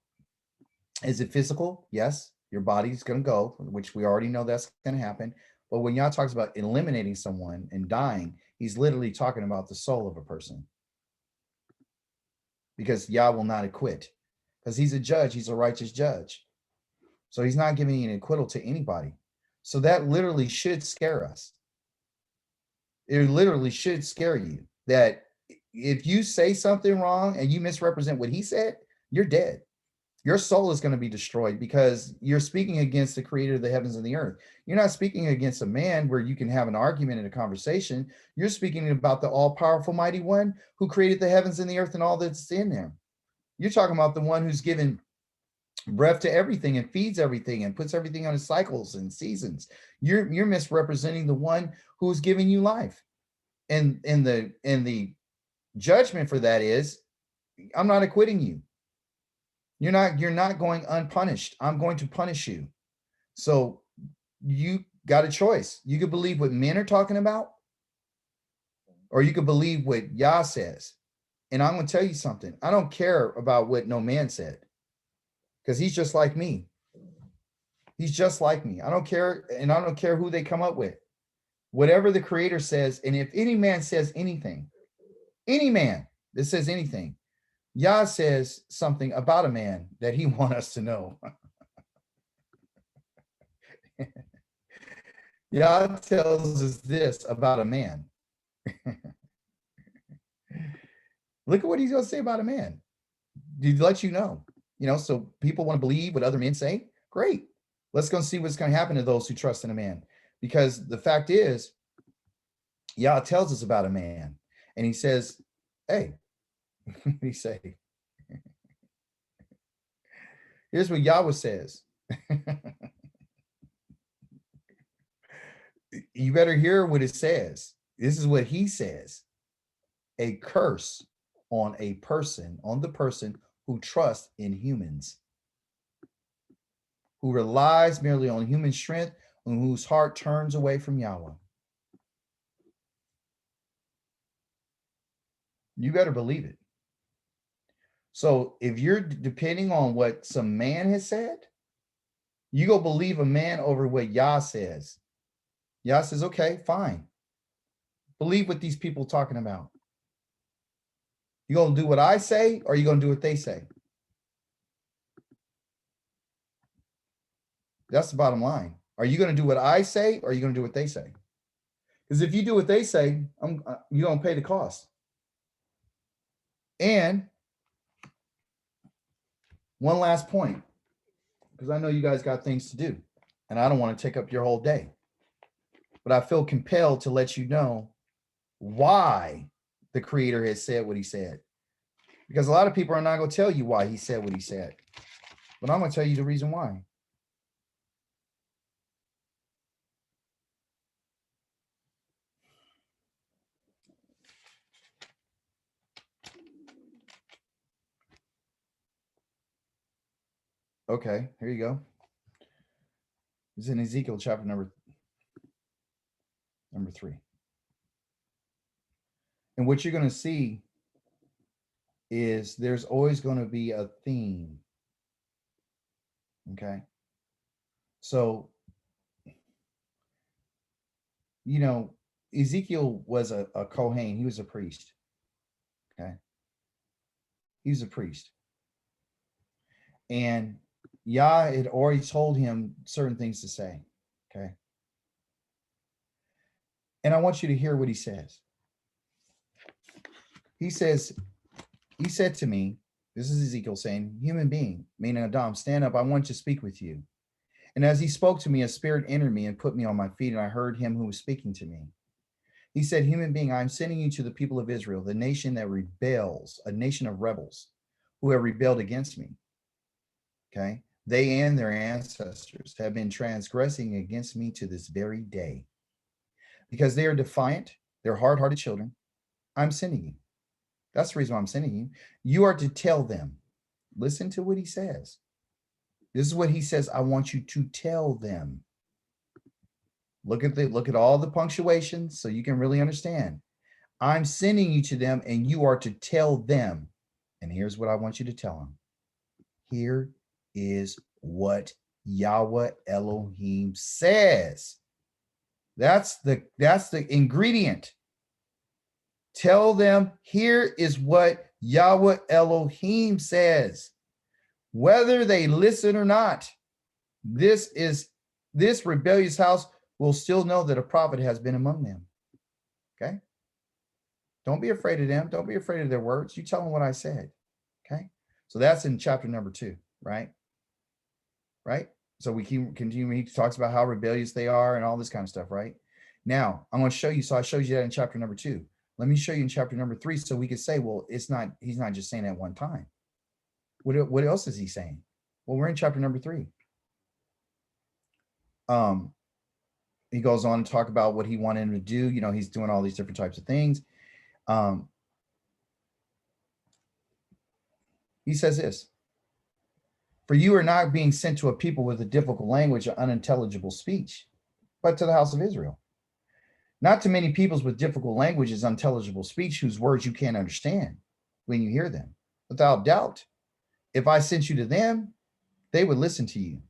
Is it physical? Yes. Your body's going to go, which we already know that's going to happen. But when Yah talks about eliminating someone and dying, he's literally talking about the soul of a person. Because Yah will not acquit. Because he's a judge. He's a righteous judge. So he's not giving an acquittal to anybody. So that literally should scare us. It literally should scare you that if you say something wrong and you misrepresent what he said, you're dead. Your soul is going to be destroyed because you're speaking against the creator of the heavens and the earth. You're not speaking against a man where you can have an argument and a conversation. You're speaking about the all-powerful mighty one who created the heavens and the earth and all that's in them. You're talking about the one who's given breath to everything and feeds everything and puts everything on its cycles and seasons. You're misrepresenting the one who's giving you life. And the judgment for that is, I'm not acquitting you. You're not going unpunished. I'm going to punish you. So you got a choice. You could believe what men are talking about, or you could believe what Yah says. And I'm going to tell you something. I don't care about what no man said, because he's just like me. He's just like me. I don't care, and I don't care who they come up with. Whatever the creator says, and if any man says anything, any man that says anything, Yah says something about a man that he wants us to know. Yah tells us this about a man. Look at what he's going to say about a man. He lets you know. So people want to believe what other men say. Great. Let's go and see what's going to happen to those who trust in a man. Because the fact is, Yah tells us about a man. And he says, hey, what did he say? Here's what Yahweh says. You better hear what it says. This is what he says. A curse on a person, on the person who trusts in humans, who relies merely on human strength, and whose heart turns away from Yahweh. You better believe it. So if you're depending on what some man has said, you go believe a man over what Yah says. Yah says, okay, fine. Believe what these people are talking about. You gonna do what I say, or you gonna do what they say? That's the bottom line. Are you gonna do what I say, or are you gonna do what they say? Because if you do what they say, you're gonna pay the cost. And one last point, because I know you guys got things to do, and I don't want to take up your whole day, but I feel compelled to let you know why the Creator has said what he said. Because a lot of people are not going to tell you why he said what he said, but I'm going to tell you the reason why. Okay, here you go. It's in Ezekiel chapter number 3. And what you're going to see is there's always going to be a theme. Okay. So, you know, Ezekiel was a Kohen. He was a priest. Okay. He was a priest. And Yah had already told him certain things to say. Okay. And I want you to hear what he says. He said to me, this is Ezekiel saying, human being, meaning Adam, stand up. I want to speak with you. And as he spoke to me, a spirit entered me and put me on my feet, and I heard him who was speaking to me. He said, human being, I'm sending you to the people of Israel, the nation that rebels, a nation of rebels who have rebelled against me. Okay. They and their ancestors have been transgressing against me to this very day. Because they are defiant, they're hard-hearted children, I'm sending you. That's the reason why I'm sending you. You are to tell them. Listen to what he says. This is what he says. I want you to tell them. Look at all the punctuation so you can really understand. I'm sending you to them, and you are to tell them. And here's what I want you to tell them. Here is what Yahweh Elohim says. That's the ingredient. Tell them, here is what Yahweh Elohim says. Whether they listen or not, this rebellious house will still know that a prophet has been among them. Okay? Don't be afraid of them. Don't be afraid of their words. You tell them what I said. Okay? So that's in chapter number 2, right? Right? So we keep continuing. He talks about how rebellious they are and all this kind of stuff, right? Now, I'm going to show you. So I showed you that in chapter number 2. Let me show you in chapter number 3 so we could say, well, he's not just saying that one time. What else is he saying? Well, we're in chapter number 3. He goes on to talk about what he wanted him to do. You know, he's doing all these different types of things. He says this, for you are not being sent to a people with a difficult language or unintelligible speech, but to the house of Israel. Not to many peoples with difficult languages, unintelligible speech, whose words you can't understand when you hear them. Without doubt, if I sent you to them, they would listen to you.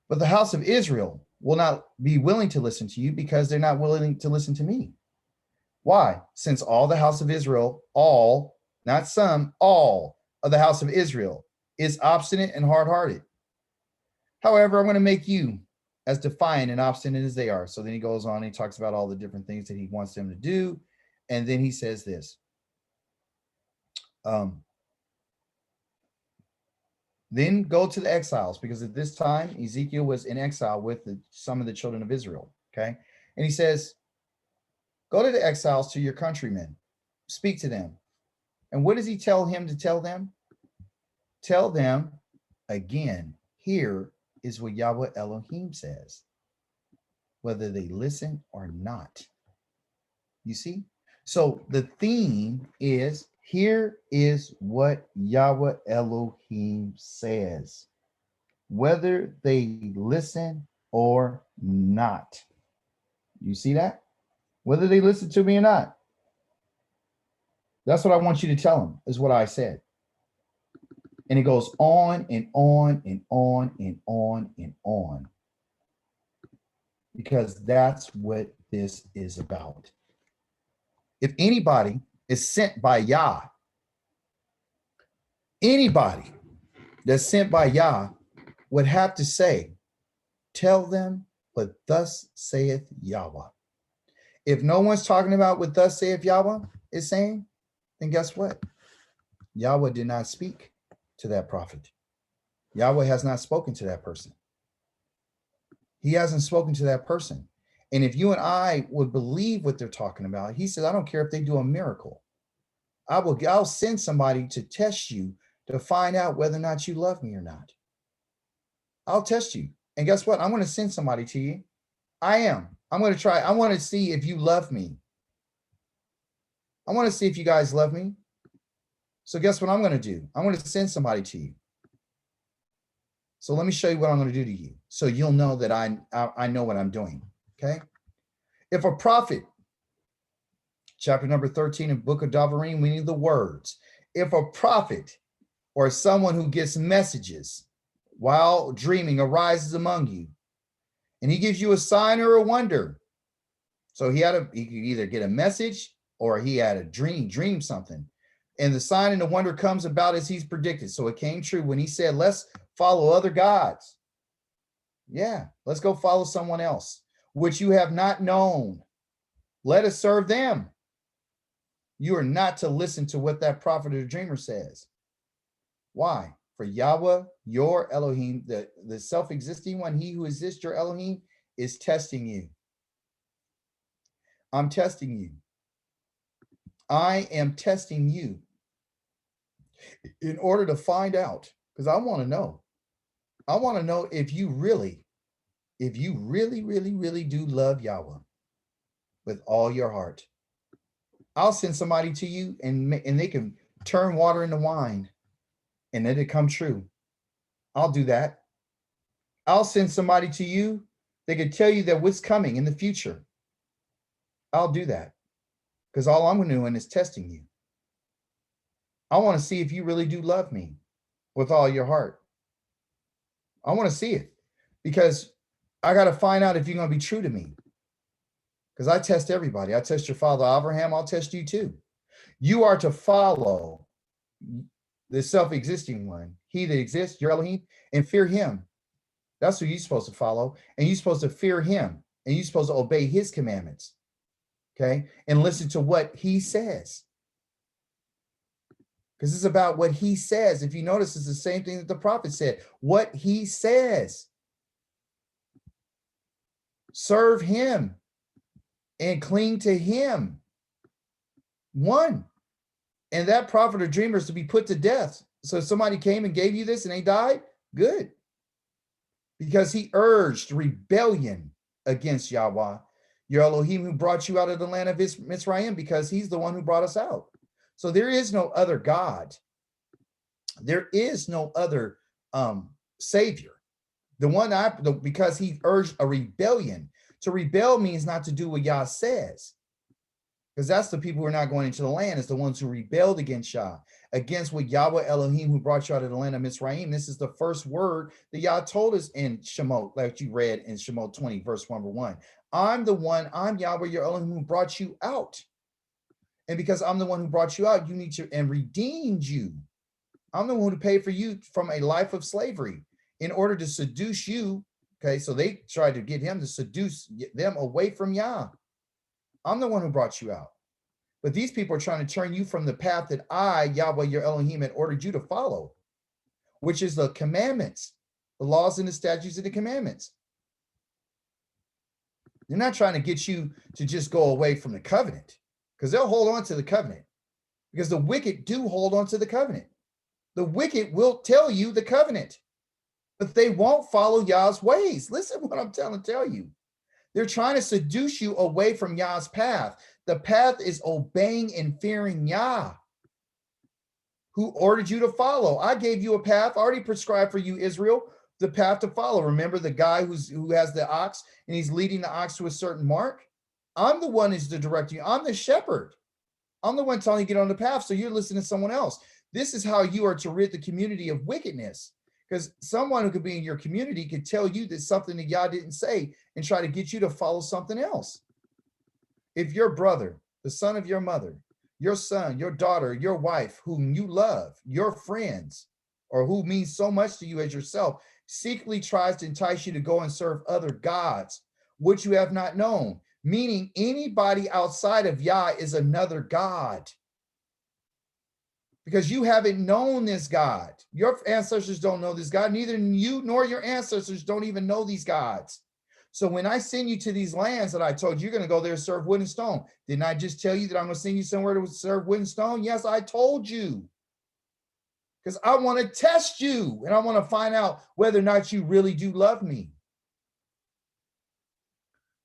But the house of Israel will not be willing to listen to you because they're not willing to listen to me. Why? Since all the house of Israel, all, not some, all of the house of Israel is obstinate and hard-hearted. However, I'm going to make you as defiant and obstinate as they are. So then he goes on and he talks about all the different things that he wants them to do. And then he says this. Then go to the exiles, because at this time, Ezekiel was in exile with some of the children of Israel. Okay. And he says, go to the exiles, to your countrymen, speak to them. And what does he tell him to tell them? Tell them Again, here is what Yahweh Elohim says, whether they listen or not. You see? So the theme is, here is what Yahweh Elohim says, whether they listen or not. You see that? Whether they listen to me or not. That's what I want you to tell them, is what I said. And it goes on and on and on and on and on. Because that's what this is about. If anybody is sent by Yah, anybody that's sent by Yah would have to say, tell them what thus saith Yahweh. If no one's talking about what thus saith Yahweh is saying, then guess what? Yahweh did not speak to that prophet. Yahweh has not spoken to that person. He hasn't spoken to that person. And if you and I would believe what they're talking about, he said, I don't care if they do a miracle. I'll send somebody to test you to find out whether or not you love me or not. I'll test you. And guess what? I'm going to send somebody to you. I am. I'm going to try. I want to see if you love me. I want to see if you guys love me. So guess what I'm going to do? I'm going to send somebody to you. So let me show you what I'm going to do to you, so you'll know that I know what I'm doing. Okay. If a prophet, chapter number 13 in book of Davarim, we need the words. If a prophet or someone who gets messages while dreaming arises among you, and he gives you a sign or a wonder. So he could either get a message or he had a dream something. And the sign and the wonder comes about as he's predicted. So it came true when he said, let's follow other gods. Yeah, let's go follow someone else, which you have not known. Let us serve them. You are not to listen to what that prophet or dreamer says. Why? For Yahweh, your Elohim, the self-existing one, he who exists, your Elohim, is testing you. I'm testing you. I am testing you in order to find out, because I want to know. I want to know if you really, really do love Yahweh with all your heart. I'll send somebody to you and they can turn water into wine and then it come true. I'll do that. I'll send somebody to you. They can tell you that what's coming in the future. I'll do that because all I'm doing is testing you. I want to see if you really do love me with all your heart. I want to see it because I got to find out if you're going to be true to me. Because I test everybody. I test your father, Abraham. I'll test you too. You are to follow the self-existing one, he that exists, your Elohim, and fear him. That's who you're supposed to follow. And you're supposed to fear him. And you're supposed to obey his commandments. Okay? And listen to what he says. Because it's about what he says. If you notice, it's the same thing that the prophet said. What he says. Serve him. And cling to him. One. And that prophet or dreamer is to be put to death. So if somebody came and gave you this and they died, good. Because he urged rebellion against Yahweh, your Elohim, who brought you out of the land of Misraim, because he's the one who brought us out. So there is no other God. There is no other savior. Because he urged a rebellion. To rebel means not to do what Yah says. Because that's the people who are not going into the land. It's the ones who rebelled against Yah, against what Yahweh Elohim, who brought you out of the land of Misraim. This is the first word that Yah told us in Shemot, like you read in Shemot 20, verse 1. I'm Yahweh, your Elohim, who brought you out. And because I'm the one who brought you out, you need to, and redeemed you. I'm the one who paid for you from a life of slavery in order to seduce you. Okay, so they tried to get him to seduce them away from Yah. I'm the one who brought you out. But these people are trying to turn you from the path that I, Yahweh, your Elohim, had ordered you to follow, which is the commandments, the laws and the statutes and the commandments. They're not trying to get you to just go away from the covenant, because they'll hold on to the covenant, because the wicked do hold on to the covenant. The wicked will tell you the covenant. but they won't follow Yah's ways. Listen what I'm trying to tell you. They're trying to seduce you away from Yah's path. The path is obeying and fearing Yah, who ordered you to follow. I gave you a path already prescribed for you, Israel, the path to follow. Remember the guy who has the ox and he's leading the ox to a certain mark? I'm the one who's to direct you. I'm the shepherd. I'm the one telling you to get on the path, so you're listening to someone else. This is how you are to rid the community of wickedness, because someone who could be in your community could tell you that something that Yah didn't say and try to get you to follow something else. If your brother, the son of your mother, your son, your daughter, your wife, whom you love, your friends, or who means so much to you as yourself, secretly tries to entice you to go and serve other gods, which you have not known, meaning anybody outside of Yah is another god. Because you haven't known this God. Your ancestors don't know this God. Neither you nor your ancestors don't even know these gods. So when I send you to these lands that I told you, you're going to go there and serve wood and stone. Didn't I just tell you that I'm going to send you somewhere to serve wood and stone? Yes, I told you. Because I want to test you and I want to find out whether or not you really do love me.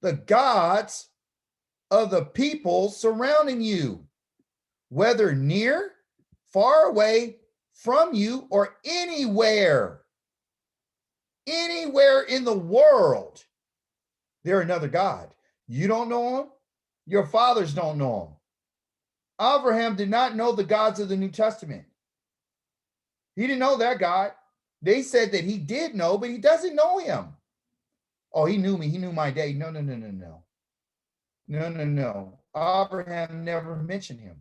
The gods of the people surrounding you, whether near, far away from you, or anywhere in the world, they're another God. You don't know him. Your fathers don't know him. Abraham did not know the gods of the New Testament. He didn't know that God. They said that he did know, but he doesn't know him. Oh, he knew me. He knew my day. No. Abraham never mentioned him.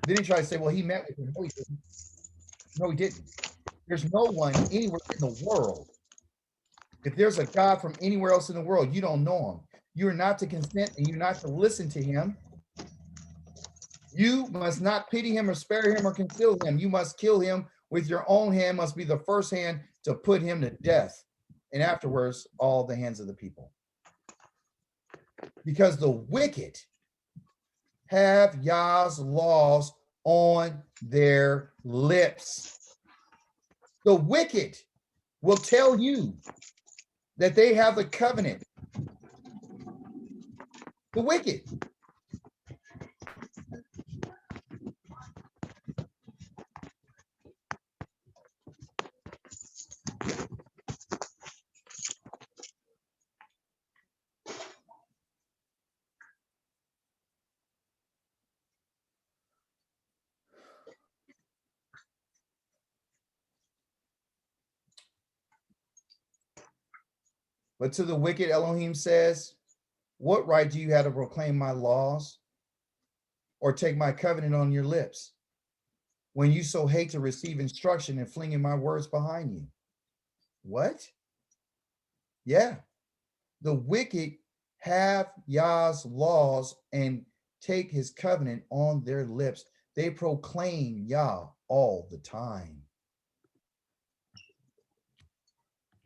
Then he tried to say, well, he met with him. No, he didn't. No, he didn't. There's no one anywhere in the world. If there's a God from anywhere else in the world, you don't know him. You're not to consent and you're not to listen to him. You must not pity him or spare him or conceal him. You must kill him with your own hand, must be the first hand to put him to death. And afterwards, all the hands of the people. Because the wicked have Yah's laws on their lips. The wicked will tell you that they have the covenant. The wicked. But to the wicked, Elohim says, what right do you have to proclaim my laws or take my covenant on your lips when you so hate to receive instruction and flinging my words behind you? What? Yeah. The wicked have Yah's laws and take his covenant on their lips. They proclaim Yah all the time.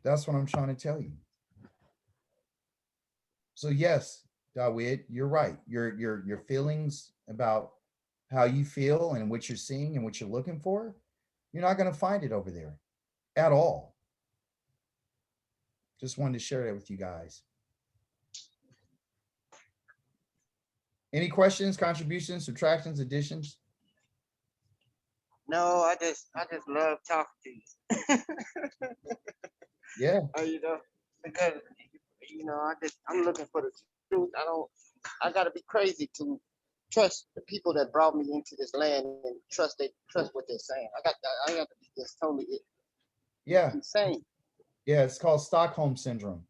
That's what I'm trying to tell you. So yes, Dawid, you're right. Your feelings about how you feel and what you're seeing and what you're looking for, you're not going to find it over there at all. Just wanted to share that with you guys. Any questions, contributions, subtractions, additions? No, I just love talking to you. Yeah. You know, because I'm looking for the truth. I gotta be crazy to trust the people that brought me into this land and trust what they're saying. I have to be just totally insane. Yeah, it's called Stockholm syndrome.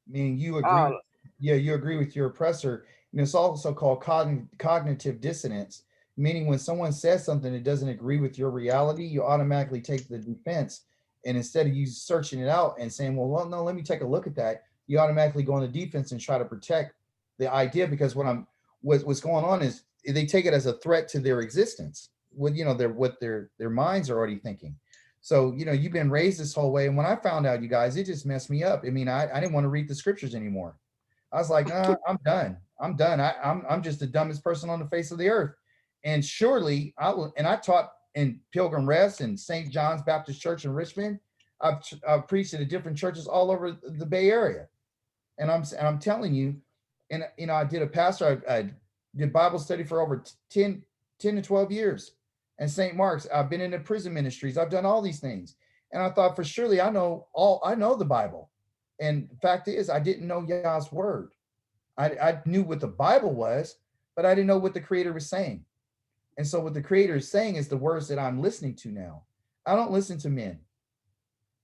Meaning you agree. You agree with your oppressor. And it's also called cognitive dissonance, meaning when someone says something that doesn't agree with your reality, you automatically take the defense. And instead of you searching it out and saying, well, no, let me take a look at that, you automatically go on the defense and try to protect the idea, because what's going on is they take it as a threat to their existence with, what their minds are already thinking. So, you've been raised this whole way. And when I found out, you guys, it just messed me up. I mean, I didn't want to read the scriptures anymore. I was like, nah, I'm done. I'm just the dumbest person on the face of the earth. And surely I taught in Pilgrim Rest and St. John's Baptist Church in Richmond. I've preached at different churches all over the Bay Area. And I'm telling you, and I did a pastor, I did Bible study for over 10 to 12 years. And St. Mark's, I've been in the prison ministries. I've done all these things. And I thought, for surely I know the Bible. And the fact is, I didn't know Yah's word. I knew what the Bible was, but I didn't know what the Creator was saying. And so what the Creator is saying is the words that I'm listening to now. I don't listen to men.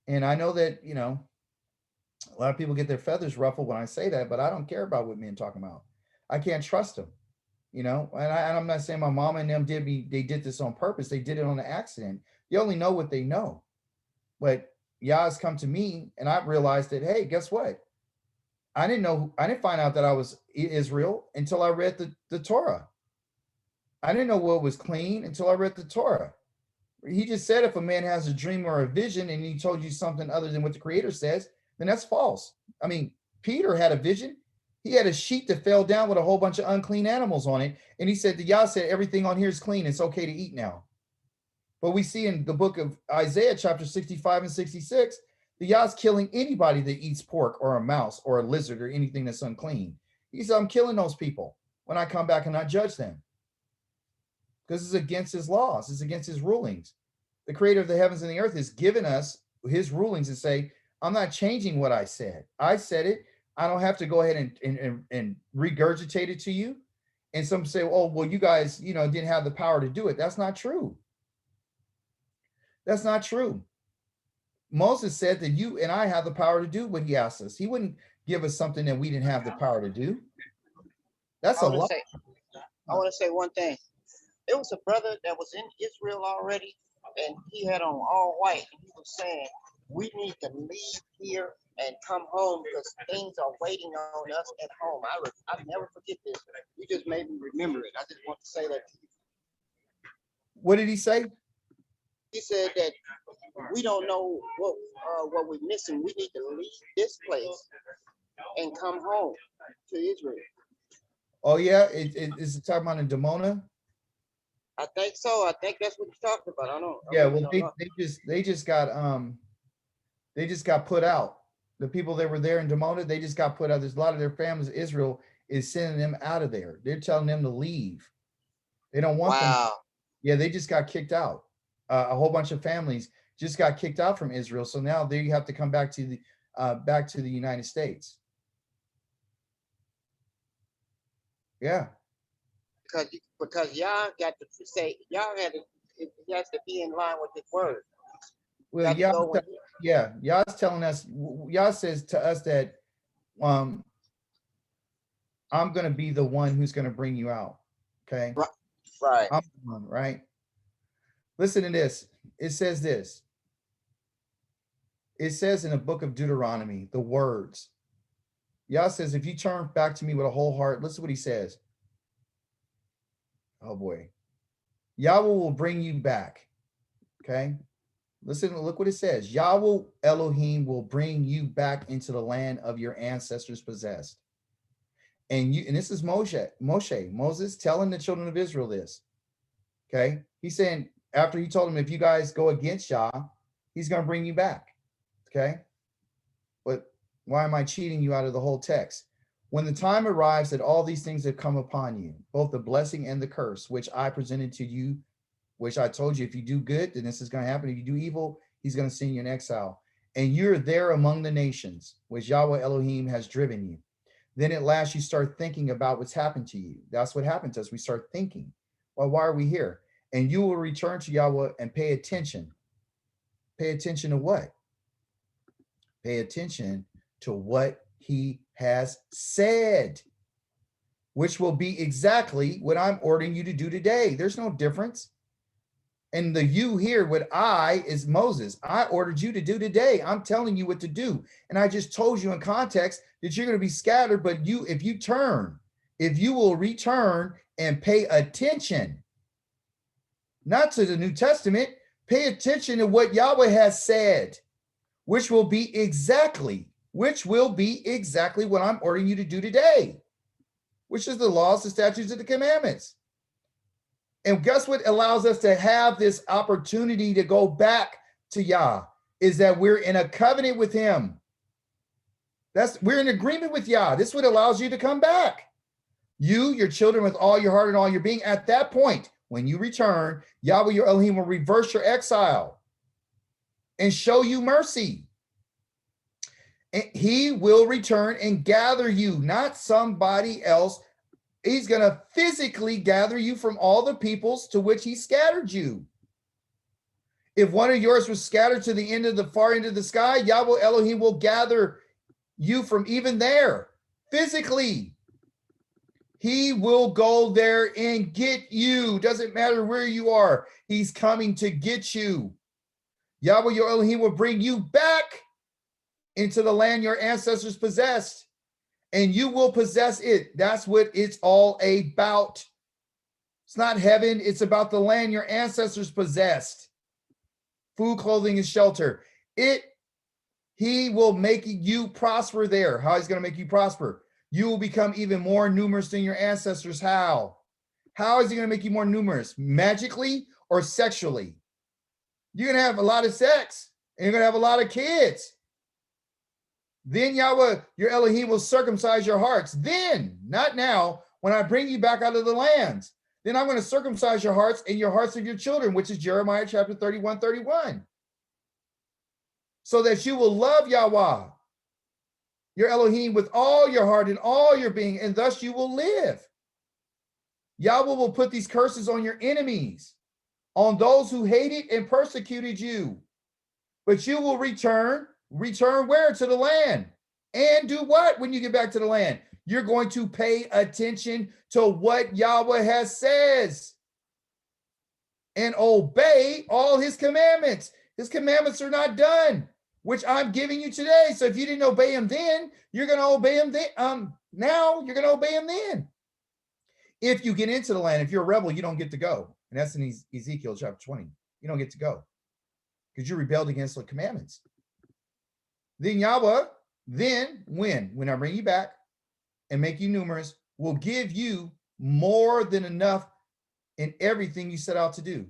And I know that, a lot of people get their feathers ruffled when I say that, but I don't care about what men talking about. I can't trust them, and I'm not saying my mama and them they did this on purpose. They did it on an accident. You only know what they know. But Yah's come to me and I realized that, hey, guess what? I didn't find out that I was Israel until I read the Torah. I didn't know what was clean until I read the Torah. He just said if a man has a dream or a vision and he told you something other than what the Creator says, then that's false. I mean, Peter had a vision. He had a sheep that fell down with a whole bunch of unclean animals on it. And he said, Yah said, everything on here is clean. It's okay to eat now. But we see in the book of Isaiah, chapter 65 and 66, the Yah's killing anybody that eats pork or a mouse or a lizard or anything that's unclean. He said, I'm killing those people when I come back and not judge them. Because it's against his laws. It's against his rulings. The Creator of the heavens and the earth has given us his rulings and say, I'm not changing what I said. I said it. I don't have to go ahead and regurgitate it to you. And some say, oh, well, you guys, didn't have the power to do it. That's not true. That's not true. Moses said that you and I have the power to do what he asked us. He wouldn't give us something that we didn't have the power to do. That's a lot. I want to say one thing. There was a brother that was in Israel already, and he had on all white. And he was saying, we need to leave here and come home because things are waiting on us at home. I'll never forget this. You just made me remember it. I just want to say that to you. What did he say? He said that we don't know what we're missing. We need to leave this place and come home to Israel. Oh yeah, is it talking about in Dimona? I think so. I think that's what he's talking about. I don't know. Yeah, well, they just got put out. The people that were there in Dimona, they just got put out. There's a lot of their families. Israel is sending them out of there. They're telling them to leave. They don't want them. Yeah, they just got kicked out. A whole bunch of families just got kicked out from Israel. So now they have to come back to the United States. Yeah. Because Yah got to say, he has to be in line with his word. Well, Yah's telling us, Yah says to us that I'm going to be the one who's going to bring you out. Okay. Right. I'm the one, right? Listen to this. It says this. It says in the book of Deuteronomy, the words. Yah says, if you turn back to me with a whole heart, listen to what he says. Oh boy. Yahweh will bring you back. Okay. Listen, look what it says. Yahweh Elohim will bring you back into the land of your ancestors possessed. And this is Moses telling the children of Israel this. Okay. He's saying, after he told them, if you guys go against Yah, he's going to bring you back. Okay. But why am I cheating you out of the whole text? When the time arrives that all these things have come upon you, both the blessing and the curse, which I presented to you, which I told you, if you do good, then this is going to happen. If you do evil, he's going to send you in exile. And you're there among the nations, which Yahweh Elohim has driven you. Then at last you start thinking about what's happened to you. That's what happened to us. We start thinking, well, why are we here? And you will return to Yahweh and pay attention. Pay attention to what? Pay attention to what he has said, which will be exactly what I'm ordering you to do today. There's no difference. And the you here with I is Moses. I ordered you to do today. I'm telling you what to do. And I just told you in context that you're going to be scattered, but if you will return and pay attention, not to the New Testament, pay attention to what Yahweh has said, which will be exactly what I'm ordering you to do today, which is the laws, the statutes, and the commandments. And guess what allows us to have this opportunity to go back to Yah is that we're in a covenant with him. We're in agreement with Yah. This is what allows you to come back. You, your children, with all your heart and all your being. At that point, when you return, Yahweh your Elohim will reverse your exile and show you mercy. And he will return and gather you, not somebody else. He's going to physically gather you from all the peoples to which he scattered you. If one of yours was scattered to the end of the far end of the sky, Yahweh Elohim will gather you from even there physically. He will go there and get you. Doesn't matter where you are. He's coming to get you. Yahweh your Elohim will bring you back into the land your ancestors possessed, and you will possess it. That's what it's all about. It's not heaven. It's about the land your ancestors possessed. Food, clothing, and shelter. He will make you prosper there. How he's going to make you prosper? You will become even more numerous than your ancestors. How? How is he going to make you more numerous? Magically or sexually? You're going to have a lot of sex, and you're going to have a lot of kids. Then Yahweh, your Elohim, will circumcise your hearts. Then, not now, when I bring you back out of the lands. Then I'm going to circumcise your hearts and your hearts of your children, which is Jeremiah chapter 31:31. So that you will love Yahweh, your Elohim, with all your heart and all your being, and thus you will live. Yahweh will put these curses on your enemies, on those who hated and persecuted you. But you will return where? To the land. And do what when you get back to the land? You're going to pay attention to what Yahweh has says and obey all his commandments. His commandments are not done, which I'm giving you today. So if you didn't obey him then, you're going to obey him then. Now you're going to obey him then. If you get into the land, if you're a rebel, you don't get to go. And that's in Ezekiel chapter 20. You don't get to go because you rebelled against the commandments. Then Yahweh, when I bring you back and make you numerous, will give you more than enough in everything you set out to do.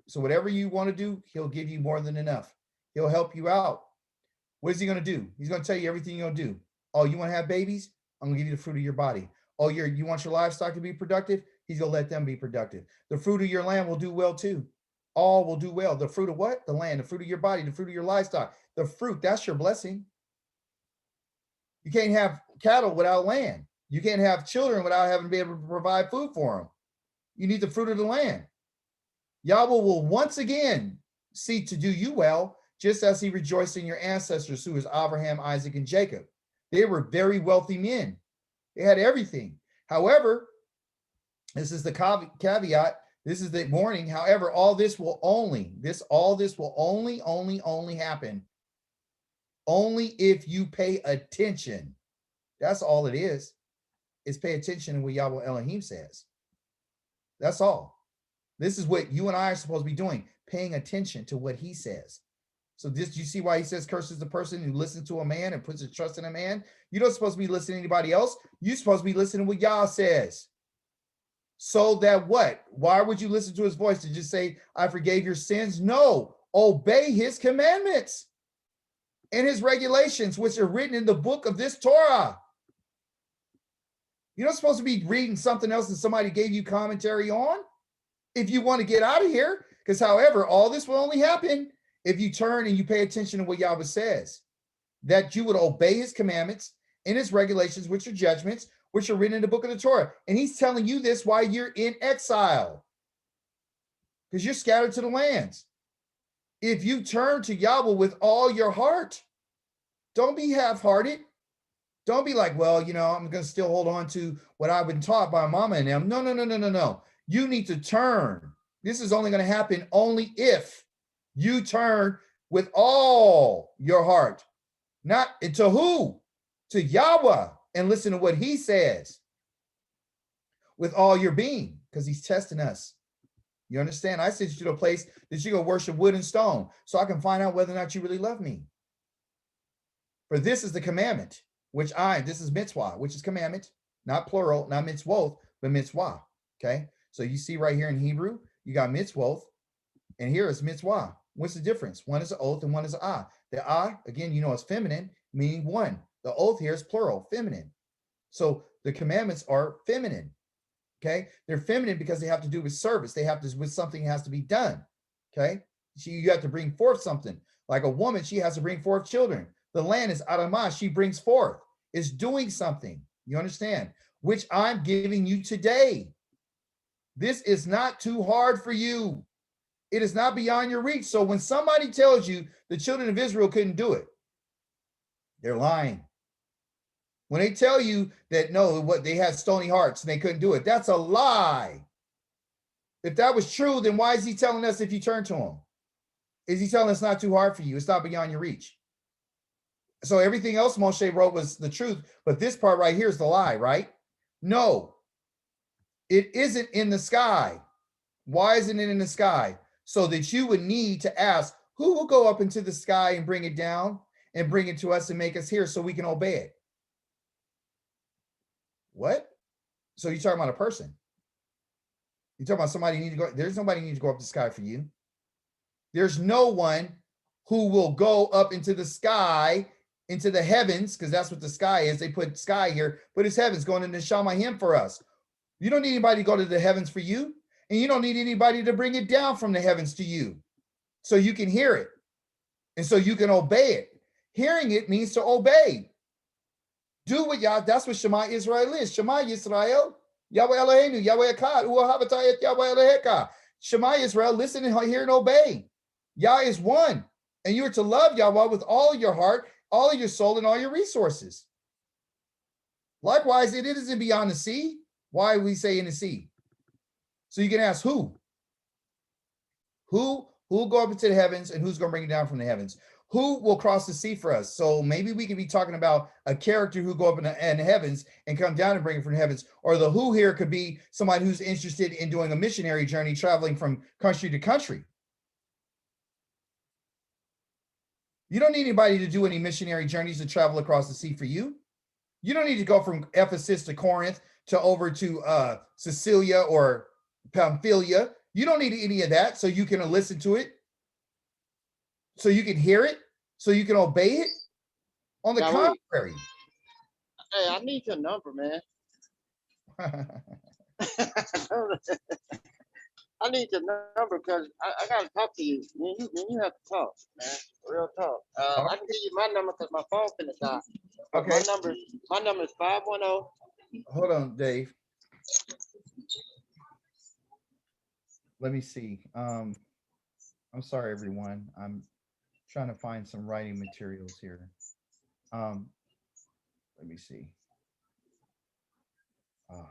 So whatever you want to do, he'll give you more than enough. He'll help you out. What is he going to do? He's going to tell you everything you're going to do. Oh, you want to have babies? I'm going to give you the fruit of your body. Oh, you want your livestock to be productive? He's going to let them be productive. The fruit of your land will do well too. All will do well. The fruit of what? The land, the fruit of your body, the fruit of your livestock. The fruit, that's your blessing. You can't have cattle without land. You can't have children without having to be able to provide food for them. You need the fruit of the land. Yahweh will once again seek to do you well, just as he rejoiced in your ancestors, who is Abraham, Isaac, and Jacob. They were very wealthy men. They had everything. However, this is the caveat. This is the warning. However, all this will only happen only if you pay attention. That's all it is pay attention to what Yahweh Elohim says. That's all. This is what you and I are supposed to be doing, paying attention to what he says. So this, you see why he says curses the person who listens to a man and puts his trust in a man. You're not supposed to be listening to anybody else. You're supposed to be listening to what Yah says. So that what? Why would you listen to his voice to just say, I forgave your sins? No, obey his commandments and his regulations, which are written in the book of this Torah. You're not supposed to be reading something else that somebody gave you commentary on if you want to get out of here. Because however, all this will only happen if you turn and you pay attention to what Yahweh says, that you would obey his commandments and his regulations, which are judgments, which are written in the book of the Torah. And he's telling you this while you're in exile, because you're scattered to the lands. If you turn to Yahweh with all your heart, don't be half-hearted. Don't be like, well, I'm going to still hold on to what I've been taught by mama and them. No. You need to turn. This is only going to happen only if you turn with all your heart. Not to who? To Yahweh, and listen to what he says with all your being, because he's testing us. You understand? I sent you to a place that you go worship wood and stone so I can find out whether or not you really love me. For this is the commandment, this is mitzvah, which is commandment, not plural, not mitzvot, but mitzvah. Okay. So you see right here in Hebrew, you got mitzvoth, and here is mitzvah. What's the difference? One is an oath and one is an ah. The ah, again, you know, is feminine, meaning one. The oath here is plural, feminine. So the commandments are feminine. Okay, they're feminine because they have to do with service. They have to with something has to be done. Okay, you have to bring forth something. Like a woman, she has to bring forth children. The land is adamah, she brings forth. It's doing something. You understand? Which I'm giving you today. This is not too hard for you. It is not beyond your reach. So when somebody tells you the children of Israel couldn't do it, they're lying. When they tell you that no, what they had stony hearts and they couldn't do it, that's a lie. If that was true, then why is he telling us if you turn to him? Is he telling us not too hard for you? It's not beyond your reach. So everything else Moshe wrote was the truth, but this part right here is the lie, right? No, it isn't in the sky. Why isn't it in the sky? So that you would need to ask, who will go up into the sky and bring it down and bring it to us and make us hear so we can obey it? What? So you're talking about a person. You're talking about somebody need to go. There's nobody need to go up the sky for you. There's no one who will go up into the sky, into the heavens, because that's what the sky is. They put sky here, but it's heavens going into Shamayim for us. You don't need anybody to go to the heavens for you, and you don't need anybody to bring it down from the heavens to you so you can hear it and so you can obey it. Hearing it means to obey. Do what Yah, that's what Shema Israel is. Shema Yisrael, Yahweh Eloheinu, Yahweh Echad, Uahavatayet Yahweh Eloheka. Shema Israel, listen and hear and obey. Yah is one, and you are to love Yahweh with all your heart, all of your soul, and all your resources. Likewise, it isn't beyond the sea. Why we say in the sea? So you can ask who? Who will go up into the heavens and who's going to bring it down from the heavens? Who will cross the sea for us? So maybe we could be talking about a character who go up in the heavens and come down and bring it from the heavens. Or the who here could be somebody who's interested in doing a missionary journey, traveling from country to country. You don't need anybody to do any missionary journeys to travel across the sea for you. You don't need to go from Ephesus to Corinth to over to Sicilia or Pamphylia. You don't need any of that so you can listen to it, so you can hear it, so you can obey it. On the contrary. Hey, I need your number, man. I need your number because I got to talk to you. You have to talk, man. Real talk. I can give you my number because my phone's finna die. Okay. My number is 510. Hold on, Dave. Let me see. I'm sorry, everyone. I'm trying to find some writing materials here. Let me see. All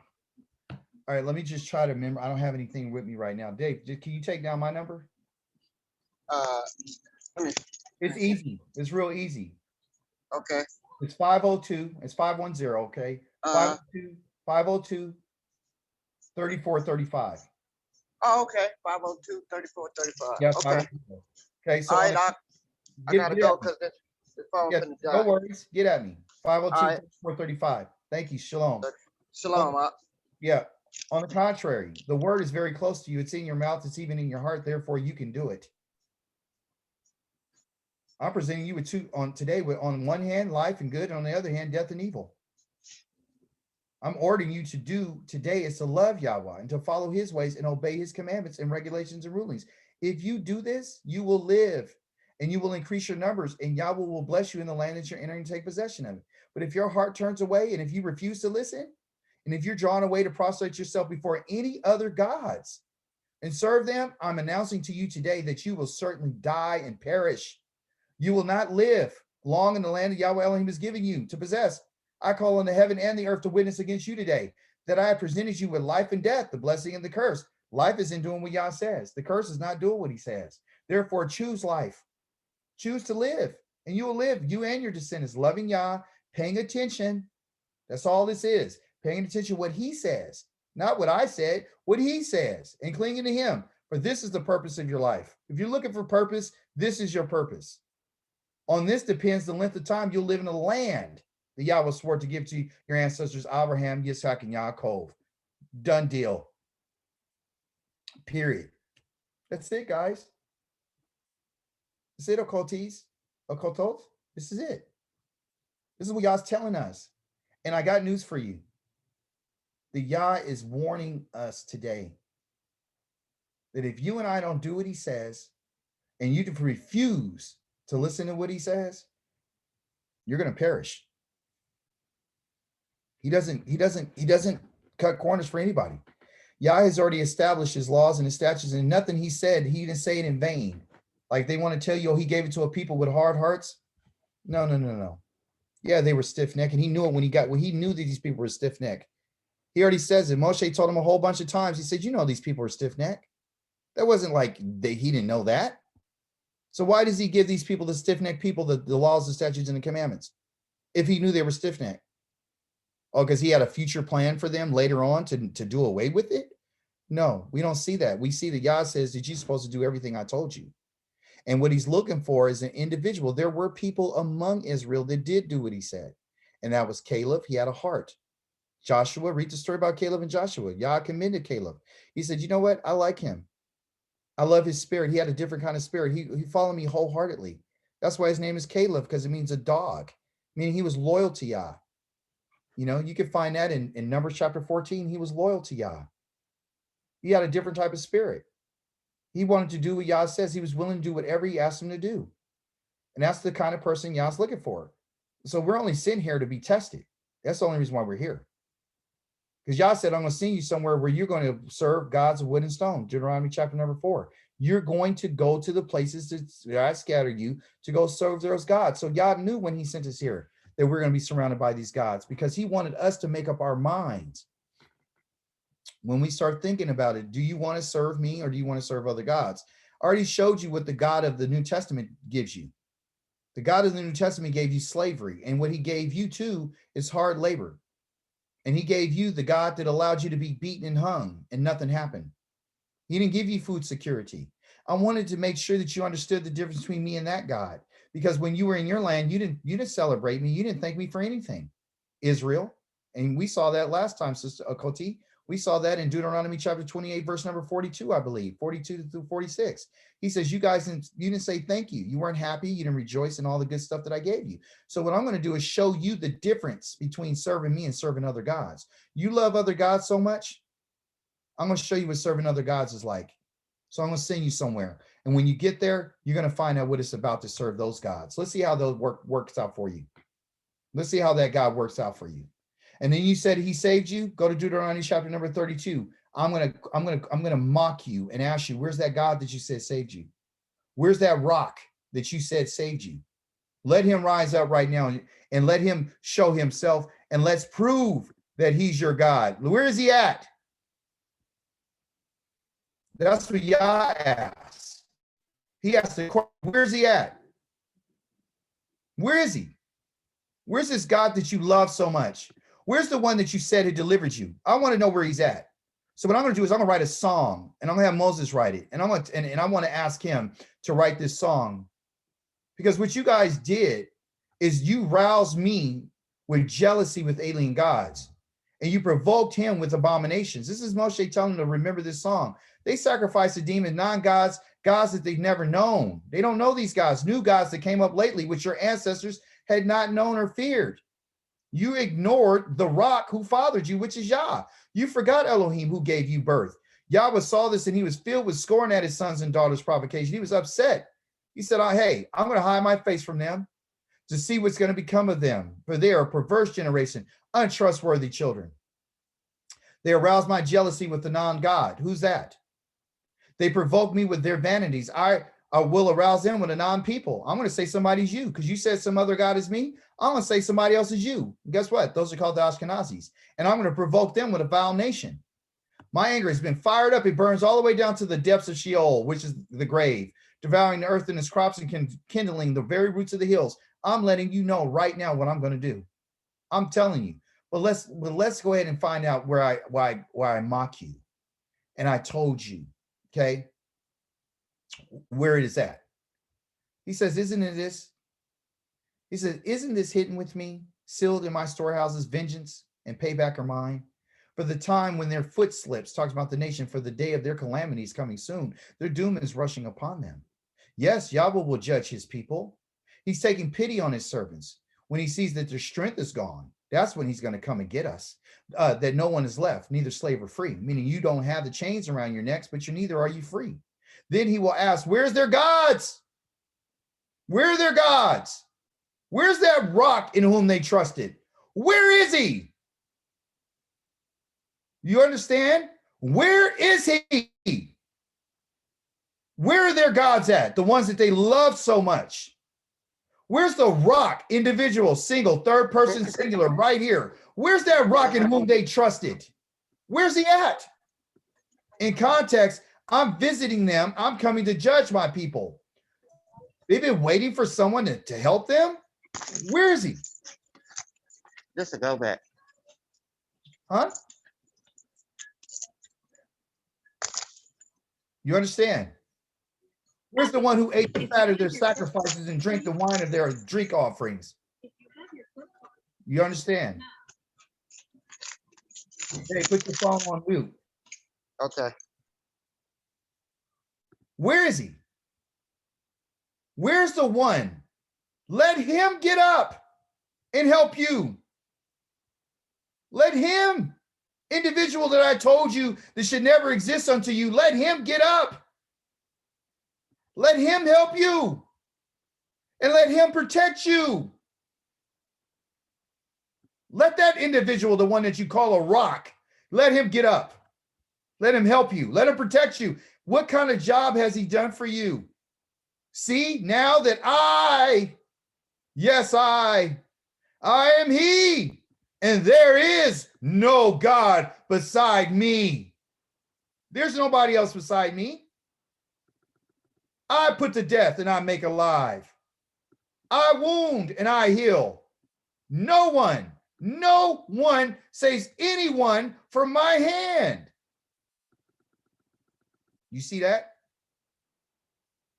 right, let me just try to remember. I don't have anything with me right now. Dave, can you take down my number? It's easy. It's real easy. Okay. It's 502. It's 510. Okay. 502 3435. Oh, okay. 502 3435. Yeah. Okay. Okay. So all right, I gotta go because the phone's gonna die. No worries. Get at me. 502 3435. Thank you. Shalom. Shalom. Yeah. On the contrary, the word is very close to you. It's in your mouth. It's even in your heart. Therefore, you can do it. I'm presenting you with two on today. With on one hand, life and good, and on the other hand, death and evil. I'm ordering you to do today is to love Yahweh and to follow his ways and obey his commandments and regulations and rulings. If you do this, you will live and you will increase your numbers, and Yahweh will bless you in the land that you're entering to take possession of it. But if your heart turns away and if you refuse to listen, and if you're drawn away to prostrate yourself before any other gods and serve them, I'm announcing to you today that you will certainly die and perish. You will not live long in the land that Yahweh Elohim is giving you to possess. I call on the heaven and the earth to witness against you today that I have presented you with life and death, the blessing and the curse. Life is in doing what Yah says. The curse is not doing what he says. Therefore, choose life. Choose to live, and you will live, you and your descendants, loving Yah, paying attention. That's all this is. Paying attention to what he says, not what I said, what he says, and clinging to him. For this is the purpose of your life. If you're looking for purpose, this is your purpose. On this depends the length of time you'll live in the land that Yahweh swore to give to your ancestors, Abraham, Yitzhak, and Yaakov. Done deal. Period. That's it, guys. That's it, occultes. Occultos. This is it. This is what Yah's telling us. And I got news for you. The Yah is warning us today that if you and I don't do what he says, and you refuse to listen to what he says, you're going to perish. He doesn't cut corners for anybody. Yah has already established his laws and his statutes, and nothing he said, he didn't say it in vain. Like they want to tell you, oh, he gave it to a people with hard hearts. No. Yeah, they were stiff-necked, and he knew it when he knew that these people were stiff-necked. He already says it. Moshe told him a whole bunch of times. He said, you know, these people are stiff-necked. That wasn't like he didn't know that. So why does he give these people, the stiff-necked people, the laws, the statutes, and the commandments, if he knew they were stiff-necked? Oh, because he had a future plan for them later on to do away with it? No, we don't see that. We see that Yah says that you're supposed to do everything I told you. And what he's looking for is an individual. There were people among Israel that did do what he said. And that was Caleb. He had a heart. Joshua, read the story about Caleb and Joshua. Yah commended Caleb. He said, you know what? I like him. I love his spirit. He had a different kind of spirit. He followed me wholeheartedly. That's why his name is Caleb, because it means a dog. Meaning he was loyal to Yah. You know, you can find that in Numbers chapter 14. He was loyal to Yah. He had a different type of spirit. He wanted to do what Yah says. He was willing to do whatever he asked him to do. And that's the kind of person Yah's looking for. So we're only sent here to be tested. That's the only reason why we're here. Because Yah said, I'm going to send you somewhere where you're going to serve gods of wood and stone. Deuteronomy chapter number 4. You're going to go to the places that I scattered you to go serve those gods. So Yah knew when he sent us here that we're going to be surrounded by these gods, because he wanted us to make up our minds. When we start thinking about it, do you want to serve me or do you want to serve other gods? I already showed you what the God of the New Testament gives you. The God of the New Testament gave you slavery, and what he gave you too is hard labor. And he gave you the God that allowed you to be beaten and hung and nothing happened. He didn't give you food security. I wanted to make sure that you understood the difference between me and that God, because when you were in your land, you didn't celebrate me. You didn't thank me for anything, Israel. And we saw that last time, Sister Akoti. We saw that in Deuteronomy chapter 28, verse number 42, I believe, 42 through 46. He says, you guys didn't say thank you. You weren't happy. You didn't rejoice in all the good stuff that I gave you. So what I'm going to do is show you the difference between serving me and serving other gods. You love other gods so much, I'm going to show you what serving other gods is like. So I'm going to send you somewhere. And when you get there, you're going to find out what it's about to serve those gods. Let's see how those works out for you. Let's see how that God works out for you. And then you said he saved you. Go to Deuteronomy chapter number 32. I'm gonna mock you and ask you, where's that God that you said saved you? Where's that rock that you said saved you? Let him rise up right now and let him show himself, and let's prove that he's your God. Where is he at? That's what Yah asks. He asks the question, where's he at? Where is he? Where's this God that you love so much? Where's the one that you said had delivered you? I want to know where he's at. So what I'm going to do is I'm going to write a song, and I'm going to have Moses write it. And I want to ask him to write this song, because what you guys did is you roused me with jealousy with alien gods, and you provoked him with abominations. This is Moshe telling them to remember this song. They sacrificed to demons, non-gods, gods that they've never known. They don't know these gods, new gods that came up lately, which your ancestors had not known or feared. You ignored the rock who fathered you, which is Yah. You forgot Elohim who gave you birth. Yahweh saw this, and he was filled with scorn at his sons and daughters' provocation. He was upset. He said, hey, I'm going to hide my face from them to see what's going to become of them. For they are a perverse generation, untrustworthy children. They aroused my jealousy with the non-God. Who's that? They provoke me with their vanities. I will arouse them with a non-people. I'm going to say somebody's you, because you said some other God is me. I'm going to say somebody else is you. And guess what? Those are called the Ashkenazis. And I'm going to provoke them with a vile nation. My anger has been fired up. It burns all the way down to the depths of Sheol, which is the grave, devouring the earth and its crops and kindling the very roots of the hills. I'm letting you know right now what I'm going to do. I'm telling you. But let's go ahead and find out why I mock you. And I told you, okay, where it is at. He says, isn't it this? He says, isn't this hidden with me, sealed in my storehouses? Vengeance and payback are mine. for the time when their foot slips, talks about the nation, for the day of their calamity is coming soon. Their doom is rushing upon them. Yes, Yahweh will judge his people. He's taking pity on his servants. When he sees that their strength is gone, that's when he's going to come and get us. That no one is left, neither slave or free, meaning you don't have the chains around your necks, but neither are you free. Then he will ask, where's their gods? Where are their gods? Where's that rock in whom they trusted? Where is he? You understand? Where is he? Where are their gods at? The ones that they love so much. Where's the rock, individual, single, third person, singular, right here? Where's that rock in whom they trusted? Where's he at? In context, I'm visiting them. I'm coming to judge my people. They've been waiting for someone to help them. Where is he? Just to go back. Huh? You understand? Where's the one who ate the fat of their sacrifices and drank the wine of their drink offerings? You understand? Hey, put your phone on mute. Okay. Where is he? Where's the one? Let him get up and help you. Let him, individual that I told you that should never exist unto you, let him get up. Let him help you. And let him protect you. Let that individual, the one that you call a rock, let him get up. Let him help you. Let him protect you. What kind of job has he done for you? See, now that yes, I am he, and there is no God beside me. There's nobody else beside me. I put to death and I make alive. I wound and I heal. No one saves anyone from my hand. You see that?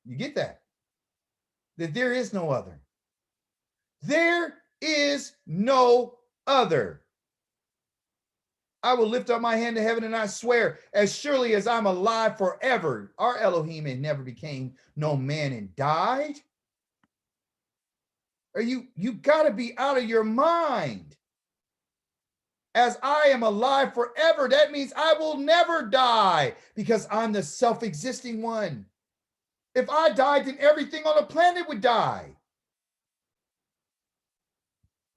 You get that? That there is no other. There is no other. I will lift up my hand to heaven and I swear, as surely as I'm alive forever, our Elohim and never became no man and died. Are you got to be out of your mind. As I am alive forever, that means I will never die because I'm the self-existing one. If I died, then everything on the planet would die.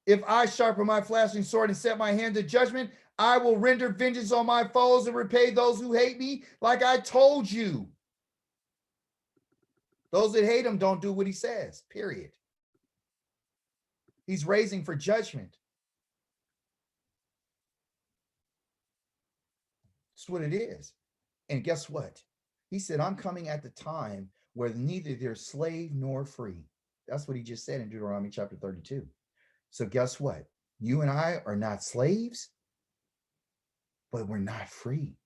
If I sharpen my flashing sword and set my hand to judgment, I will render vengeance on my foes and repay those who hate me, like I told you. Those that hate him don't do what he says, period. He's raising for judgment. That's what it is. And guess what? He said, I'm coming at the time where neither they're slave nor free. That's what he just said in Deuteronomy chapter 32. So guess what? You and I are not slaves, but we're not free.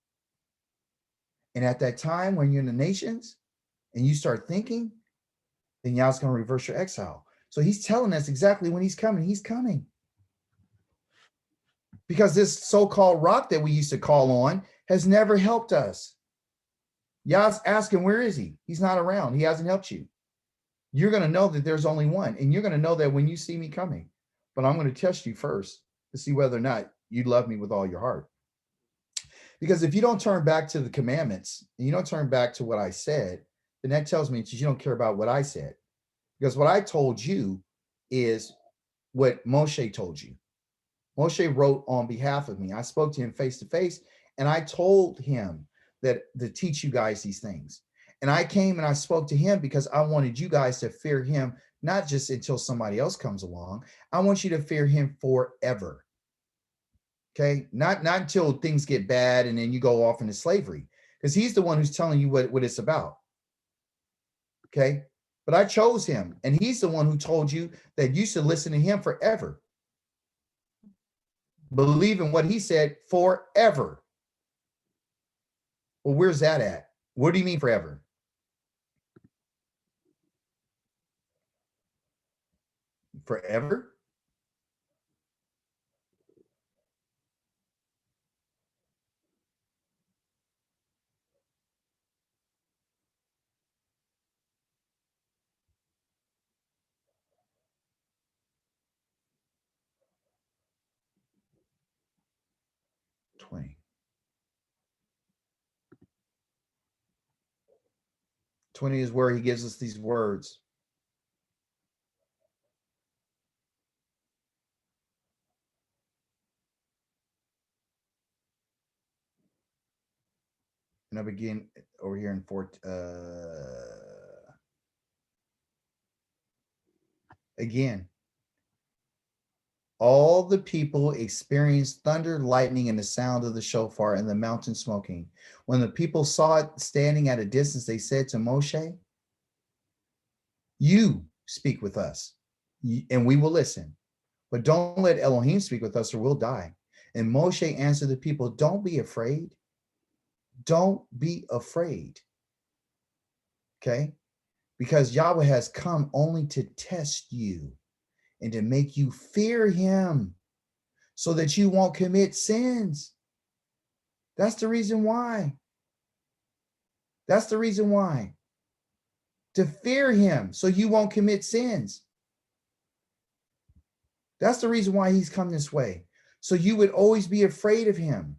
And at that time when you're in the nations and you start thinking, then Yah's going to reverse your exile. So he's telling us exactly when he's coming. He's coming. Because this so-called rock that we used to call on has never helped us. Yah's asking, where is he? He's not around. He hasn't helped you. You're going to know that there's only one. And you're going to know that when you see me coming. But I'm going to test you first to see whether or not you love me with all your heart. Because if you don't turn back to the commandments, and you don't turn back to what I said, then that tells me that you don't care about what I said. Because what I told you is what Moshe told you. Moshe wrote on behalf of me. I spoke to him face to face, and I told him that to teach you guys these things. And I came and I spoke to him because I wanted you guys to fear him, not just until somebody else comes along. I want you to fear him forever. Okay, not until things get bad and then you go off into slavery, because he's the one who's telling you what it's about. Okay, but I chose him, and he's the one who told you that you should listen to him forever. Believe in what he said forever. Well, where's that at? What do you mean forever? Forever? 20 is where he gives us these words. And I begin over here in 4. Again, all the people experienced thunder, lightning, and the sound of the shofar and the mountain smoking. When the people saw it standing at a distance, they said to Moshe, "You speak with us, and we will listen. But don't let Elohim speak with us, or we'll die." And Moshe answered the people, "Don't be afraid. Don't be afraid." Okay? Because Yahweh has come only to test you and to make you fear him so that you won't commit sins. That's the reason why. That's the reason why. To fear him so you won't commit sins. That's the reason why he's come this way. So you would always be afraid of him.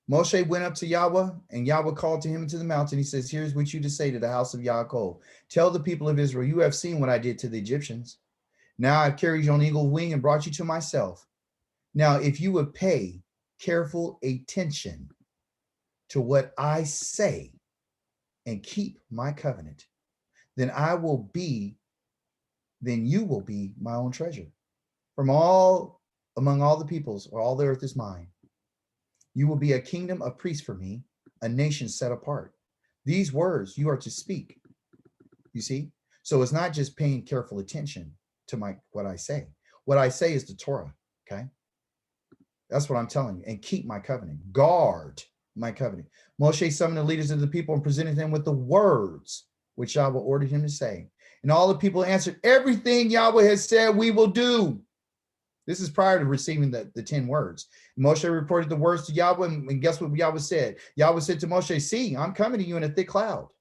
Moshe went up to Yahweh, and Yahweh called to him into the mountain. He says, "Here's what you to say to the house of Yaakov. Tell the people of Israel, you have seen what I did to the Egyptians. Now I've carried you on eagle's wing and brought you to myself. Now, if you would pay careful attention to what I say and keep my covenant, then you will be my own treasure. Among all the peoples, or all the earth is mine. You will be a kingdom of priests for me, a nation set apart. These words you are to speak." You see? So it's not just paying careful attention to what I say. What I say is the Torah, okay? That's what I'm telling you. And keep my covenant. Guard my covenant. Moshe summoned the leaders of the people and presented them with the words which Yahweh ordered him to say. And all the people answered, "Everything Yahweh has said, we will do." This is prior to receiving the 10 words. Moshe reported the words to Yahweh, and guess what Yahweh said? Yahweh said to Moshe, "See, I'm coming to you in a thick cloud,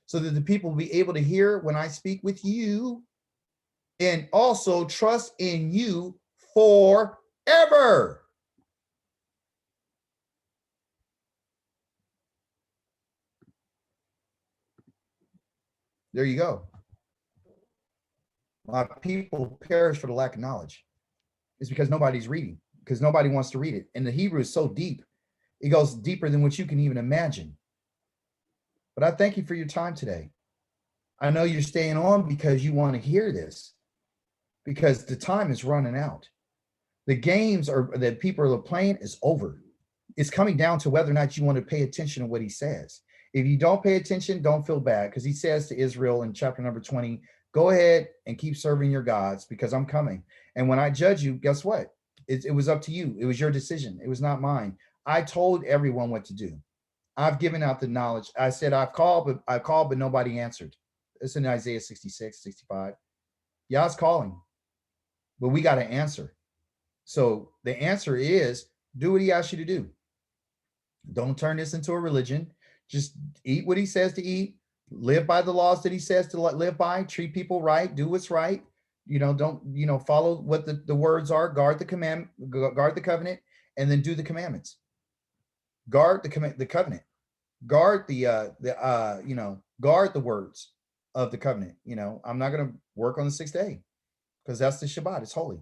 so that the people will be able to hear when I speak with you, and also trust in you forever." There you go. My people perish for the lack of knowledge. It's because nobody's reading, because nobody wants to read it. And the Hebrew is so deep. It goes deeper than what you can even imagine. But I thank you for your time today. I know you're staying on because you want to hear this, because the time is running out. The games that people are playing is over. It's coming down to whether or not you want to pay attention to what he says. If you don't pay attention, don't feel bad, because he says to Israel in chapter number 20, "Go ahead and keep serving your gods, because I'm coming. And when I judge you, guess what? It was up to you. It was your decision. It was not mine. I told everyone what to do. I've given out the knowledge. I said, I called, but nobody answered." It's in Isaiah 66, 65. Yah's calling, but we got to answer. So the answer is, do what he asks you to do. Don't turn this into a religion. Just eat what he says to eat. Live by the laws that he says to live by. Treat people right. Do what's right. Don't follow what the words are. Guard the commandment. Guard the covenant, and then do the commandments. Guard the covenant. Guard guard the words of the covenant. I'm not going to work on the 6th day, because that's the Shabbat. It's holy.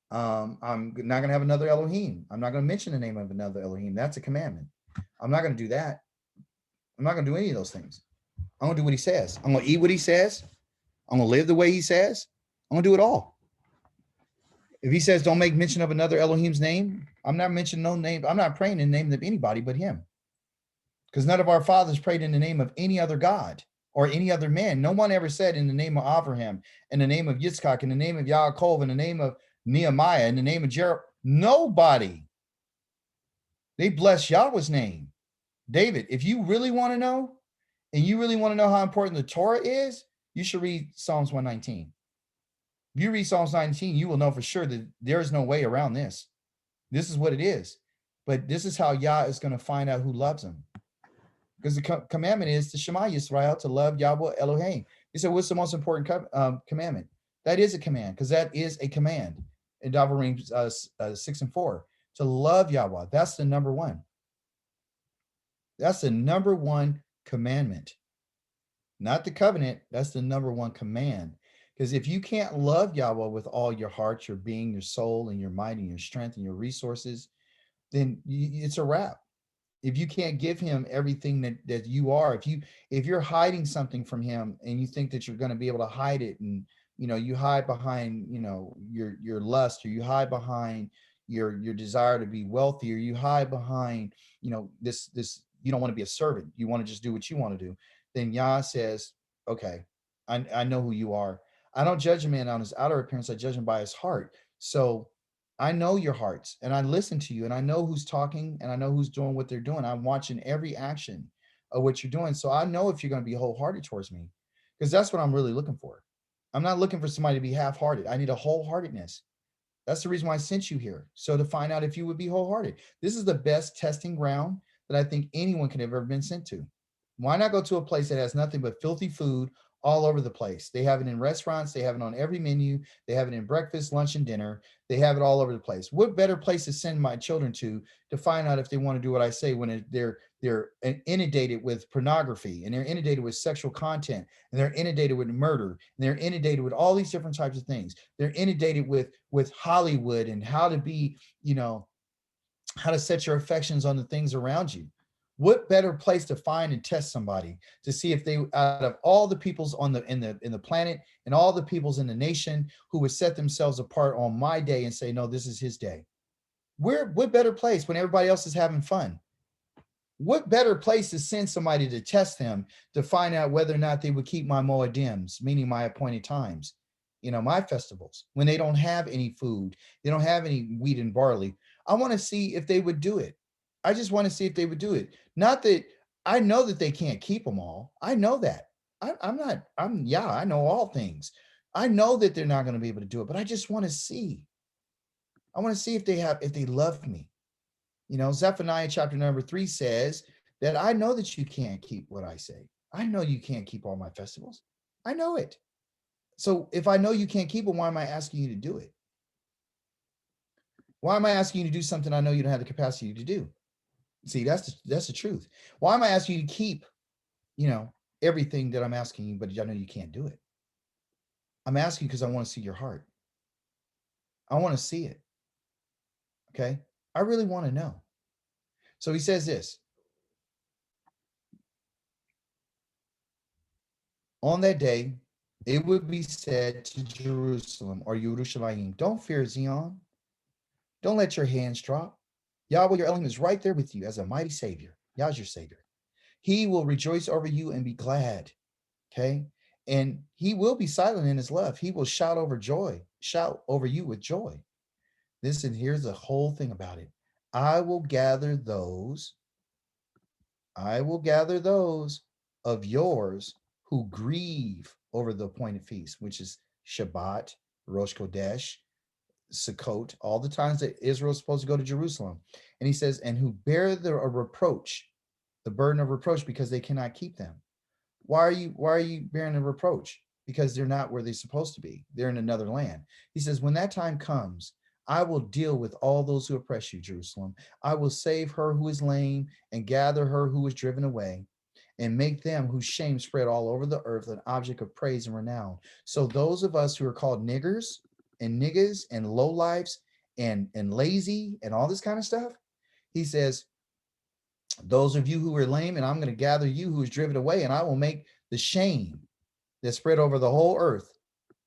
I'm not going to have another Elohim. I'm not going to mention the name of another Elohim. That's a commandment. I'm not going to do that. I'm not going to do any of those things. I'm going to do what he says. I'm going to eat what he says. I'm going to live the way he says. I'm going to do it all. If he says don't make mention of another Elohim's name, I'm not mentioning no name. I'm not praying in the name of anybody but him. Because none of our fathers prayed in the name of any other God or any other man. No one ever said in the name of Abraham, in the name of Yitzchak, in the name of Yaakov, in the name of Nehemiah, in the name of Jeroboam. Nobody. They bless Yahweh's name. David, if you really want to know, and you really want to know how important the Torah is, you should read Psalms 119. If you read Psalms 19, you will know for sure that there is no way around this. This is what it is. But this is how Yah is going to find out who loves him. Because the commandment is to Shema Yisrael, to love Yahweh Elohim. You said, what's the most important commandment? That is a command, because that is a command in Deuteronomy 6 and 4. To love Yahweh. That's the number one. That's the number one commandment, not the covenant. That's the number one command. Because if you can't love Yahweh with all your heart, your being, your soul, and your might, and your strength, and your resources, then it's a wrap. If you can't give him everything that you are, if you're hiding something from him and you think that you're going to be able to hide it, and you hide behind your lust, or you hide behind your desire to be wealthy, or you hide behind this you don't want to be a servant, you want to just do what you want to do, then Yah says, okay, I know who you are. I don't judge a man on his outer appearance, I judge him by his heart. So I know your hearts, and I listen to you, and I know who's talking, and I know who's doing what they're doing. I'm watching every action of what you're doing. So I know if you're going to be wholehearted towards me, because that's what I'm really looking for. I'm not looking for somebody to be half-hearted. I need a wholeheartedness. That's the reason why I sent you here. So to find out if you would be wholehearted. This is the best testing ground that I think anyone could have ever been sent to. Why not go to a place that has nothing but filthy food all over the place? They have it in restaurants, they have it on every menu, they have it in breakfast, lunch, and dinner. They have it all over the place. What better place to send my children to find out if they want to do what I say, when they're inundated with pornography, and they're inundated with sexual content, and they're inundated with murder, and they're inundated with all these different types of things. They're inundated with Hollywood and how to be, how to set your affections on the things around you. What better place to find and test somebody to see if they, out of all the peoples on the in the planet, and all the peoples in the nation, who would set themselves apart on my day and say, no, this is his day? What better place when everybody else is having fun? What better place to send somebody to test them, to find out whether or not they would keep my moedims, meaning my appointed times, my festivals, when they don't have any food, they don't have any wheat and barley. I want to see if they would do it. I just want to see if they would do it. Not that I know that they can't keep them all. I know that. I know all things. I know that they're not going to be able to do it, but I just want to see. I want to see if they love me. Zephaniah chapter number 3 says that I know that you can't keep what I say. I know you can't keep all my festivals. I know it. So if I know you can't keep it, why am I asking you to do it? Why am I asking you to do something I know you don't have the capacity to do? See, that's the truth. Why am I asking you to keep, everything that I'm asking you, but I know you can't do it? I'm asking you because I want to see your heart. I want to see it. Okay? I really want to know. So he says this. On that day, it would be said to Jerusalem, or Yerushalayim, don't fear Zion. Don't let your hands drop. Yahweh, your Elohim, is right there with you as a mighty Savior. Yah's your Savior. He will rejoice over you and be glad. Okay? And he will be silent in his love. He will shout over you with joy. Listen, here's the whole thing about it. I will gather those of yours who grieve over the appointed feast, which is Shabbat, Rosh Chodesh, Sukkot, all the times that Israel is supposed to go to Jerusalem. And he says, and who bear the burden of reproach, because they cannot keep them. Why are you bearing a reproach? Because they're not where they're supposed to be. They're in another land. He says, when that time comes, I will deal with all those who oppress you, Jerusalem. I will save her who is lame, and gather her who is driven away, and make them whose shame spread all over the earth an object of praise and renown. So those of us who are called niggers and niggas and lowlifes and lazy and all this kind of stuff, he says, those of you who are lame, and I'm going to gather you who is driven away, and I will make the shame that spread over the whole earth,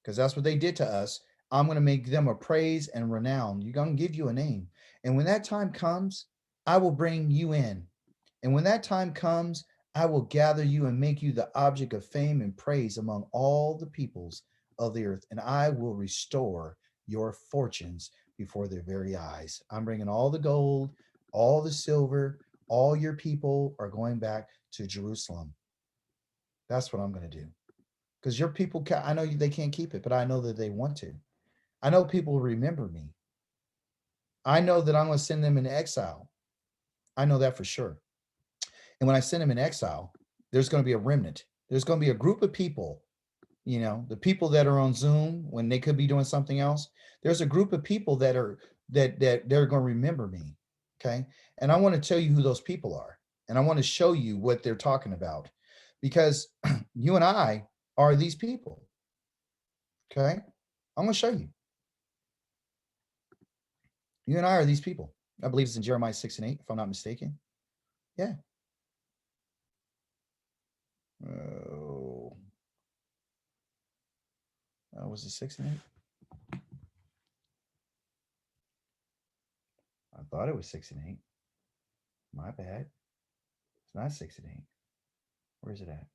because that's what they did to us. I'm going to make them a praise and renown. You're going to give you a name. And when that time comes, I will bring you in. And when that time comes, I will gather you and make you the object of fame and praise among all the peoples of the earth. And I will restore your fortunes before their very eyes. I'm bringing all the gold, all the silver, all your people are going back to Jerusalem. That's what I'm going to do. Because your people, I know they can't keep it, but I know that they want to. I know people will remember me. I know that I'm going to send them into exile. I know that for sure. And when I send them in exile, there's going to be a remnant. There's going to be a group of people, the people that are on Zoom when they could be doing something else. There's a group of people that they're going to remember me. Okay. And I want to tell you who those people are. And I want to show you what they're talking about, because you and I are these people. Okay. I'm going to show you. You and I are these people. I believe it's in Jeremiah 6:8, if I'm not mistaken. Yeah. Oh. Was it 6:8? I thought it was 6:8. My bad. It's not 6:8. Where is it at?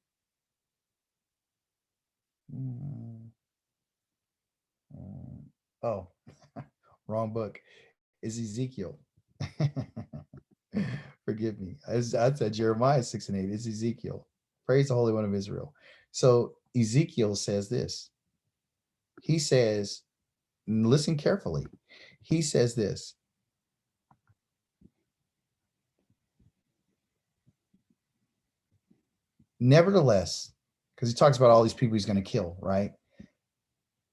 Oh, wrong book. Is Ezekiel. Forgive me. I said Jeremiah 6:8. It's Ezekiel. Praise the Holy One of Israel. So Ezekiel says this. He says, listen carefully. He says this. Nevertheless, because he talks about all these people he's going to kill, right?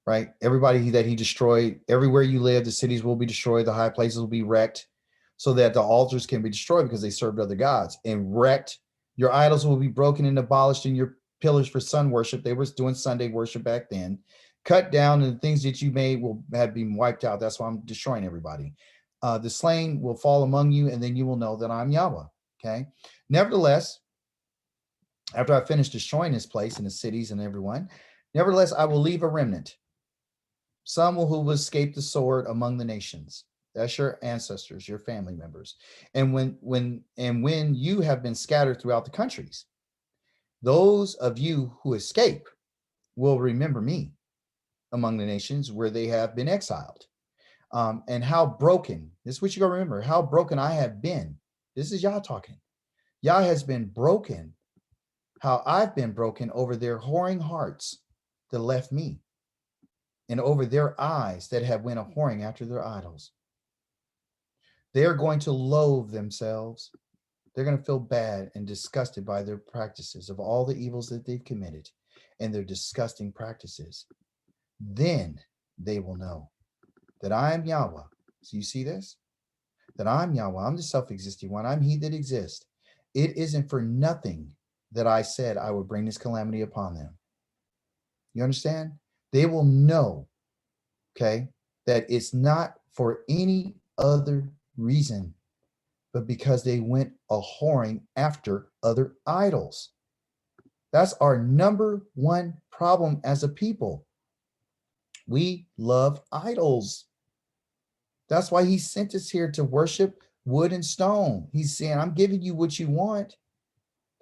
Right? Everybody that he destroyed, everywhere you live, the cities will be destroyed, the high places will be wrecked, so that the altars can be destroyed because they served other gods, and wrecked. Your idols will be broken and abolished, and your pillars for sun worship, they were doing Sunday worship back then, cut down, and the things that you made will have been wiped out. That's why I'm destroying everybody. The slain will fall among you, and then you will know that I'm Yahweh. Okay. Nevertheless, after I finish destroying this place and the cities and everyone, nevertheless, I will leave a remnant, some who will escape the sword among the nations. That's your ancestors, your family members. And when you have been scattered throughout the countries, those of you who escape will remember me among the nations where they have been exiled. And how broken, this is what you gotta remember, how broken I have been. This is Yah talking. Yah has been broken, how I've been broken over their whoring hearts that left me, and over their eyes that have went a whoring after their idols. They're going to loathe themselves. They're going to feel bad and disgusted by their practices of all the evils that they've committed and their disgusting practices. Then they will know that I am Yahweh. So you see this? That I'm Yahweh. I'm the self-existing one. I'm he that exists. It isn't for nothing that I said I would bring this calamity upon them. You understand? They will know, okay, that it's not for any other reason, but because they went a whoring after other idols. That's our number one problem as a people. We love idols. That's why he sent us here to worship wood and stone. He's saying, I'm giving you what you want.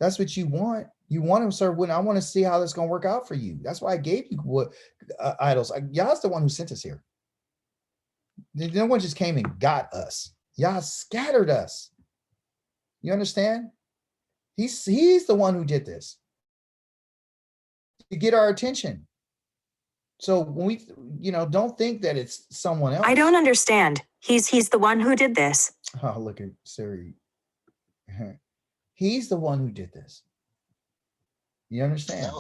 That's what you want. You want to serve wood. I want to see how that's going to work out for you. That's why I gave you what idols. Yah's the one who sent us here. No one just came and got us. Yah scattered us. You understand? He's the one who did this to get our attention. So when we, don't think that it's someone else. I don't understand. He's the one who did this. Oh, look at Siri. He's the one who did this. You understand?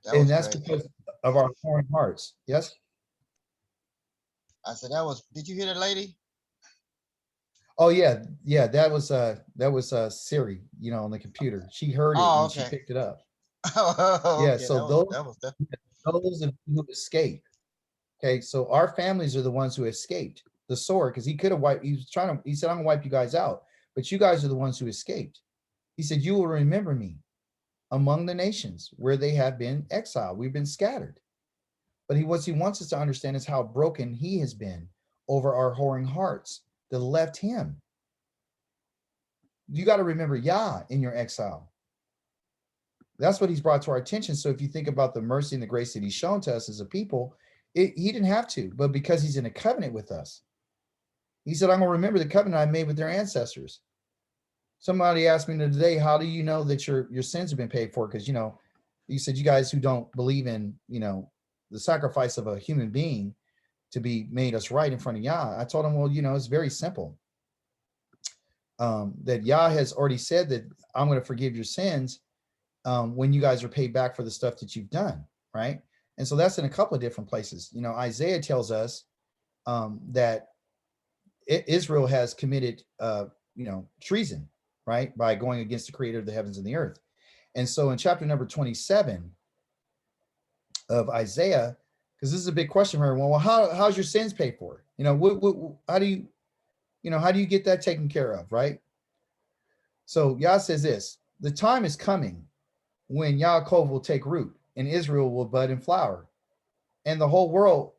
And that's great. because of our foreign hearts. Yes. I said did you hear that lady? Oh yeah. That was Siri, on the computer. She heard it and she picked it up. Yeah. Okay, So those of you who escape. Okay. So our families are the ones who escaped the sword, because he could have wiped. He said, I'm gonna wipe you guys out, but you guys are the ones who escaped. He said, you will remember me among the nations where they have been exiled. We've been scattered. But what he wants us to understand is how broken he has been over our whoring hearts that left him. You got to remember Yah in your exile. That's what he's brought to our attention. So if you think about the mercy and the grace that he's shown to us as a people, he didn't have to, but because he's in a covenant with us. He said, I'm going to remember the covenant I made with their ancestors. Somebody asked me today, how do you know that your sins have been paid for? Because, you said, you guys who don't believe in, the sacrifice of a human being to be made us right in front of Yah. I told him, well, it's very simple. That Yah has already said that I'm going to forgive your sins when you guys are paid back for the stuff that you've done, right? And so that's in a couple of different places. Isaiah tells us that Israel has committed, treason right? By going against the creator of the heavens and the earth. And so in chapter number 27 of Isaiah, because this is a big question for everyone. Well, how's your sins paid for? You know, how do you get that taken care of, right? So Yah says this: the time is coming when Yaakov will take root and Israel will bud and flower, and the whole world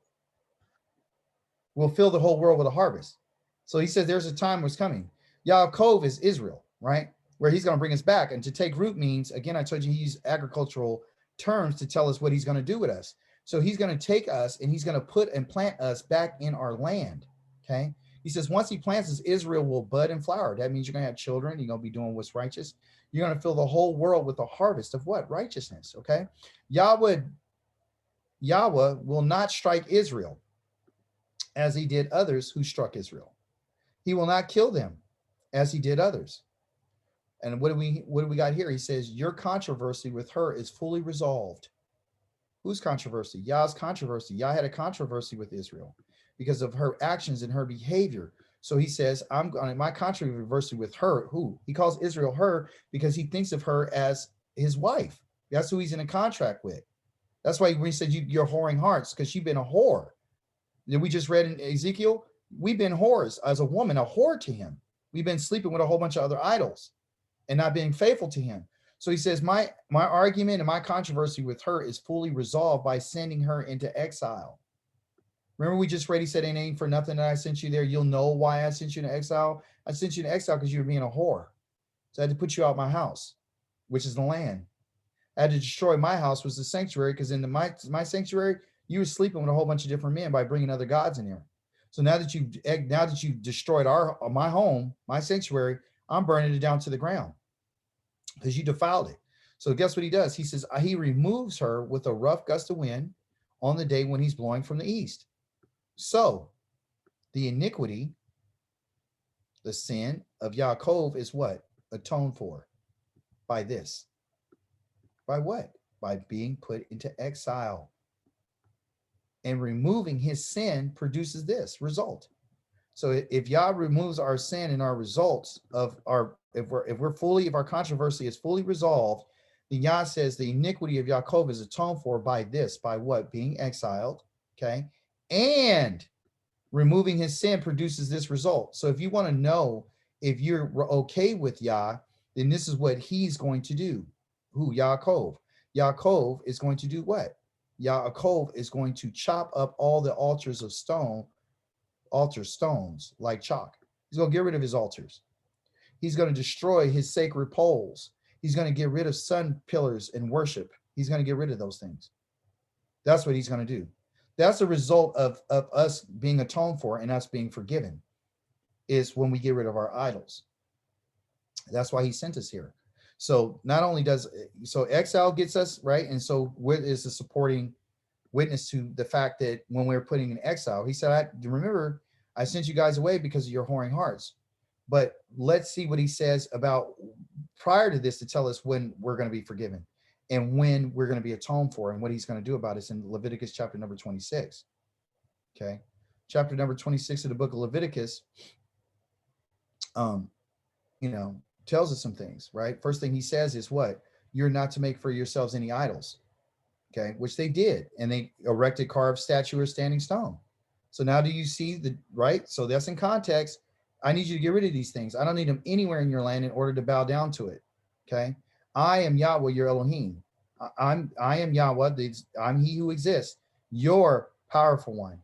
will fill the whole world with a harvest. So he says there's a time was coming. Yaakov is Israel, right? Where he's going to bring us back. And to take root means, again, I told you he used agricultural terms to tell us what he's going to do with us. So he's going to take us and he's going to put and plant us back in our land. Okay. He says, once he plants us, Israel will bud and flower. That means you're going to have children. You're going to be doing what's righteous. You're going to fill the whole world with a harvest of what? Righteousness. Okay. Yahweh will not strike Israel as he did others who struck Israel. He will not kill them as he did others. And what do we got here? He says, your controversy with her is fully resolved. Whose controversy? Yah's controversy. Yah had a controversy with Israel because of her actions and her behavior. So he says, I'm going my controversy with her. Who? He calls Israel her because he thinks of her as his wife. That's who he's in a contract with. That's why when he said you're whoring hearts, because you've been a whore. That we just read in Ezekiel, we've been whores as a woman, a whore to him. We've been sleeping with a whole bunch of other idols and not being faithful to him. So he says, my argument and my controversy with her is fully resolved by sending her into exile. Remember we just read, he said, it ain't for nothing that I sent you there. You'll know why I sent you into exile. I sent you into exile because you were being a whore. So I had to put you out my house, which is the land. I had to destroy my house, was the sanctuary, because in my sanctuary, you were sleeping with a whole bunch of different men by bringing other gods in there. So now that you've destroyed my home, my sanctuary, I'm burning it down to the ground because you defiled it. So guess what he does? He says he removes her with a rough gust of wind on the day when he's blowing from the east. So the iniquity, the sin of Yaakov is what? Atoned for by this. By what? By being put into exile. And removing his sin produces this result. So if Yah removes our sin and our results of our, if our controversy is fully resolved, then Yah says the iniquity of Yaakov is atoned for by this, by what? Being exiled, okay? And removing his sin produces this result. So if you want to know if you're okay with Yah, then this is what he's going to do. Who? Yaakov. Yaakov is going to do what? Yaakov is going to chop up all the altars of stone, stones like chalk. He's going to get rid of his altars. He's going to destroy his sacred poles. He's going to get rid of sun pillars and worship. He's going to get rid of those things. That's what he's going to do. That's the result of us being atoned for and us being forgiven, is when we get rid of our idols. That's why he sent us here. So not only so exile gets us, right? And so what is the supporting witness to the fact that when we're putting in exile, he said, remember, I sent you guys away because of your whoring hearts. But let's see what he says about prior to this to tell us when we're going to be forgiven and when we're going to be atoned for, and what he's going to do about it in Leviticus chapter number 26. Okay. Chapter number 26 of the book of Leviticus, tells us some things, right? First thing he says is what? You're not to make for yourselves any idols, okay? Which they did, and they erected carved statue or standing stone. So now do you see right? So that's in context. I need you to get rid of these things. I don't need them anywhere in your land in order to bow down to it, okay? I am Yahweh, your Elohim. I am Yahweh, I'm he who exists, your powerful one,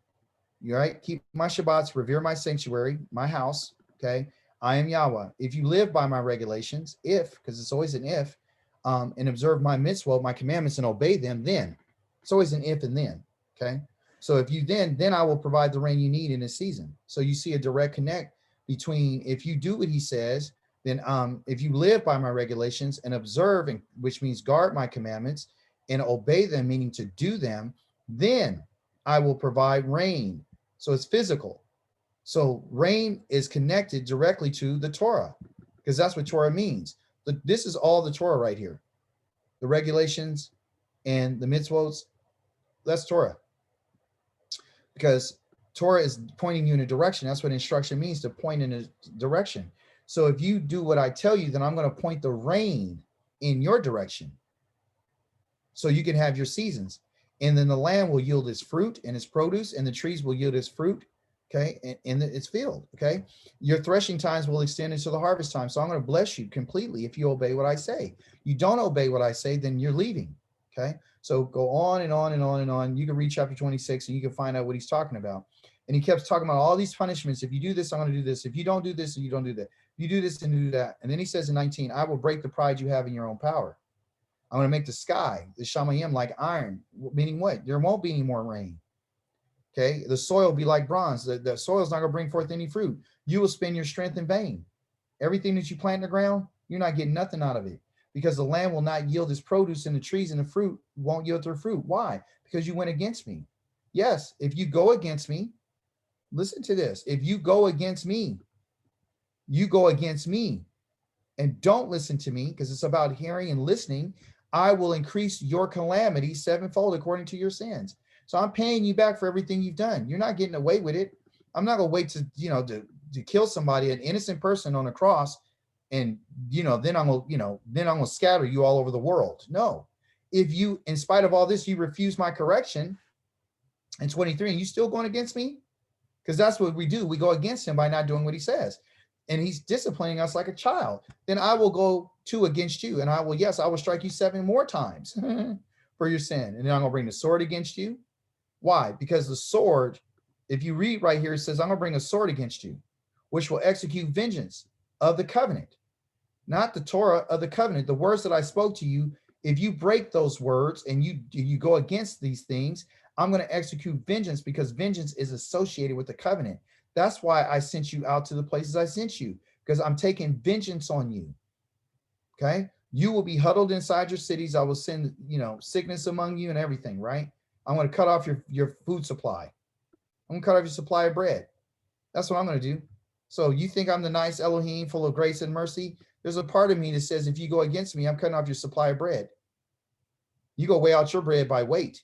you right? Keep my Shabbats, revere my sanctuary, my house, okay? I am Yahweh. If you live by my regulations, because it's always an if, and observe my mitzvot, my commandments, and obey them, then. It's always an if and then, okay? So if you then I will provide the rain you need in this season. So you see a direct connect between if you do what he says, then if you live by my regulations and observe, which means guard my commandments, and obey them, meaning to do them, then I will provide rain. So it's physical. So rain is connected directly to the Torah, because that's what Torah means. This is all the Torah right here. The regulations and the mitzvot, that's Torah. Because Torah is pointing you in a direction. That's what instruction means, to point in a direction. So if you do what I tell you, then I'm going to point the rain in your direction. So you can have your seasons. And then the land will yield its fruit and its produce, and the trees will yield its fruit, okay, in its field, okay? Your threshing times will extend into the harvest time. So I'm going to bless you completely if you obey what I say. You don't obey what I say, then you're leaving, okay? So go on and on and on and on. You can read chapter 26 and you can find out what he's talking about. And he kept talking about all these punishments. If you do this, I'm going to do this. If you don't do this, you don't do that. If you do this and do that. And then he says in 19, I will break the pride you have in your own power. I'm going to make the sky, the Shamayim, like iron, meaning what? There won't be any more rain. Okay. The soil will be like bronze. The soil is not going to bring forth any fruit. You will spend your strength in vain. Everything that you plant in the ground, you're not getting nothing out of it, because the land will not yield its produce, and the trees and the fruit won't yield their fruit. Why? Because you went against me. Yes. If you go against me, listen to this. If you go against me, and don't listen to me, because it's about hearing and listening, I will increase your calamity sevenfold according to your sins. So I'm paying you back for everything you've done. You're not getting away with it. I'm not gonna wait to, to kill somebody, an innocent person on a cross, and then I'm gonna scatter you all over the world. No. If you, in spite of all this, you refuse my correction in 23, and you still going against me, because that's what we do. We go against him by not doing what he says. And he's disciplining us like a child. Then I will go 2 against you, and I will strike you 7 more times for your sin. And then I'm gonna bring the sword against you. Why? Because the sword, if you read right here, it says, I'm gonna bring a sword against you, which will execute vengeance of the covenant, not the Torah of the covenant. The words that I spoke to you, if you break those words and you go against these things, I'm gonna execute vengeance, because vengeance is associated with the covenant. That's why I sent you out to the places I sent you, because I'm taking vengeance on you. Okay. You will be huddled inside your cities. I will send, sickness among you and everything, right? I'm going to cut off your food supply. I'm going to cut off your supply of bread. That's what I'm going to do. So you think I'm the nice Elohim full of grace and mercy? There's a part of me that says, if you go against me, I'm cutting off your supply of bread. You go weigh out your bread by weight,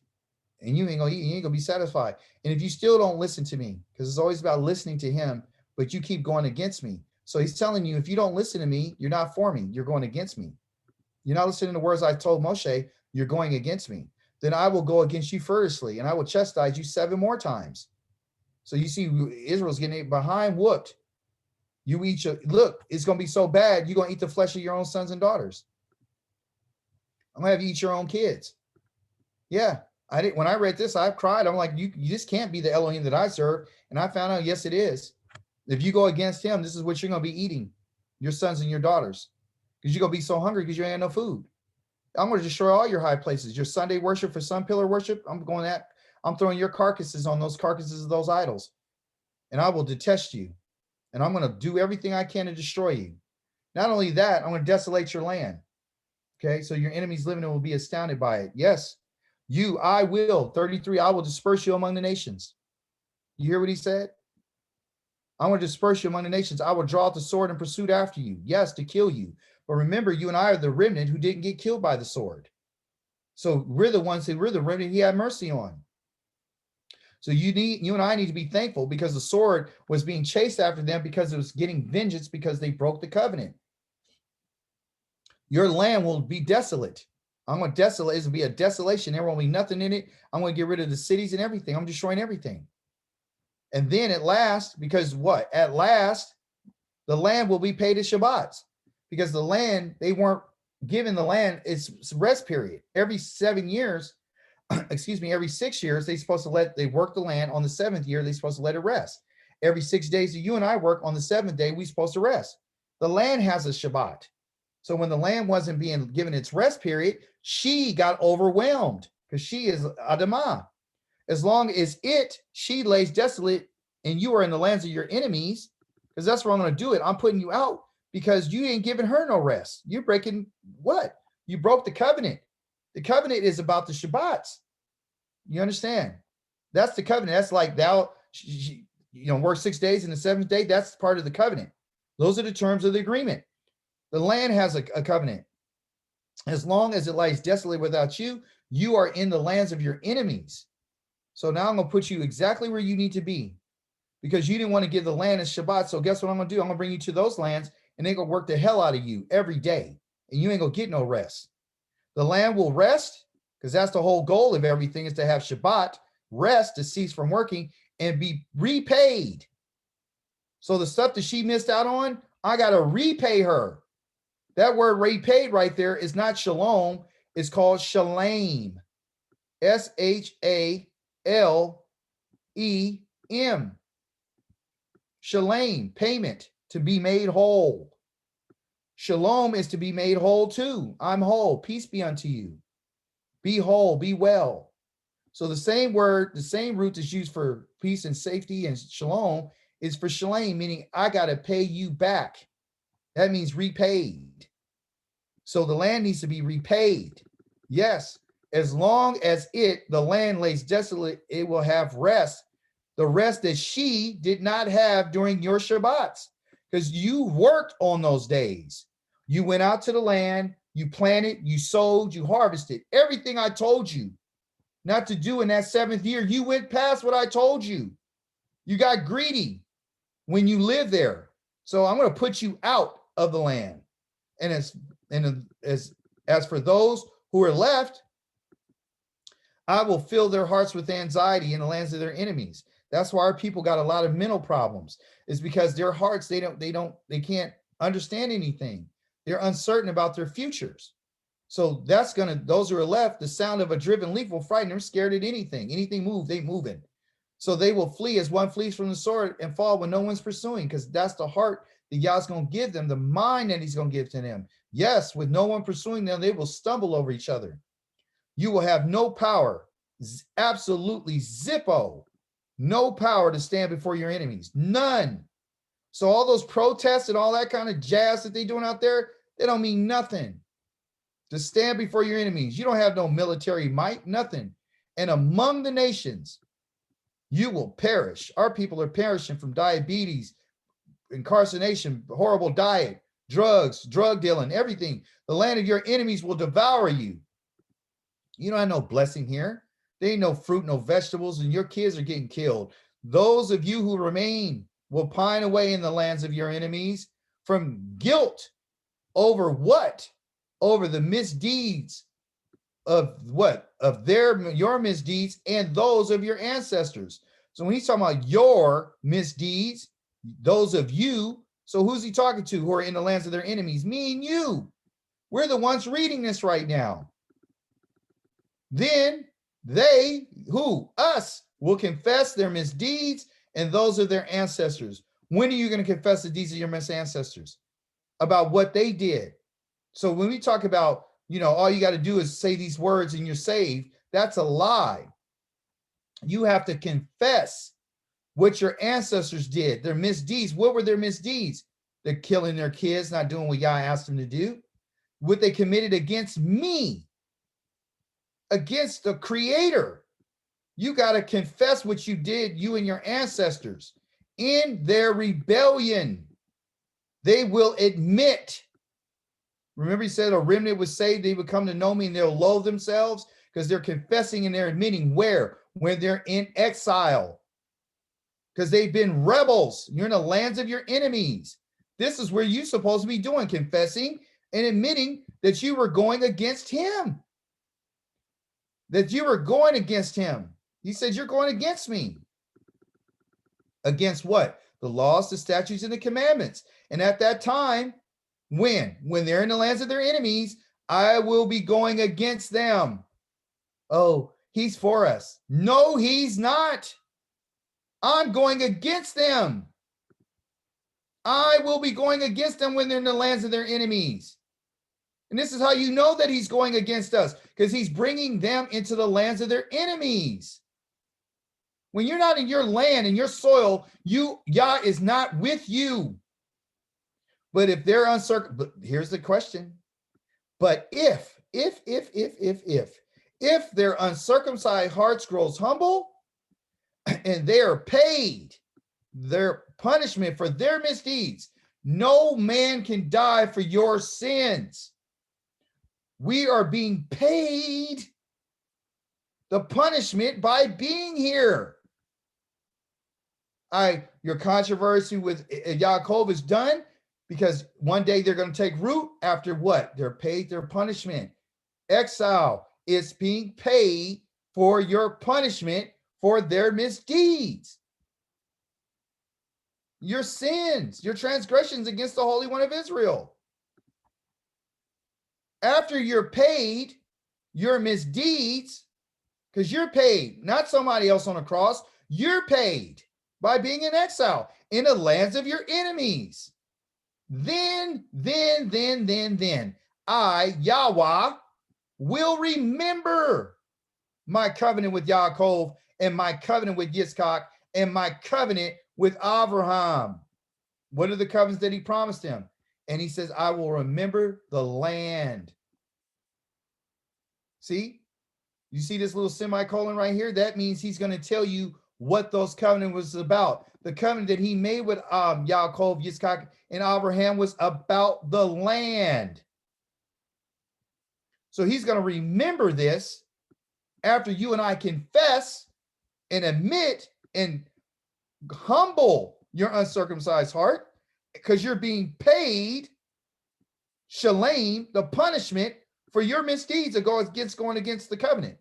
and you ain't gonna eat, you ain't gonna be satisfied. And if you still don't listen to me, because it's always about listening to him, but you keep going against me. So he's telling you, if you don't listen to me, you're not for me, you're going against me. You're not listening to the words I told Moshe, you're going against me. Then I will go against you furiously, and I will chastise you 7 more times. So you see, Israel's getting behind whooped. You eat look, it's gonna be so bad, you're gonna eat the flesh of your own sons and daughters. I'm gonna have you eat your own kids. Yeah. When I read this, I cried. I'm like, you just can't be the Elohim that I serve. And I found out, yes, it is. If you go against him, this is what you're going to be eating, your sons and your daughters, because you're going to be so hungry because you ain't no food. I'm going to destroy all your high places. Your Sunday worship for sun pillar worship, I'm throwing your carcasses on those carcasses of those idols, and I will detest you. And I'm going to do everything I can to destroy you. Not only that, I'm going to desolate your land. Okay, so your enemies living in will be astounded by it. Yes. I will, 33, I will disperse you among the nations. You hear what he said? I want to disperse you among the nations. I will draw out the sword in pursuit after you. Yes, to kill you. But remember, you and I are the remnant who didn't get killed by the sword. So we're the ones who we're the remnant he had mercy on. So you and I need to be thankful, because the sword was being chased after them because it was getting vengeance because they broke the covenant. Your land will be desolate. I'm going to desolate. It's going to be a desolation. There won't be nothing in it. I'm going to get rid of the cities and everything. I'm destroying everything. And then at last, because what? At last, the land will be paid as Shabbats, because the land, they weren't given the land its rest period. Every 7 years, every 6 years, they work the land. On the 7th year, they're supposed to let it rest. Every 6 days that you and I work, on the 7th day, we're supposed to rest. The land has a Shabbat. So when the land wasn't being given its rest period, she got overwhelmed, because she is Adamah. As long as she lays desolate, and you are in the lands of your enemies, because that's where I'm going to do it. I'm putting you out because you ain't giving her no rest. You're breaking what? You broke the covenant. The covenant is about the Shabbats. You understand? That's the covenant. That's like work 6 days and the 7th day. That's part of the covenant. Those are the terms of the agreement. The land has a covenant. As long as it lies desolate without you, you are in the lands of your enemies. So now I'm going to put you exactly where you need to be, because you didn't want to give the land as Shabbat. So guess what I'm going to do? I'm going to bring you to those lands, and they're gonna work the hell out of you every day, and you ain't gonna get no rest. The land will rest, because that's the whole goal of everything, is to have Shabbat, rest, to cease from working and be repaid. So the stuff that she missed out on, I gotta repay her. That word repaid right there is not shalom, it's called shalem. SHALEM. Shalem, payment, to be made whole. Shalom is to be made whole too. I'm whole. Peace be unto you. Be whole, be well. So the same word, the same root is used for peace and safety and shalom is for shalem, meaning I got to pay you back. That means repaid. So the land needs to be repaid. Yes, as long as the land lays desolate, it will have rest. The rest that she did not have during your Shabbats, because you worked on those days. You went out to the land, you planted, you sowed, you harvested. Everything I told you not to do in that 7th year, you went past what I told you. You got greedy when you lived there. So I'm going to put you out of the land. And as for those who are left, I will fill their hearts with anxiety in the lands of their enemies. That's why our people got a lot of mental problems. Is because their hearts, they can't understand anything. They're uncertain about their futures. So that's those who are left, the sound of a driven leaf will frighten them, scared at anything. Anything move, they moving. So they will flee as one flees from the sword and fall when no one's pursuing, because that's the heart that Yah's going to give them, the mind that he's going to give to them. Yes, with no one pursuing them, they will stumble over each other. You will have no power, absolutely zippo, no power to stand before your enemies, none. So all those protests and all that kind of jazz that they're doing out there, they don't mean nothing. To stand before your enemies, you don't have no military might, nothing. And among the nations, you will perish. Our people are perishing from diabetes, incarceration, horrible diet, drugs, drug dealing, everything. The land of your enemies will devour you. You don't have no blessing here. There ain't no fruit, no vegetables, and your kids are getting killed. Those of you who remain will pine away in the lands of your enemies from guilt over what? Over the misdeeds of what? Of your misdeeds and those of your ancestors. So when he's talking about your misdeeds, those of you, so who's he talking to who are in the lands of their enemies? Me and you. We're the ones reading this right now. Then they, us, will confess their misdeeds and those of their ancestors. When are you going to confess the deeds of your ancestors? About what they did. So when we talk about, all you got to do is say these words and you're saved, that's a lie. You have to confess what your ancestors did, their misdeeds. What were their misdeeds? They're killing their kids, not doing what Yah asked them to do. What they committed against me, against the Creator. You got to confess what you did, you and your ancestors. In their rebellion, they will admit. Remember, he said a remnant was saved, they would come to know me and they'll loathe themselves because they're confessing and they're admitting where? When they're in exile. Because they've been rebels. You're in the lands of your enemies. This is where you're supposed to be doing, confessing and admitting that you were going against him. That you were going against him. He said, you're going against me. Against what? The laws, the statutes, and the commandments. And at that time, when they're in the lands of their enemies, I will be going against them. Oh, he's for us. No, he's not. I'm going against them. I will be going against them when they're in the lands of their enemies. And this is how you know that he's going against us, because he's bringing them into the lands of their enemies. When you're not in your land and your soil, Yah is not with you. But if they're but here's the question. But if their uncircumcised hearts grows humble and they are paid their punishment for their misdeeds, no man can die for your sins. We are being paid the punishment by being here. Your controversy with Yaakov is done Because one day they're going to take root after what? They're paid their punishment. Exile is being paid for your punishment for their misdeeds, your sins, your transgressions against the Holy One of Israel. After you're paid your misdeeds, because you're paid, not somebody else on a cross, you're paid by being in exile in the lands of your enemies. Then I, Yahweh, will remember my covenant with Yaakov and my covenant with Yitzchak and my covenant with Abraham. What are the covenants that he promised him? And he says, I will remember the land. See, you see this little semicolon right here? That means he's going to tell you what those covenant was about. The covenant that he made with Yaakov, Yitzchak, and Abraham was about the land. So he's going to remember this after you and I confess and admit and humble your uncircumcised heart, because you're being paid shalem, the punishment for your misdeeds of going against the covenant.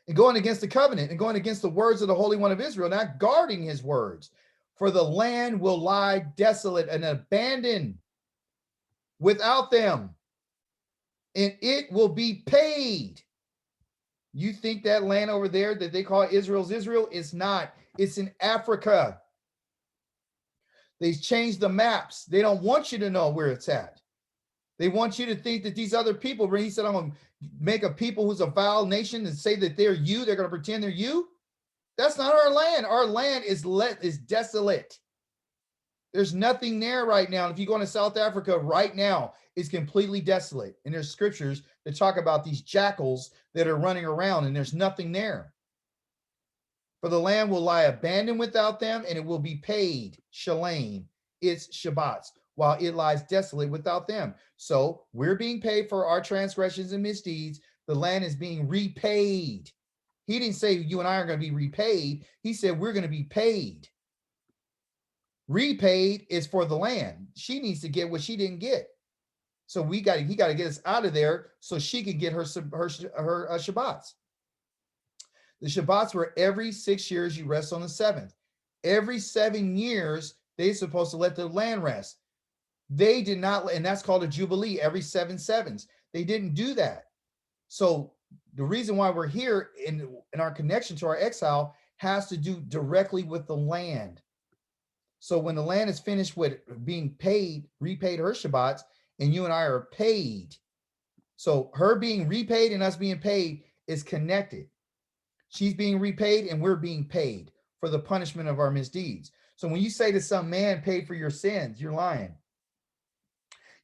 And going against the covenant and going against the words of the Holy One of Israel, not guarding his words. For the land will lie desolate and abandoned without them, and it will be paid. You think that land over there that they call Israel's Israel? It's not. It's in Africa. They changed the maps. They don't want you to know where it's at. They want you to think that these other people, when he said, I'm going to make a people who's a vile nation and say that they're you, they're going to pretend they're you. That's not our land. Our land is desolate. There's nothing there right now. If you go into South Africa right now, it's completely desolate. And there's scriptures that talk about these jackals that are running around, and there's nothing there. For the land will lie abandoned without them, and it will be paid shalem, its Shabbats, while it lies desolate without them. So we're being paid for our transgressions and misdeeds. The land is being repaid. He didn't say you and I are going to be repaid. He said we're going to be paid. Repaid is for the land. She needs to get what she didn't get. So he got to get us out of there so she can get her Shabbats. The Shabbats were every 6 years you rest on the seventh. Every 7 years, they're supposed to let the land rest. They did not, and that's called a Jubilee every 7 sevens. They didn't do that. So the reason why we're here in our connection to our exile has to do directly with the land. So when the land is finished with being paid, repaid her Shabbats, and you and I are paid. So her being repaid and us being paid is connected. She's being repaid and we're being paid for the punishment of our misdeeds. So when you say to some man paid for your sins, you're lying.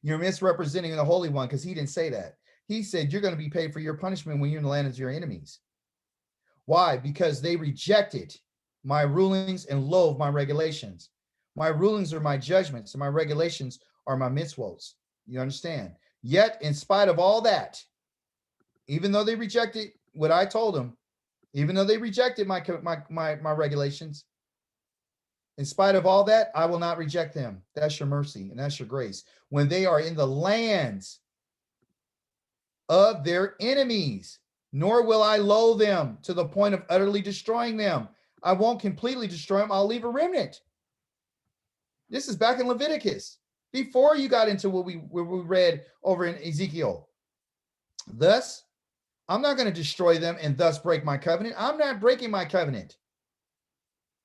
You're misrepresenting the Holy One, because he didn't say that. He said you're going to be paid for your punishment when you're in the land of your enemies. Why? Because they rejected my rulings and loathed my regulations. My rulings are my judgments, and my regulations are my mitzvos. You understand? Yet, in spite of all that, even though they rejected what I told them, even though they rejected my regulations, in spite of all that, I will not reject them. That's your mercy and that's your grace. When they are in the lands of their enemies, nor will I loathe them to the point of utterly destroying them. I won't completely destroy them. I'll leave a remnant. This is back in Leviticus, before you got into what we read over in Ezekiel. Thus, I'm not going to destroy them and thus break my covenant. I'm not breaking my covenant.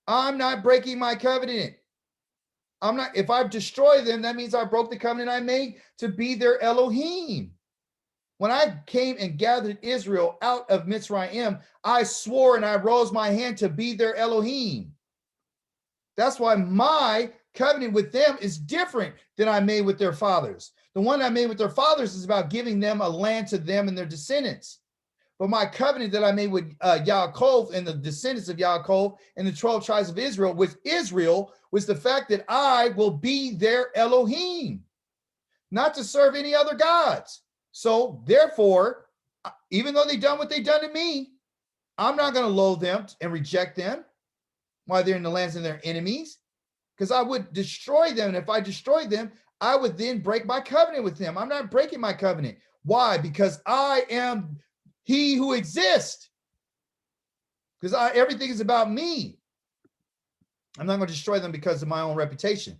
I'm not breaking my covenant. I'm not. If I destroy them, that means I broke the covenant I made to be their Elohim. When I came and gathered Israel out of Mitzrayim, I swore and I rose my hand to be their Elohim. That's why my covenant with them is different than I made with their fathers. The one I made with their fathers is about giving them a land to them and their descendants. But my covenant that I made with Yaakov and the descendants of Yaakov and the 12 tribes of Israel was the fact that I will be their Elohim, not to serve any other gods. So therefore, even though they've done what they've done to me, I'm not going to loathe them and reject them while they're in the lands of their enemies. because I would destroy them. And if I destroyed them, I would then break my covenant with them. I'm not breaking my covenant. Why? Because I am he who exists. Because everything is about me. I'm not going to destroy them because of my own reputation.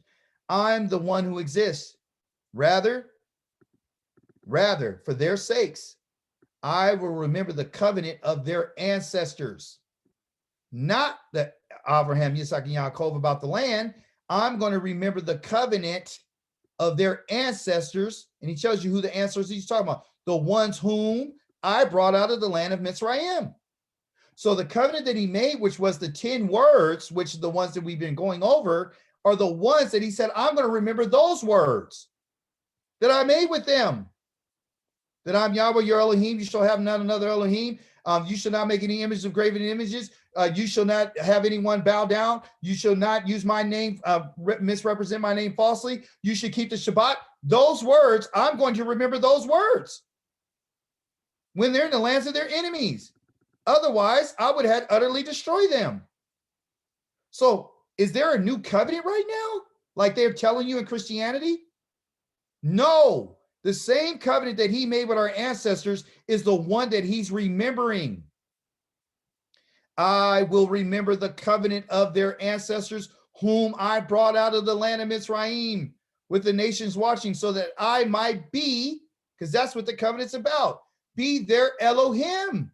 I'm the one who exists. Rather, for their sakes, I will remember the covenant of their ancestors. Not the Abraham, Yitzhak, and Yaakov about the land. I'm going to remember the covenant of their ancestors. And he tells you who the ancestors he's talking about. The ones whom I brought out of the land of Mitzrayim. So the covenant that he made, which was the 10 words, which are the ones that we've been going over, are the ones that he said, I'm going to remember those words that I made with them. That I'm Yahweh, your Elohim. You shall have none another Elohim. You shall not make any images of graven images. You shall not have anyone bow down. You shall not use my name, misrepresent my name falsely. You should keep the Shabbat. Those words, I'm going to remember those words when they're in the lands of their enemies. Otherwise, I would have utterly destroyed them. So is there a new covenant right now? Like they're telling you in Christianity? No. The same covenant that he made with our ancestors is the one that he's remembering. I will remember the covenant of their ancestors whom I brought out of the land of Mitzrayim with the nations watching so that I might be, because that's what the covenant's about, be their Elohim.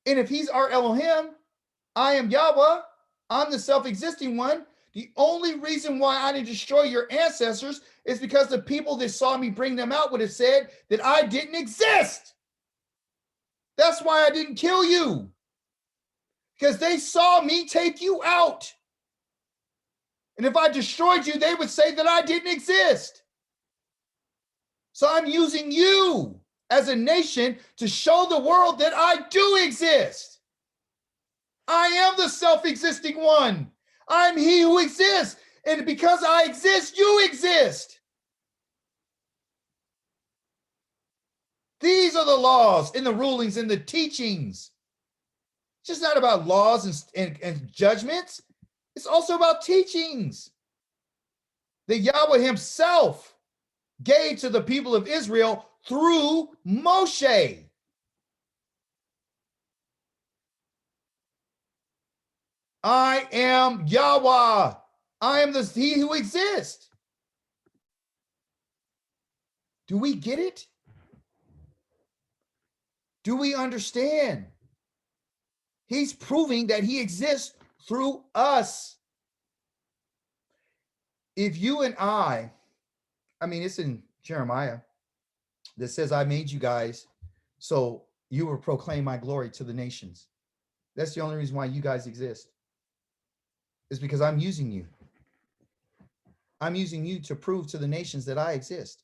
And if he's our Elohim, I am Yahweh, I'm the self-existing one. The only reason why I didn't destroy your ancestors is because the people that saw me bring them out would have said that I didn't exist. That's why I didn't kill you. Because they saw me take you out. And if I destroyed you, they would say that I didn't exist. So I'm using you as a nation to show the world that I do exist. I am the self-existing one. I'm he who exists. And because I exist, you exist. These are the laws and the rulings and the teachings. It's just not about laws and judgments. It's also about teachings that Yahweh himself gave to the people of Israel through Moshe. I am Yahweh. I am he who exists. Do we get it? Do we understand? He's proving that he exists through us. If you and I mean, it's in Jeremiah that says, I made you guys so you will proclaim my glory to the nations. That's the only reason why you guys exist. Is because I'm using you. I'm using you to prove to the nations that I exist.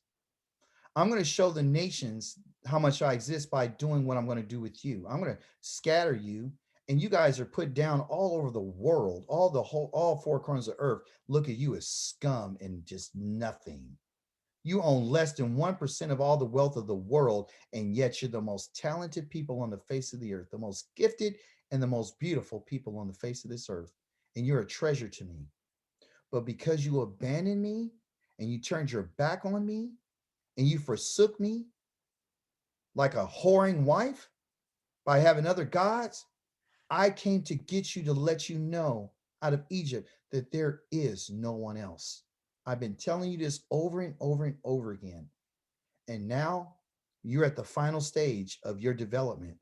I'm going to show the nations how much I exist by doing what I'm going to do with you. I'm going to scatter you, and you guys are put down all over the world, all four corners of earth. Look at you as scum and just nothing. You own less than 1% of all the wealth of the world, and yet you're the most talented people on the face of the earth, the most gifted and the most beautiful people on the face of this earth. And you're a treasure to me. But because you abandoned me and you turned your back on me and you forsook me like a whoring wife by having other gods, I came to get you to let you know out of Egypt that there is no one else. I've been telling you this over and over and over again. And now you're at the final stage of your development.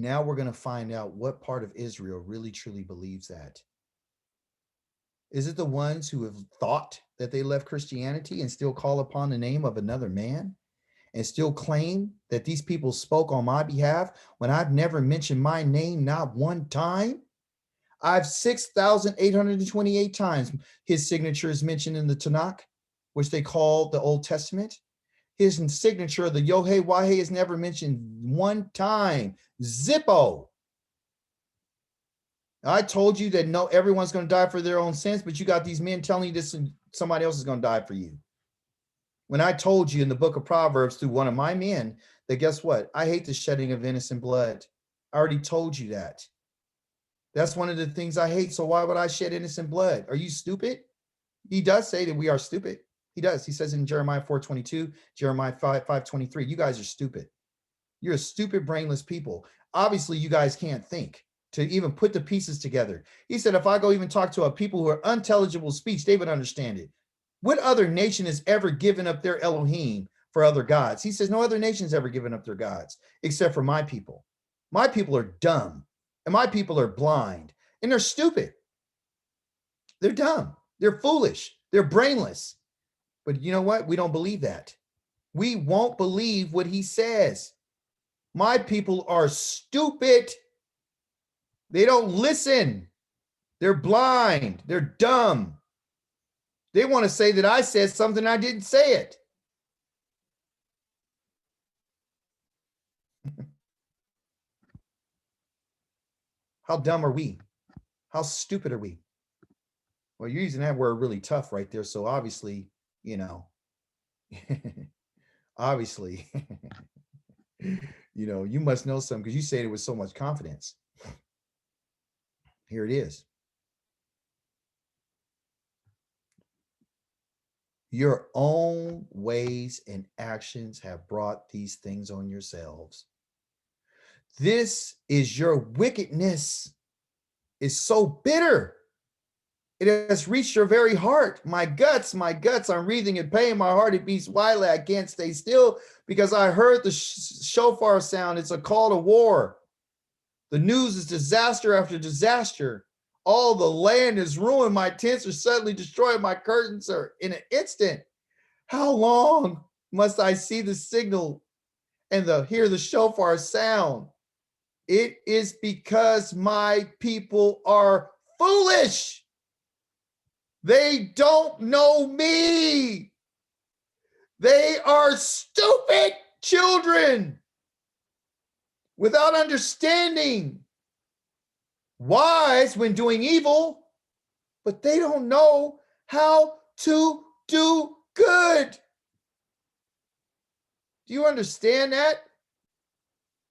Now we're going to find out what part of Israel really truly believes that. Is it the ones who have thought that they left Christianity and still call upon the name of another man and still claim that these people spoke on my behalf when I've never mentioned my name, not one time? I've 6,828 times his signature is mentioned in the Tanakh, which they call the Old Testament. His signature of the Yohei Wahei is never mentioned one time. Zippo. I told you that no, everyone's going to die for their own sins, but you got these men telling you this and somebody else is going to die for you. When I told you in the book of Proverbs through one of my men that guess what? I hate the shedding of innocent blood. I already told you that. That's one of the things I hate. So why would I shed innocent blood? Are you stupid? He does say that we are stupid. He does. He says in Jeremiah 4:22, Jeremiah 5:23, you guys are stupid. You're a stupid, brainless people. Obviously, you guys can't think to even put the pieces together. He said, if I go even talk to a people who are unintelligible speech, they would understand it. What other nation has ever given up their Elohim for other gods? He says, no other nation has ever given up their gods except for my people. My people are dumb and my people are blind and they're stupid. They're dumb. They're foolish. They're brainless. But you know what? We don't believe that. We won't believe what he says. My people are stupid. They don't listen. They're blind. They're dumb. They want to say that I said something, I didn't say it. How dumb are we? How stupid are we? Well, you're using that word really tough right there. So obviously, you know, obviously, you know, you must know something because you say it with so much confidence. Here it is. Your own ways and actions have brought these things on yourselves. This is your wickedness is so bitter. It has reached your very heart. My guts, I'm breathing in pain. My heart, it beats wildly. I can't stay still because I heard the shofar sound. It's a call to war. The news is disaster after disaster. All the land is ruined. My tents are suddenly destroyed. My curtains are in an instant. How long must I see the signal and hear the shofar sound? It is because my people are foolish. They don't know me. They are stupid children without understanding. Wise when doing evil, but they don't know how to do good. Do you understand that?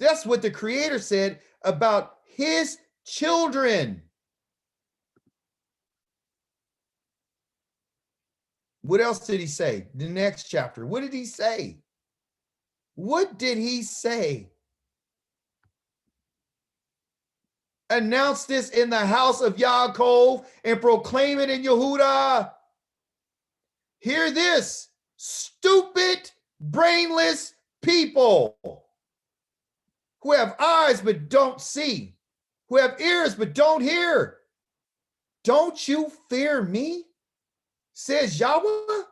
That's what the Creator said about his children. What else did he say? The next chapter. What did he say? What did he say? Announce this in the house of Yaakov and proclaim it in Yehuda. Hear this, stupid, brainless people who have eyes but don't see, who have ears but don't hear. Don't you fear me, says Yahweh?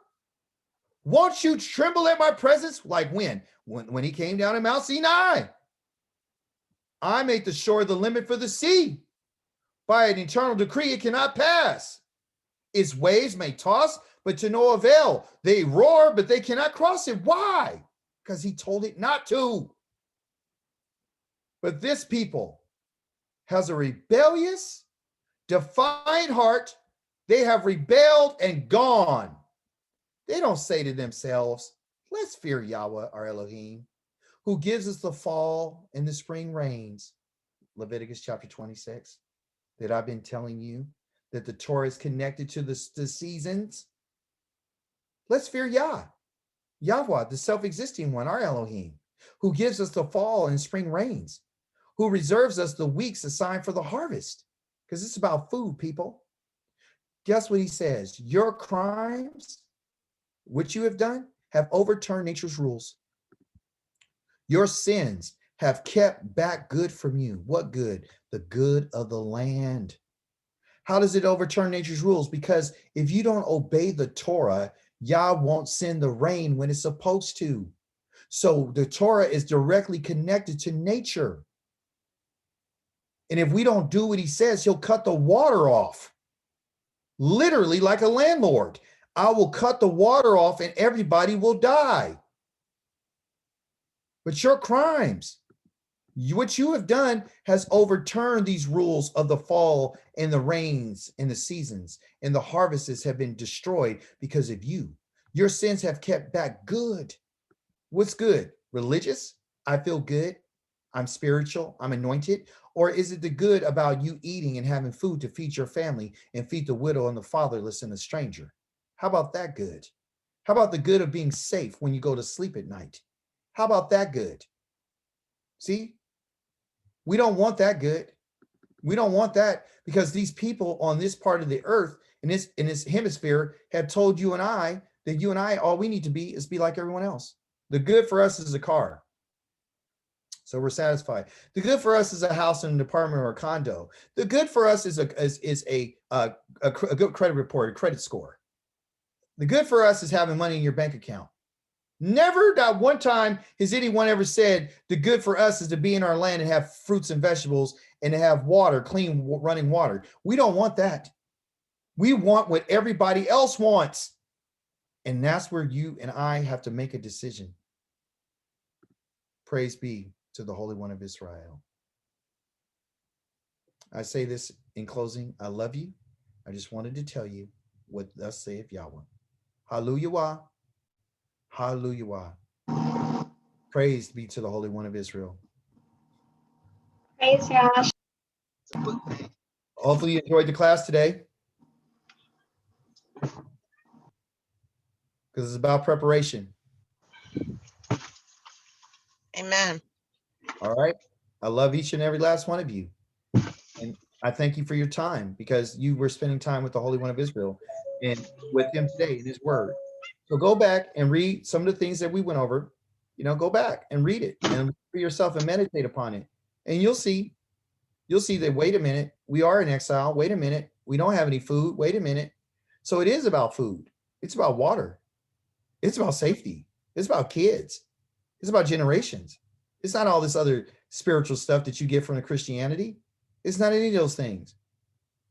Won't you tremble at my presence? Like when he came down in Mount Sinai. I made the shore the limit for the sea. By an eternal decree, it cannot pass. Its waves may toss, but to no avail. They roar, but they cannot cross it. Why? Because he told it not to. But this people has a rebellious, defiant heart. They have rebelled and gone. They don't say to themselves, let's fear Yahweh, our Elohim, who gives us the fall and the spring rains. Leviticus chapter 26, that I've been telling you, that the Torah is connected to the seasons. Let's fear Yahweh, the self-existing one, our Elohim, who gives us the fall and spring rains, who reserves us the weeks assigned for the harvest, because it's about food, people. Guess what he says? Your crimes, which you have done, have overturned nature's rules. Your sins have kept back good from you. What good? The good of the land. How does it overturn nature's rules? Because if you don't obey the Torah, Yah won't send the rain when it's supposed to. So the Torah is directly connected to nature. And if we don't do what he says, he'll cut the water off. Literally like a landlord. I will cut the water off and everybody will die. But your crimes, what you have done has overturned these rules of the fall and the rains and the seasons, and the harvests have been destroyed because of you. Your sins have kept back good. What's good? Religious? I feel good. I'm spiritual, I'm anointed? Or is it the good about you eating and having food to feed your family and feed the widow and the fatherless and the stranger? How about that good? How about the good of being safe when you go to sleep at night? How about that good? See, we don't want that good. We don't want that, because these people on this part of the earth, in this hemisphere, have told you and I that you and I, all we need to be is be like everyone else. The good for us is a car, so we're satisfied. The good for us is a house and an apartment or a condo. The good for us is a good credit report, a credit score. The good for us is having money in your bank account. Never, not one time has anyone ever said the good for us is to be in our land and have fruits and vegetables and to have water, clean running water. We don't want that. We want what everybody else wants. And that's where you and I have to make a decision. Praise be to the Holy One of Israel. I say this in closing. I love you. I just wanted to tell you what thus saith Yahweh. Hallelujah. Hallelujah. Praise be to the Holy One of Israel. Praise Yah. Hopefully you enjoyed the class today, because it's about preparation. Amen. All right. I love each and every last one of you. And I thank you for your time, because you were spending time with the Holy One of Israel and with him today in his word. So go back and read some of the things that we went over. Go back and read it and for yourself and meditate upon it. And you'll see that, wait a minute, we are in exile. Wait a minute, we don't have any food. Wait a minute. So it is about food. It's about water. It's about safety. It's about kids. It's about generations. It's not all this other spiritual stuff that you get from the Christianity. It's not any of those things.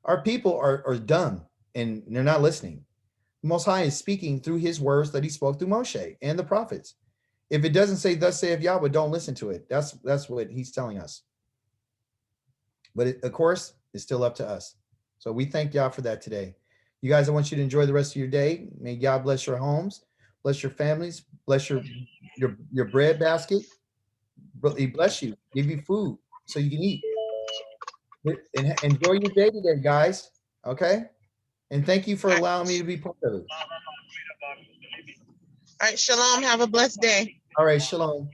Our people are dumb and they're not listening. The Most High is speaking through his words that he spoke through Moshe and the prophets. If it doesn't say thus saith Yahweh, don't listen to it. That's what he's telling us. But of course, it's still up to us. So we thank Yah for that today. You guys, I want you to enjoy the rest of your day. May Yah bless your homes, bless your families, bless your bread basket. He bless you, give you food so you can eat. And enjoy your day today, guys. Okay? And thank you for allowing me to be part of it. All right, shalom. Have a blessed day. All right, shalom.